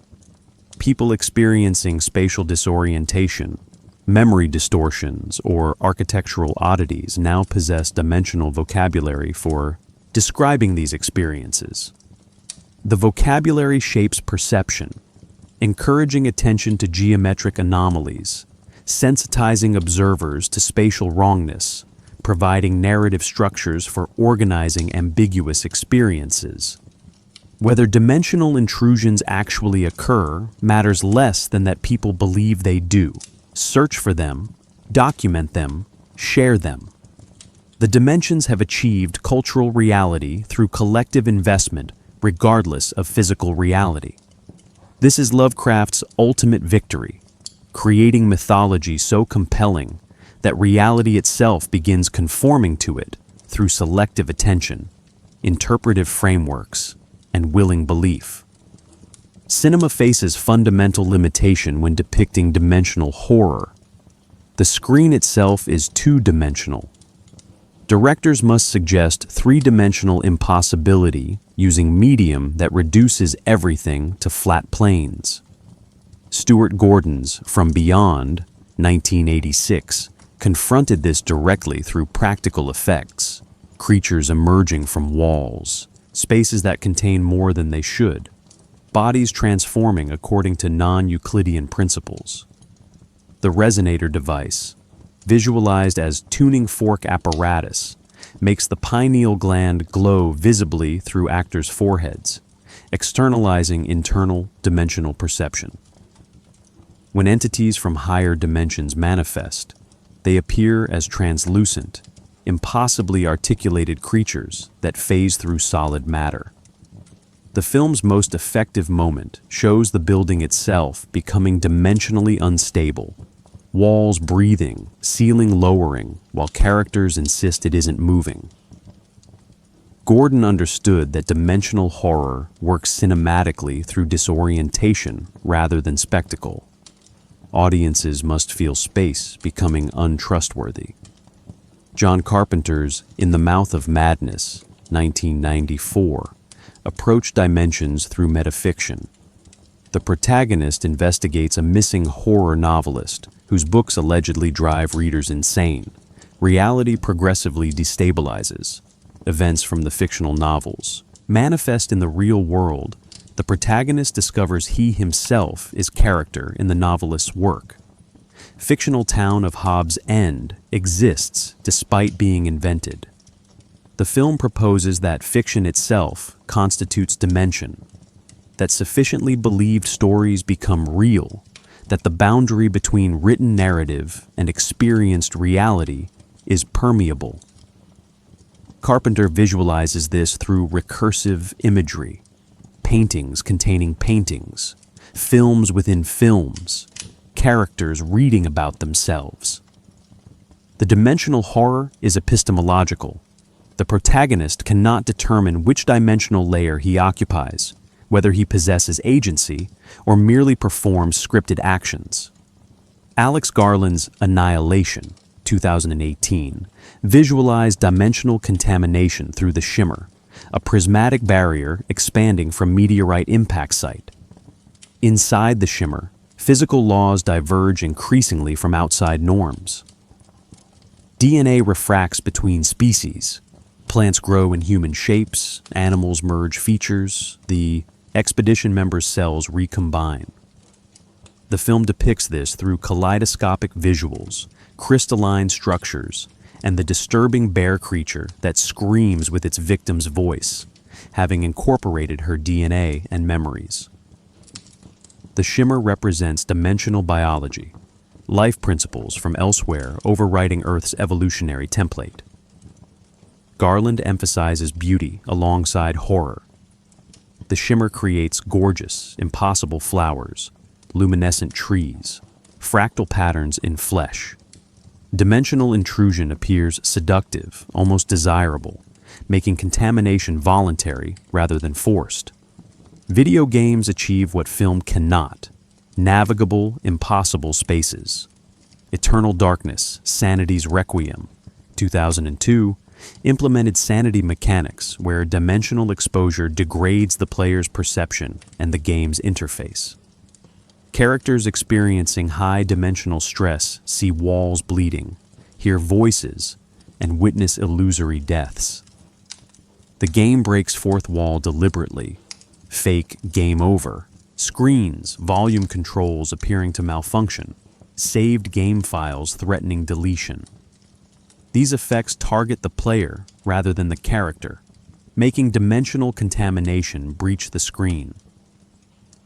People experiencing spatial disorientation, memory distortions, or architectural oddities now possess dimensional vocabulary for describing these experiences. The vocabulary shapes perception, encouraging attention to geometric anomalies, sensitizing observers to spatial wrongness, providing narrative structures for organizing ambiguous experiences. Whether dimensional intrusions actually occur matters less than that people believe they do. Search for them, document them, share them. The dimensions have achieved cultural reality through collective investment, regardless of physical reality. This is Lovecraft's ultimate victory, creating mythology so compelling that reality itself begins conforming to it through selective attention, interpretive frameworks, and willing belief. Cinema faces fundamental limitation when depicting dimensional horror. The screen itself is two-dimensional. Directors must suggest three-dimensional impossibility using medium that reduces everything to flat planes. Stuart Gordon's From Beyond, 1986, confronted this directly through practical effects, creatures emerging from walls, spaces that contain more than they should, bodies transforming according to non-Euclidean principles. The resonator device, visualized as tuning fork apparatus, makes the pineal gland glow visibly through actors' foreheads, externalizing internal dimensional perception. When entities from higher dimensions manifest, they appear as translucent, impossibly articulated creatures that phase through solid matter. The film's most effective moment shows the building itself becoming dimensionally unstable, walls breathing, ceiling lowering, while characters insist it isn't moving. Gordon understood that dimensional horror works cinematically through disorientation rather than spectacle. Audiences must feel space becoming untrustworthy. John Carpenter's In the Mouth of Madness, 1994, approached dimensions through metafiction. The protagonist investigates a missing horror novelist whose books allegedly drive readers insane. Reality progressively destabilizes. Events from the fictional novels manifest in the real world. The protagonist discovers he himself is character in the novelist's work. Fictional town of Hobbs End exists despite being invented. The film proposes that fiction itself constitutes dimension, that sufficiently believed stories become real, that the boundary between written narrative and experienced reality is permeable. Carpenter visualizes this through recursive imagery, paintings containing paintings, films within films, characters reading about themselves. The dimensional horror is epistemological. The protagonist cannot determine which dimensional layer he occupies, whether he possesses agency or merely performs scripted actions. Alex Garland's Annihilation, 2018, visualized dimensional contamination through the shimmer, a prismatic barrier expanding from meteorite impact site. Inside the shimmer, physical laws diverge increasingly from outside norms. DNA refracts between species. Plants grow in human shapes, animals merge features, the expedition members' cells recombine. The film depicts this through kaleidoscopic visuals, crystalline structures, and the disturbing bear creature that screams with its victim's voice, having incorporated her DNA and memories. The shimmer represents dimensional biology, life principles from elsewhere overriding Earth's evolutionary template. Garland emphasizes beauty alongside horror. The shimmer creates gorgeous, impossible flowers, luminescent trees, fractal patterns in flesh. Dimensional intrusion appears seductive, almost desirable, making contamination voluntary rather than forced. Video games achieve what film cannot: navigable, impossible spaces. Eternal Darkness, Sanity's Requiem, 2002, implemented sanity mechanics where dimensional exposure degrades the player's perception and the game's interface. Characters experiencing high dimensional stress see walls bleeding, hear voices, and witness illusory deaths. The game breaks fourth wall deliberately. Fake game over, screens, volume controls appearing to malfunction, saved game files threatening deletion. These effects target the player rather than the character, making dimensional contamination breach the screen.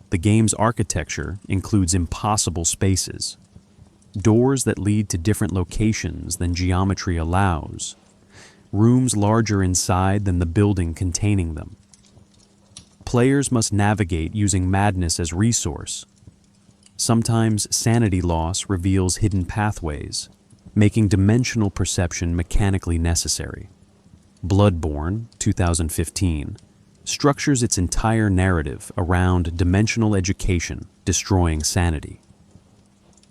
The game's architecture includes impossible spaces, doors that lead to different locations than geometry allows, rooms larger inside than the building containing them. Players must navigate using madness as resource. Sometimes sanity loss reveals hidden pathways, making dimensional perception mechanically necessary. Bloodborne, 2015, structures its entire narrative around dimensional education destroying sanity.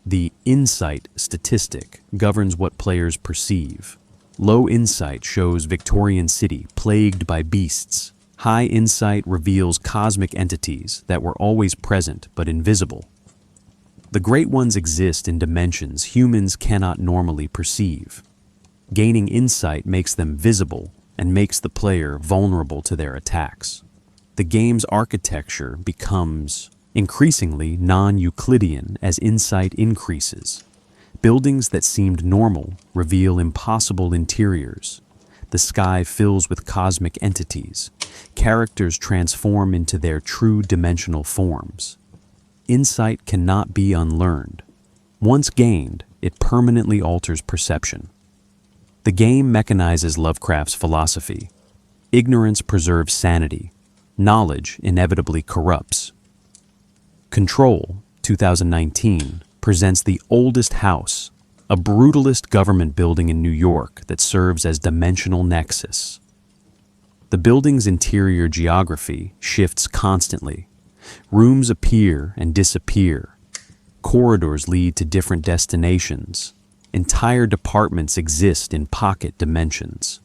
The insight statistic governs what players perceive. Low insight shows Victorian City plagued by beasts. High insight reveals cosmic entities that were always present but invisible. The Great Ones exist in dimensions humans cannot normally perceive. Gaining insight makes them visible and makes the player vulnerable to their attacks. The game's architecture becomes increasingly non-Euclidean as insight increases. Buildings that seemed normal reveal impossible interiors. The sky fills with cosmic entities. Characters transform into their true dimensional forms. Insight cannot be unlearned. Once gained, it permanently alters perception. The game mechanizes Lovecraft's philosophy. Ignorance preserves sanity. Knowledge inevitably corrupts. Control, 2019, presents the oldest house, a brutalist government building in New York that serves as dimensional nexus. The building's interior geography shifts constantly. Rooms appear and disappear. Corridors lead to different destinations. Entire departments exist in pocket dimensions.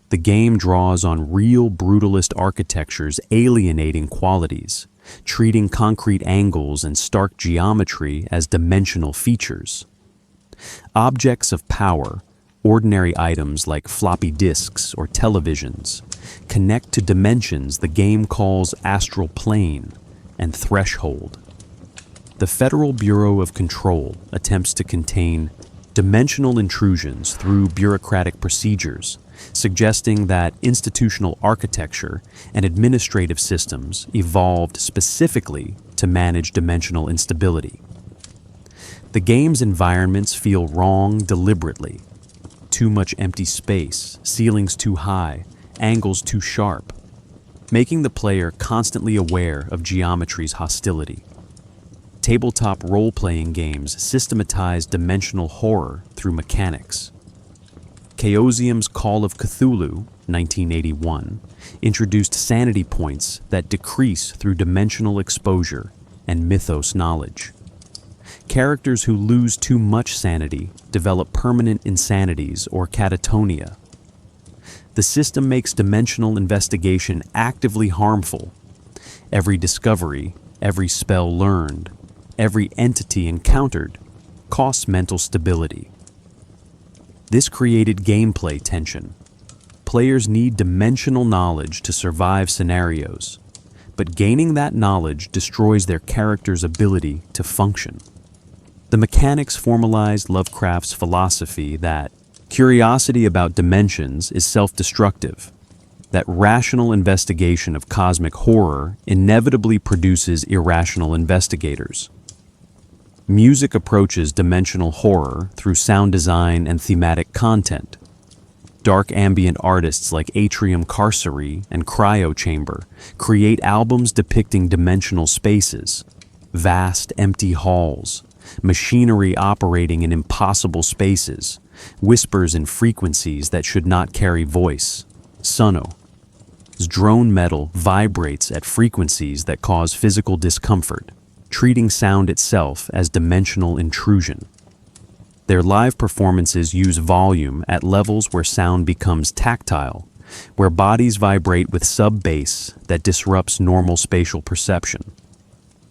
The game draws on real brutalist architecture's alienating qualities, treating concrete angles and stark geometry as dimensional features. Objects of power, ordinary items like floppy disks or televisions, connect to dimensions the game calls astral plane and threshold. The Federal Bureau of Control attempts to contain dimensional intrusions through bureaucratic procedures, suggesting that institutional architecture and administrative systems evolved specifically to manage dimensional instability. The game's environments feel wrong deliberately. Too much empty space, ceilings too high, angles too sharp, making the player constantly aware of geometry's hostility. Tabletop role-playing games systematize dimensional horror through mechanics. Chaosium's Call of Cthulhu, 1981, introduced sanity points that decrease through dimensional exposure and mythos knowledge. Characters who lose too much sanity develop permanent insanities or catatonia. The system makes dimensional investigation actively harmful. Every discovery, every spell learned, every entity encountered costs mental stability. This created gameplay tension. Players need dimensional knowledge to survive scenarios, but gaining that knowledge destroys their character's ability to function. The mechanics formalized Lovecraft's philosophy that curiosity about dimensions is self-destructive, that rational investigation of cosmic horror inevitably produces irrational investigators. Music approaches dimensional horror through sound design and thematic content. Dark ambient artists like Atrium Carcery and Cryo Chamber create albums depicting dimensional spaces, vast empty halls, machinery operating in impossible spaces, whispers and frequencies that should not carry voice. Sono's drone metal vibrates at frequencies that cause physical discomfort, treating sound itself as dimensional intrusion. Their live performances use volume at levels where sound becomes tactile, where bodies vibrate with sub-bass that disrupts normal spatial perception.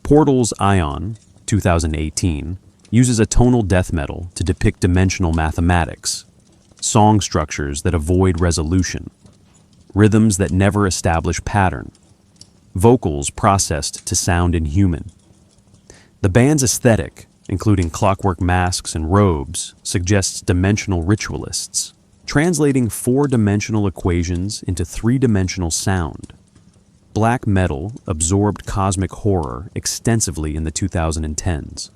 Portal's Ion, 2018, uses a tonal death metal to depict dimensional mathematics, song structures that avoid resolution, rhythms that never establish pattern, vocals processed to sound inhuman. The band's aesthetic, including clockwork masks and robes, suggests dimensional ritualists. translating four-dimensional equations into three-dimensional sound. Black metal absorbed cosmic horror extensively in the 2010s.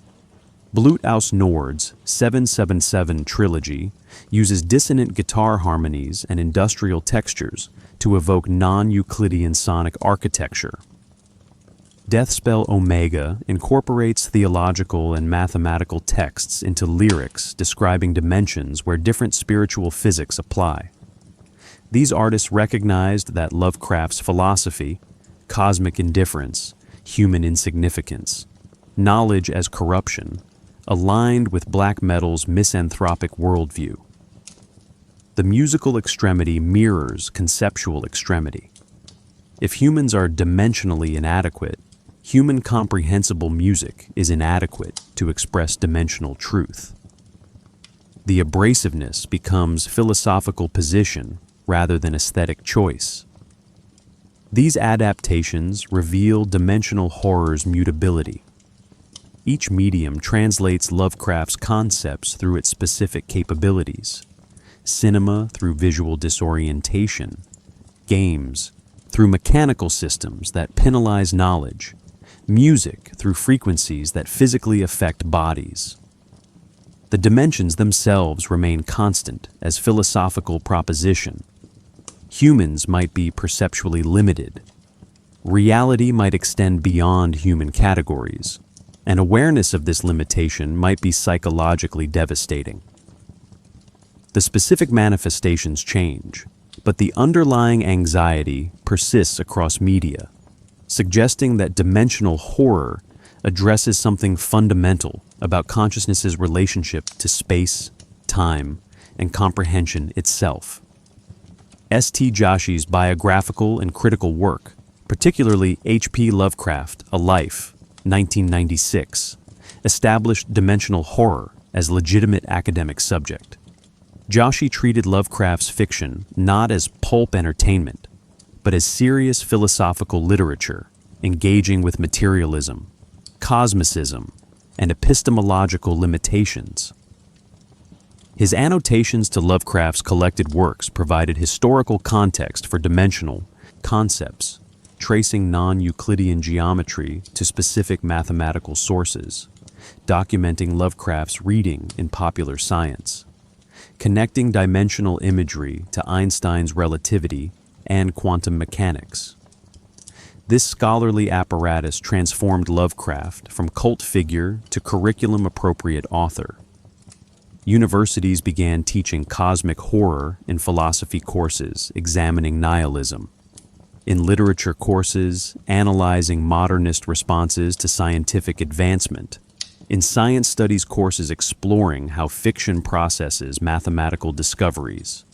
Blut aus Nord's 777 trilogy uses dissonant guitar harmonies and industrial textures to evoke non-Euclidean sonic architecture. Deathspell Omega incorporates theological and mathematical texts into lyrics describing dimensions where different spiritual physics apply. These artists recognized that Lovecraft's philosophy, cosmic indifference, human insignificance, knowledge as corruption, aligned with black metal's misanthropic worldview. The musical extremity mirrors conceptual extremity. If humans are dimensionally inadequate, human comprehensible music is inadequate to express dimensional truth. The abrasiveness becomes philosophical position rather than aesthetic choice. These adaptations reveal dimensional horror's mutability. Each medium translates Lovecraft's concepts through its specific capabilities. Cinema through visual disorientation, games through mechanical systems that penalize knowledge, music through frequencies that physically affect bodies. The dimensions themselves remain constant as philosophical proposition. Humans might be perceptually limited. Reality might extend beyond human categories, and awareness of this limitation might be psychologically devastating. The specific manifestations change, but the underlying anxiety persists across media, suggesting that dimensional horror addresses something fundamental about consciousness's relationship to space, time, and comprehension itself. S.T. Joshi's biographical and critical work, particularly H.P. Lovecraft, A Life, 1996, established dimensional horror as legitimate academic subject. Joshi treated Lovecraft's fiction not as pulp entertainment, but as serious philosophical literature, engaging with materialism, cosmicism, and epistemological limitations. His annotations to Lovecraft's collected works provided historical context for dimensional concepts, tracing non-Euclidean geometry to specific mathematical sources, documenting Lovecraft's reading in popular science, connecting dimensional imagery to Einstein's relativity and quantum mechanics. This scholarly apparatus transformed Lovecraft from cult figure to curriculum-appropriate author. Universities began teaching cosmic horror in philosophy courses examining nihilism, in literature courses analyzing modernist responses to scientific advancement, in science studies courses exploring how fiction processes mathematical discoveries.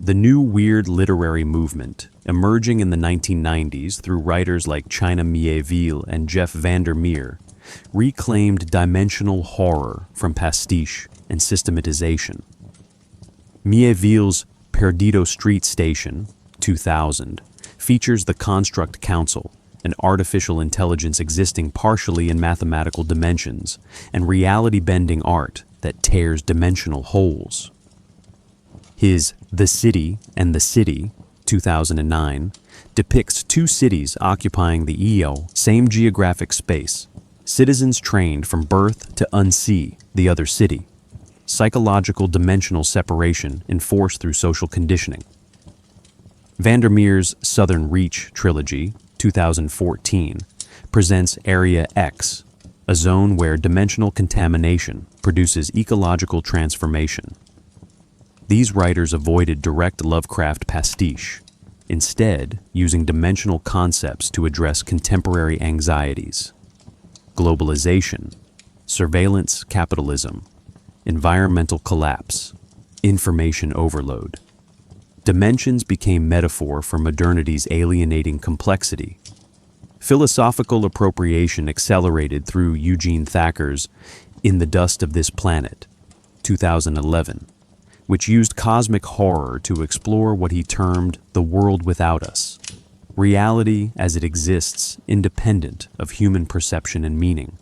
The new weird literary movement, emerging in the 1990s through writers like China Miéville and Jeff Vandermeer, reclaimed dimensional horror from pastiche and systematization. Miéville's Perdido Street Station, 2000, features the Construct Council, an artificial intelligence existing partially in mathematical dimensions, and reality-bending art that tears dimensional holes. His The City and the City, 2009, depicts two cities occupying the same geographic space, citizens trained from birth to unsee the other city, psychological dimensional separation enforced through social conditioning. Vandermeer's Southern Reach trilogy, 2014, presents Area X, a zone where dimensional contamination produces ecological transformation. These writers avoided direct Lovecraft pastiche, instead using dimensional concepts to address contemporary anxieties: globalization, surveillance capitalism, environmental collapse, information overload. Dimensions became metaphor for modernity's alienating complexity. Philosophical appropriation accelerated through Eugene Thacker's In the Dust of This Planet, 2011, which used cosmic horror to explore what he termed the world without us, reality as it exists independent of human perception and meaning.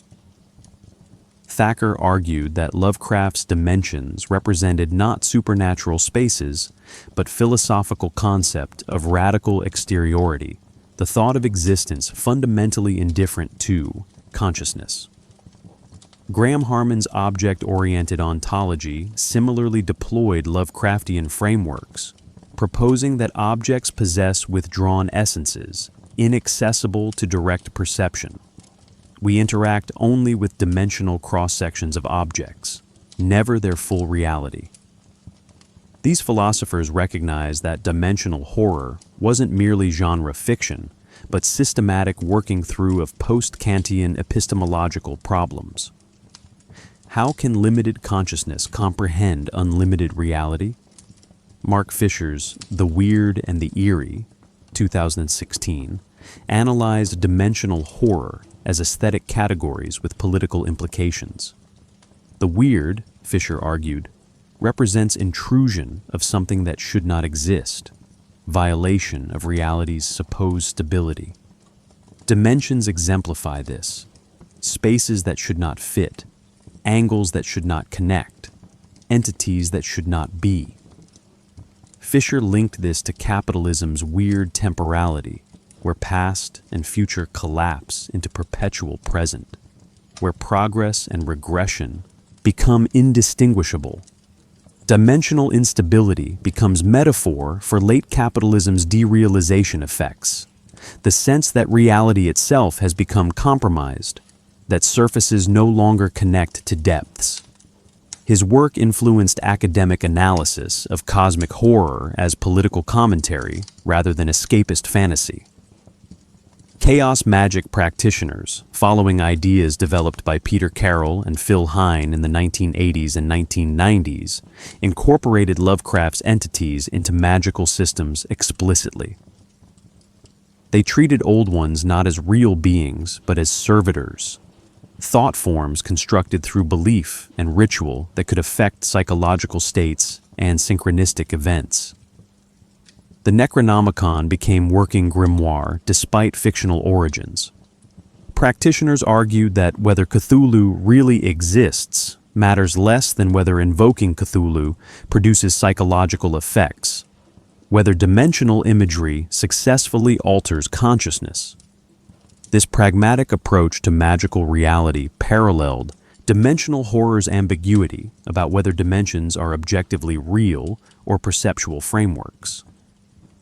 Thacker argued that Lovecraft's dimensions represented not supernatural spaces, but philosophical concept of radical exteriority, the thought of existence fundamentally indifferent to consciousness. Graham Harmon's object-oriented ontology similarly deployed Lovecraftian frameworks, proposing that objects possess withdrawn essences, inaccessible to direct perception. We interact only with dimensional cross-sections of objects, never their full reality. These philosophers recognized that dimensional horror wasn't merely genre fiction, but systematic working through of post-Kantian epistemological problems. How can limited consciousness comprehend unlimited reality? Mark Fisher's The Weird and the Eerie, 2016, analyzed dimensional horror as aesthetic categories with political implications. The weird, Fisher argued, represents intrusion of something that should not exist, violation of reality's supposed stability. Dimensions exemplify this: spaces that should not fit, angles that should not connect, entities that should not be. Fisher linked this to capitalism's weird temporality, where past and future collapse into perpetual present, where progress and regression become indistinguishable. Dimensional instability becomes metaphor for late capitalism's derealization effects, the sense that reality itself has become compromised, that surfaces no longer connect to depths. His work influenced academic analysis of cosmic horror as political commentary rather than escapist fantasy. Chaos magic practitioners, following ideas developed by Peter Carroll and Phil Hine in the 1980s and 1990s, incorporated Lovecraft's entities into magical systems explicitly. They treated old ones not as real beings, but as servitors, thought forms constructed through belief and ritual that could affect psychological states and synchronistic events. The Necronomicon became working grimoire despite fictional origins. Practitioners argued that whether Cthulhu really exists matters less than whether invoking Cthulhu produces psychological effects, whether dimensional imagery successfully alters consciousness. This pragmatic approach to magical reality paralleled dimensional horror's ambiguity about whether dimensions are objectively real or perceptual frameworks.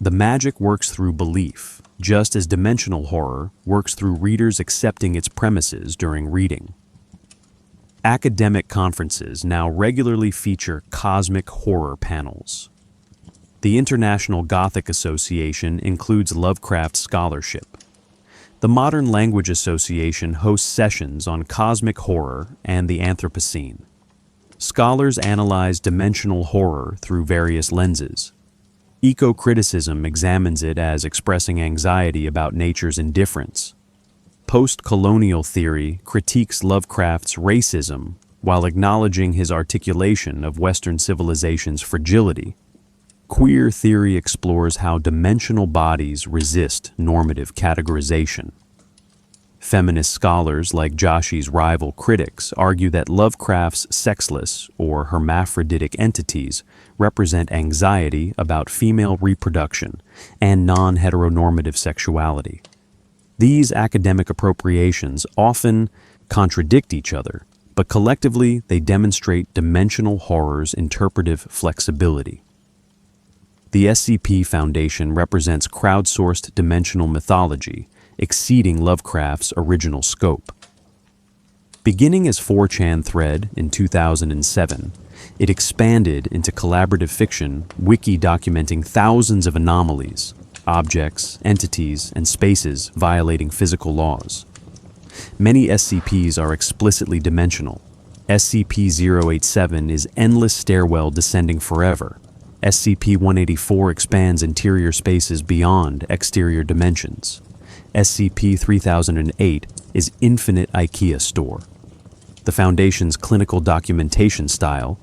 The magic works through belief, just as dimensional horror works through readers accepting its premises during reading. Academic conferences now regularly feature cosmic horror panels. The International Gothic Association includes Lovecraft scholarship. The Modern Language Association hosts sessions on cosmic horror and the Anthropocene. Scholars analyze dimensional horror through various lenses. Eco-criticism examines it as expressing anxiety about nature's indifference. Post-colonial theory critiques Lovecraft's racism while acknowledging his articulation of Western civilization's fragility. Queer theory explores how dimensional bodies resist normative categorization. Feminist scholars like Joshi's rival critics argue that Lovecraft's sexless or hermaphroditic entities represent anxiety about female reproduction and non-heteronormative sexuality. These academic appropriations often contradict each other, but collectively they demonstrate dimensional horror's interpretive flexibility. The SCP Foundation represents crowdsourced dimensional mythology, exceeding Lovecraft's original scope. Beginning as 4chan thread in 2007, it expanded into collaborative fiction, wiki documenting thousands of anomalies, objects, entities, and spaces violating physical laws. Many SCPs are explicitly dimensional. SCP-087 is endless stairwell descending forever. SCP-184 expands interior spaces beyond exterior dimensions. SCP-3008 is infinite IKEA store. The Foundation's clinical documentation style,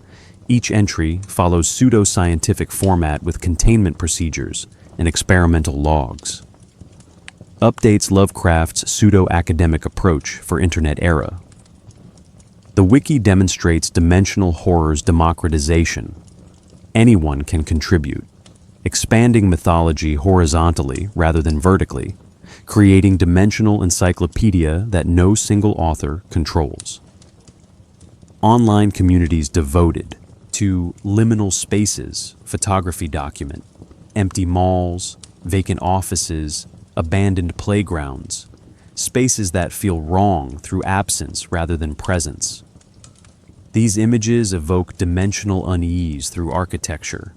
each entry follows pseudo-scientific format with containment procedures and experimental logs. Updates Lovecraft's pseudo-academic approach for Internet era. The wiki demonstrates dimensional horror's democratization. Anyone can contribute, expanding mythology horizontally rather than vertically, creating dimensional encyclopedia that no single author controls. Online communities devoted to liminal spaces, photography document, empty malls, vacant offices, abandoned playgrounds, spaces that feel wrong through absence rather than presence. These images evoke dimensional unease through architecture,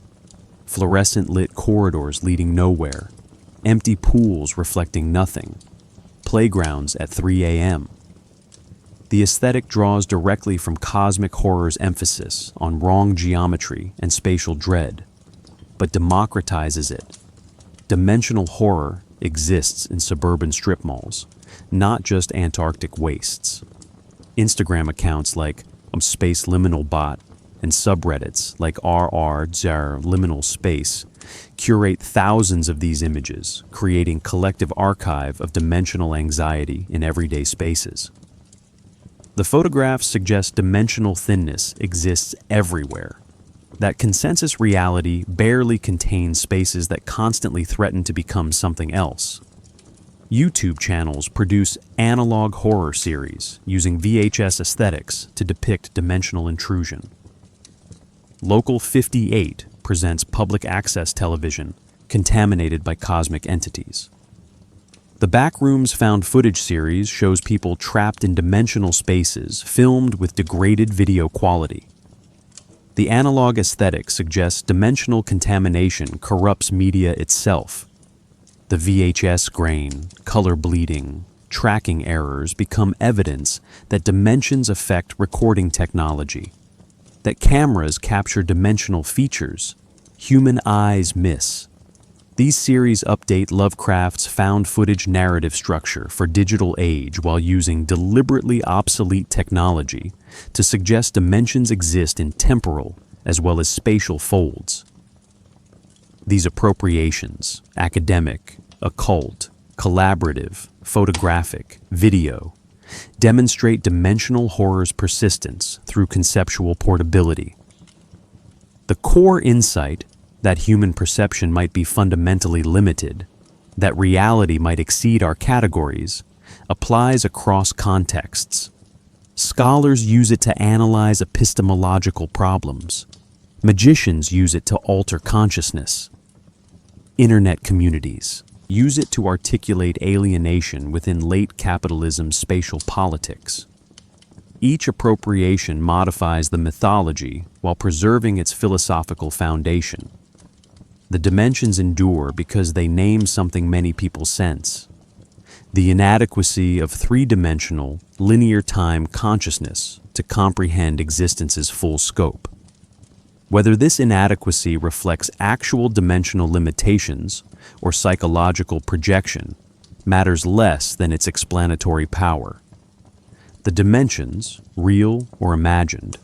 fluorescent lit corridors leading nowhere, empty pools reflecting nothing, playgrounds at 3 a.m. The aesthetic draws directly from cosmic horror's emphasis on wrong geometry and spatial dread, but democratizes it. Dimensional horror exists in suburban strip malls, not just Antarctic wastes. Instagram accounts like Space Liminal Bot and subreddits like r/jar liminal space curate thousands of these images, creating collective archive of dimensional anxiety in everyday spaces. The photographs suggest dimensional thinness exists everywhere, that consensus reality barely contains spaces that constantly threaten to become something else. YouTube channels produce analog horror series using VHS aesthetics to depict dimensional intrusion. Local 58 presents public access television contaminated by cosmic entities. The Backrooms Found Footage series shows people trapped in dimensional spaces filmed with degraded video quality. The analog aesthetic suggests dimensional contamination corrupts media itself. The VHS grain, color bleeding, tracking errors become evidence that dimensions affect recording technology, that cameras capture dimensional features human eyes miss. These series update Lovecraft's found footage narrative structure for digital age while using deliberately obsolete technology to suggest dimensions exist in temporal as well as spatial folds. These appropriations, academic, occult, collaborative, photographic, video, demonstrate dimensional horror's persistence through conceptual portability. The core insight that human perception might be fundamentally limited, that reality might exceed our categories, applies across contexts. Scholars use it to analyze epistemological problems. Magicians use it to alter consciousness. Internet communities use it to articulate alienation within late capitalism's spatial politics. Each appropriation modifies the mythology while preserving its philosophical foundation. The dimensions endure because they name something many people sense: the inadequacy of three-dimensional, linear time consciousness to comprehend existence's full scope. Whether this inadequacy reflects actual dimensional limitations or psychological projection matters less than its explanatory power. The dimensions, real or imagined,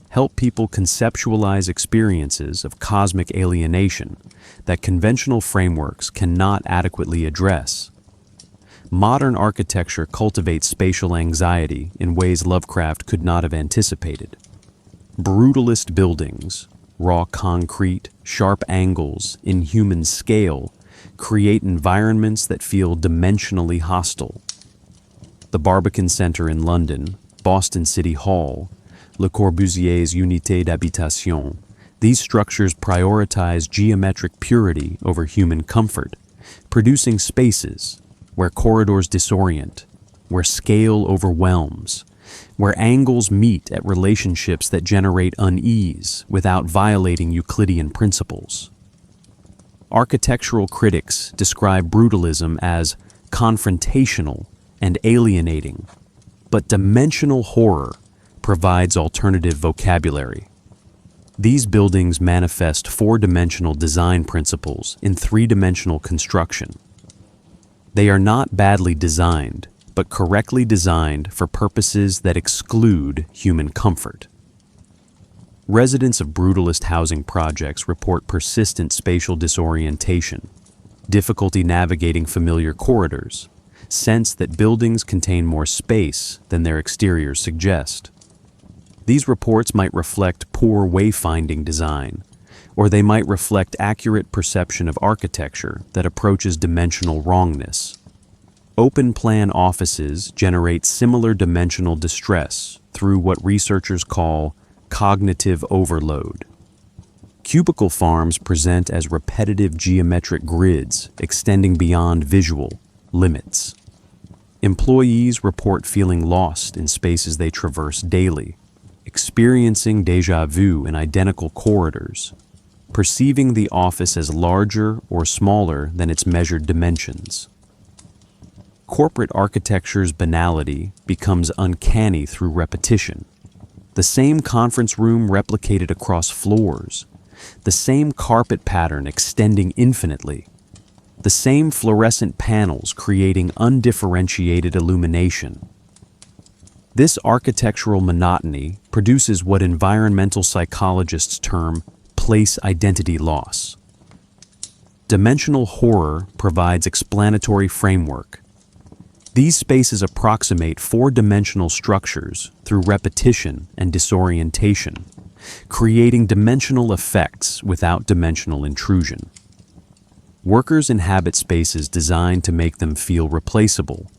help people conceptualize experiences of cosmic alienation that conventional frameworks cannot adequately address. Modern architecture cultivates spatial anxiety in ways Lovecraft could not have anticipated. Brutalist buildings, raw concrete, sharp angles, inhuman scale, create environments that feel dimensionally hostile. The Barbican Centre in London, Boston City Hall, Le Corbusier's Unité d'Habitation, these structures prioritize geometric purity over human comfort, producing spaces where corridors disorient, where scale overwhelms, where angles meet at relationships that generate unease without violating Euclidean principles. Architectural critics describe brutalism as confrontational and alienating, but dimensional horror provides alternative vocabulary. These buildings manifest four-dimensional design principles in three-dimensional construction. They are not badly designed, but correctly designed for purposes that exclude human comfort. Residents of brutalist housing projects report persistent spatial disorientation, difficulty navigating familiar corridors, sense that buildings contain more space than their exteriors suggest. These reports might reflect poor wayfinding design, or they might reflect accurate perception of architecture that approaches dimensional wrongness. Open-plan offices generate similar dimensional distress through what researchers call cognitive overload. Cubicle farms present as repetitive geometric grids extending beyond visual limits. Employees report feeling lost in spaces they traverse daily, experiencing déjà vu in identical corridors, perceiving the office as larger or smaller than its measured dimensions. Corporate architecture's banality becomes uncanny through repetition. The same conference room replicated across floors, the same carpet pattern extending infinitely, the same fluorescent panels creating undifferentiated illumination. This architectural monotony produces what environmental psychologists term place identity loss. Dimensional horror provides explanatory framework. These spaces approximate four-dimensional structures through repetition and disorientation, creating dimensional effects without dimensional intrusion. Workers inhabit spaces designed to make them feel replaceable,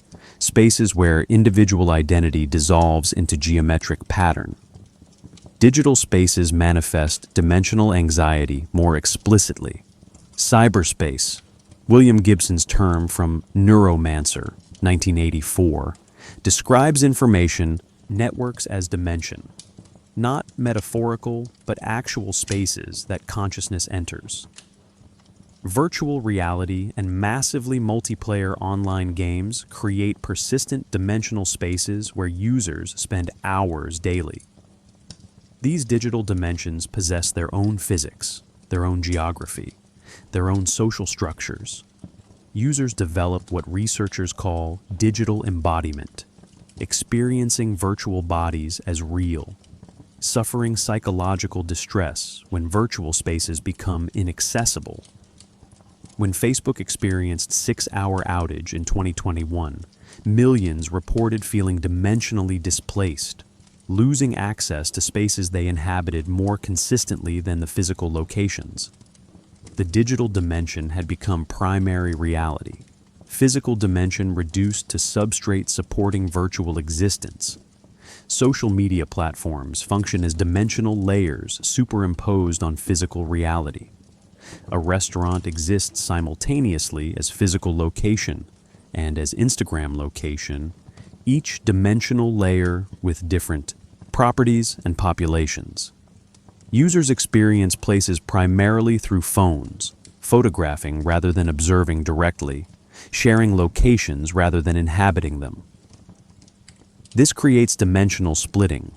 spaces where individual identity dissolves into geometric pattern. Digital spaces manifest dimensional anxiety more explicitly. Cyberspace, William Gibson's term from Neuromancer, 1984, describes information networks as dimension, not metaphorical but actual spaces that consciousness enters. Virtual reality and massively multiplayer online games create persistent dimensional spaces where users spend hours daily. These digital dimensions possess their own physics, their own geography, their own social structures. Users develop what researchers call digital embodiment, experiencing virtual bodies as real, suffering psychological distress when virtual spaces become inaccessible. When Facebook experienced 6-hour outage in 2021, millions reported feeling dimensionally displaced, losing access to spaces they inhabited more consistently than the physical locations. The digital dimension had become primary reality, physical dimension reduced to substrate supporting virtual existence. Social media platforms function as dimensional layers superimposed on physical reality. A restaurant exists simultaneously as physical location and as Instagram location, each dimensional layer with different properties and populations. Users experience places primarily through phones, photographing rather than observing directly, sharing locations rather than inhabiting them. This creates dimensional splitting.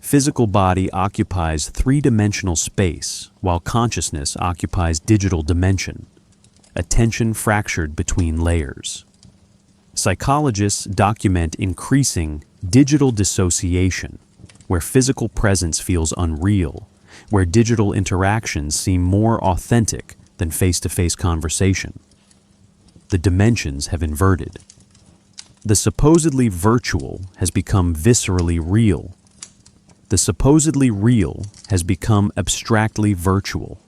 Physical body occupies three-dimensional space, while consciousness occupies digital dimension, attention fractured between layers. Psychologists document increasing digital dissociation, where physical presence feels unreal, where digital interactions seem more authentic than face-to-face conversation. The dimensions have inverted. The supposedly virtual has become viscerally real. The supposedly real has become abstractly virtual.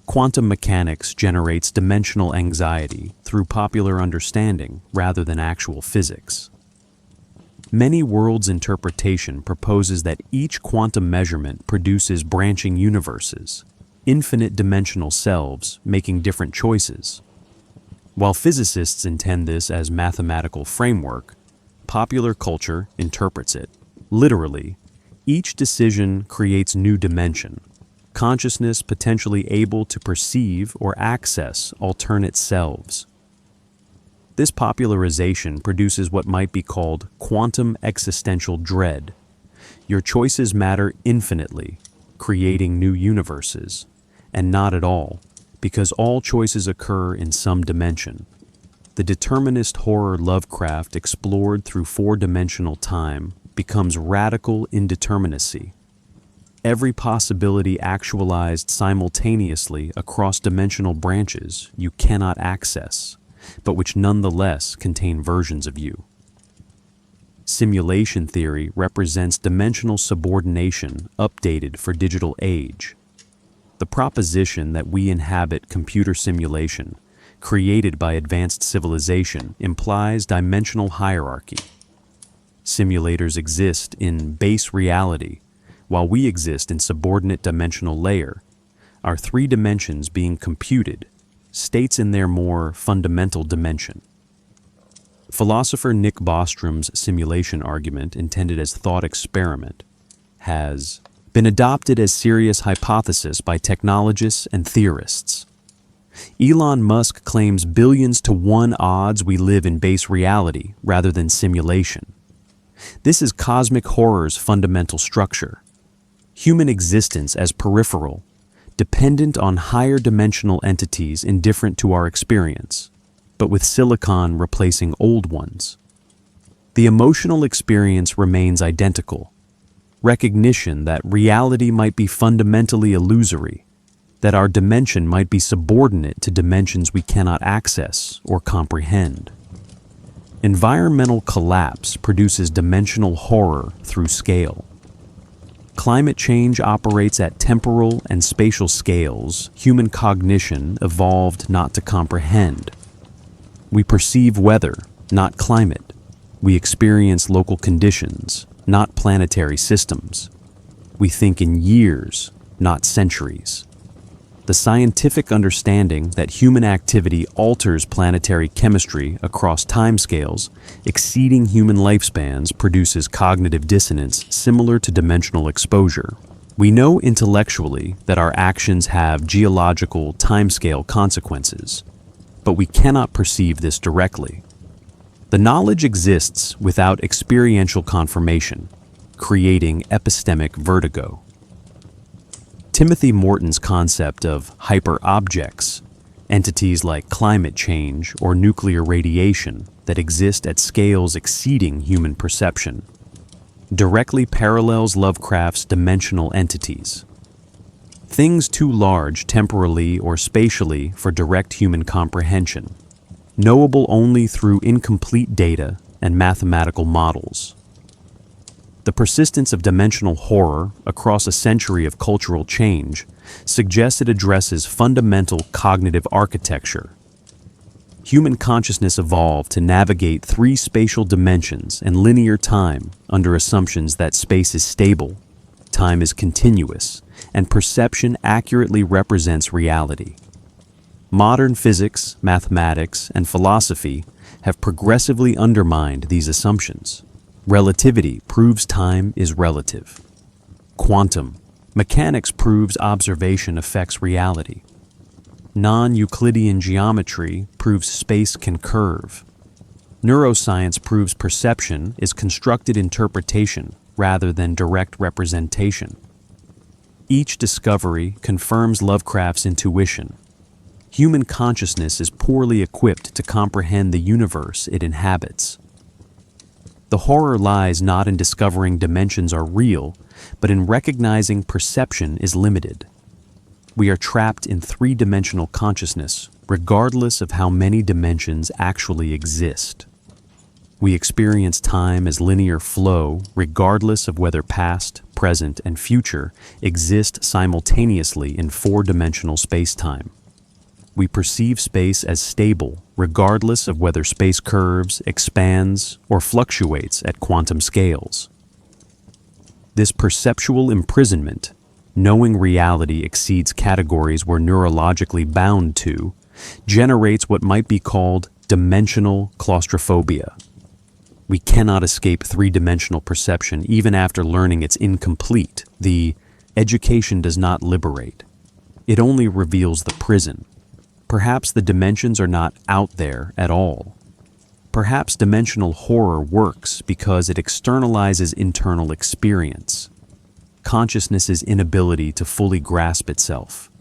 Quantum mechanics generates dimensional anxiety through popular understanding rather than actual physics. Many worlds' interpretation proposes that each quantum measurement produces branching universes, infinite dimensional selves making different choices. While physicists intend this as mathematical framework, popular culture interprets it literally. Each decision creates new dimension, consciousness potentially able to perceive or access alternate selves. This popularization produces what might be called quantum existential dread. Your choices matter infinitely, creating new universes, and not at all, because all choices occur in some dimension. The determinist horror Lovecraft explored through four-dimensional time becomes radical indeterminacy. Every possibility actualized simultaneously across dimensional branches you cannot access, but which nonetheless contain versions of you. Simulation theory represents dimensional subordination updated for digital age. The proposition that we inhabit computer simulation, created by advanced civilization, implies dimensional hierarchy. Simulators exist in base reality, while we exist in subordinate dimensional layer. Our three dimensions being computed states in their more fundamental dimension. Philosopher Nick Bostrom's simulation argument, intended as thought experiment, has been adopted as serious hypothesis by technologists and theorists. Elon Musk claims billions to 1 odds we live in base reality rather than simulation. This is cosmic horror's fundamental structure. Human existence as peripheral, dependent on higher dimensional entities indifferent to our experience, but with silicon replacing old ones. The emotional experience remains identical. Recognition that reality might be fundamentally illusory, that our dimension might be subordinate to dimensions we cannot access or comprehend. Environmental collapse produces dimensional horror through scale. Climate change operates at temporal and spatial scales human cognition evolved not to comprehend. We perceive weather, not climate. We experience local conditions, not planetary systems. We think in years, not centuries. The scientific understanding that human activity alters planetary chemistry across timescales exceeding human lifespans produces cognitive dissonance similar to dimensional exposure. We know intellectually that our actions have geological timescale consequences, but we cannot perceive this directly. The knowledge exists without experiential confirmation, creating epistemic vertigo. Timothy Morton's concept of hyper-objects, entities like climate change or nuclear radiation that exist at scales exceeding human perception, directly parallels Lovecraft's dimensional entities. Things too large temporally or spatially for direct human comprehension, knowable only through incomplete data and mathematical models. The persistence of dimensional horror across a century of cultural change suggests it addresses fundamental cognitive architecture. Human consciousness evolved to navigate 3 spatial dimensions and linear time under assumptions that space is stable, time is continuous, and perception accurately represents reality. Modern physics, mathematics, and philosophy have progressively undermined these assumptions. Relativity proves time is relative. Quantum mechanics proves observation affects reality. Non-Euclidean geometry proves space can curve. Neuroscience proves perception is constructed interpretation rather than direct representation. Each discovery confirms Lovecraft's intuition. Human consciousness is poorly equipped to comprehend the universe it inhabits. The horror lies not in discovering dimensions are real, but in recognizing perception is limited. We are trapped in 3-dimensional consciousness, regardless of how many dimensions actually exist. We experience time as linear flow, regardless of whether past, present, and future exist simultaneously in 4-dimensional space-time. We perceive space as stable, regardless of whether space curves, expands, or fluctuates at quantum scales. This perceptual imprisonment, knowing reality exceeds categories we're neurologically bound to, generates what might be called dimensional claustrophobia. We cannot escape 3-dimensional perception even after learning it's incomplete. The education does not liberate. It only reveals the prison. Perhaps the dimensions are not out there at all. Perhaps dimensional horror works because it externalizes internal experience. Consciousness's inability to fully grasp itself.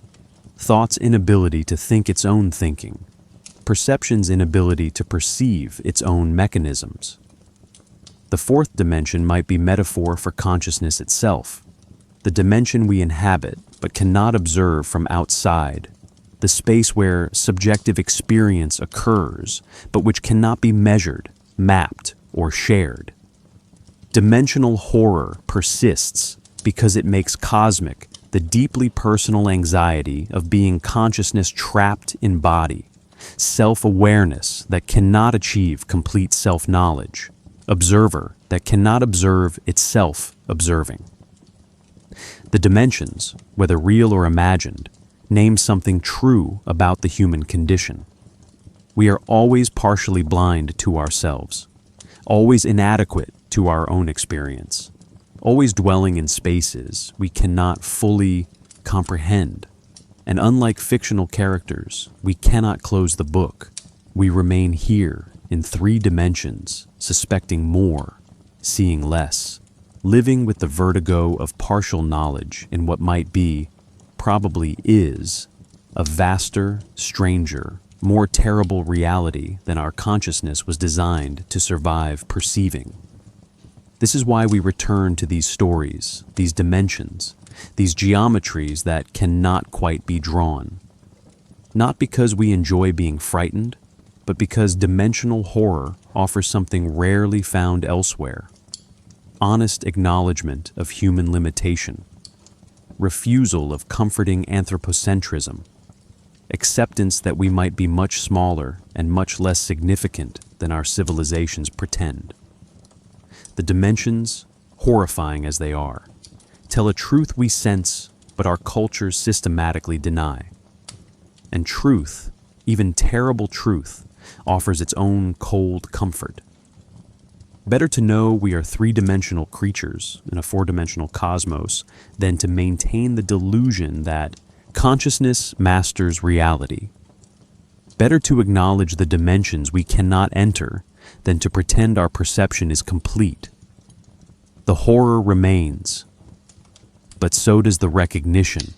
Thought's inability to think its own thinking. Perception's inability to perceive its own mechanisms. The 4th dimension might be metaphor for consciousness itself, the dimension we inhabit but cannot observe from outside. The space where subjective experience occurs, but which cannot be measured, mapped, or shared. Dimensional horror persists because it makes cosmic the deeply personal anxiety of being consciousness trapped in body, self-awareness that cannot achieve complete self-knowledge, observer that cannot observe itself observing. The dimensions, whether real or imagined, name something true about the human condition. We are always partially blind to ourselves, always inadequate to our own experience, always dwelling in spaces we cannot fully comprehend. And unlike fictional characters, we cannot close the book. We remain here in 3 dimensions, suspecting more, seeing less, living with the vertigo of partial knowledge in what might be, probably is, a vaster, stranger, more terrible reality than our consciousness was designed to survive perceiving. This is why we return to these stories, these dimensions, these geometries that cannot quite be drawn. Not because we enjoy being frightened, but because dimensional horror offers something rarely found elsewhere. Honest acknowledgement of human limitation, refusal of comforting anthropocentrism, acceptance that we might be much smaller and much less significant than our civilizations pretend. The dimensions, horrifying as they are, tell a truth we sense but our cultures systematically deny. And truth, even terrible truth, offers its own cold comfort. Better to know we are 3-dimensional creatures in a 4-dimensional cosmos than to maintain the delusion that consciousness masters reality. Better to acknowledge the dimensions we cannot enter than to pretend our perception is complete. The horror remains, but so does the recognition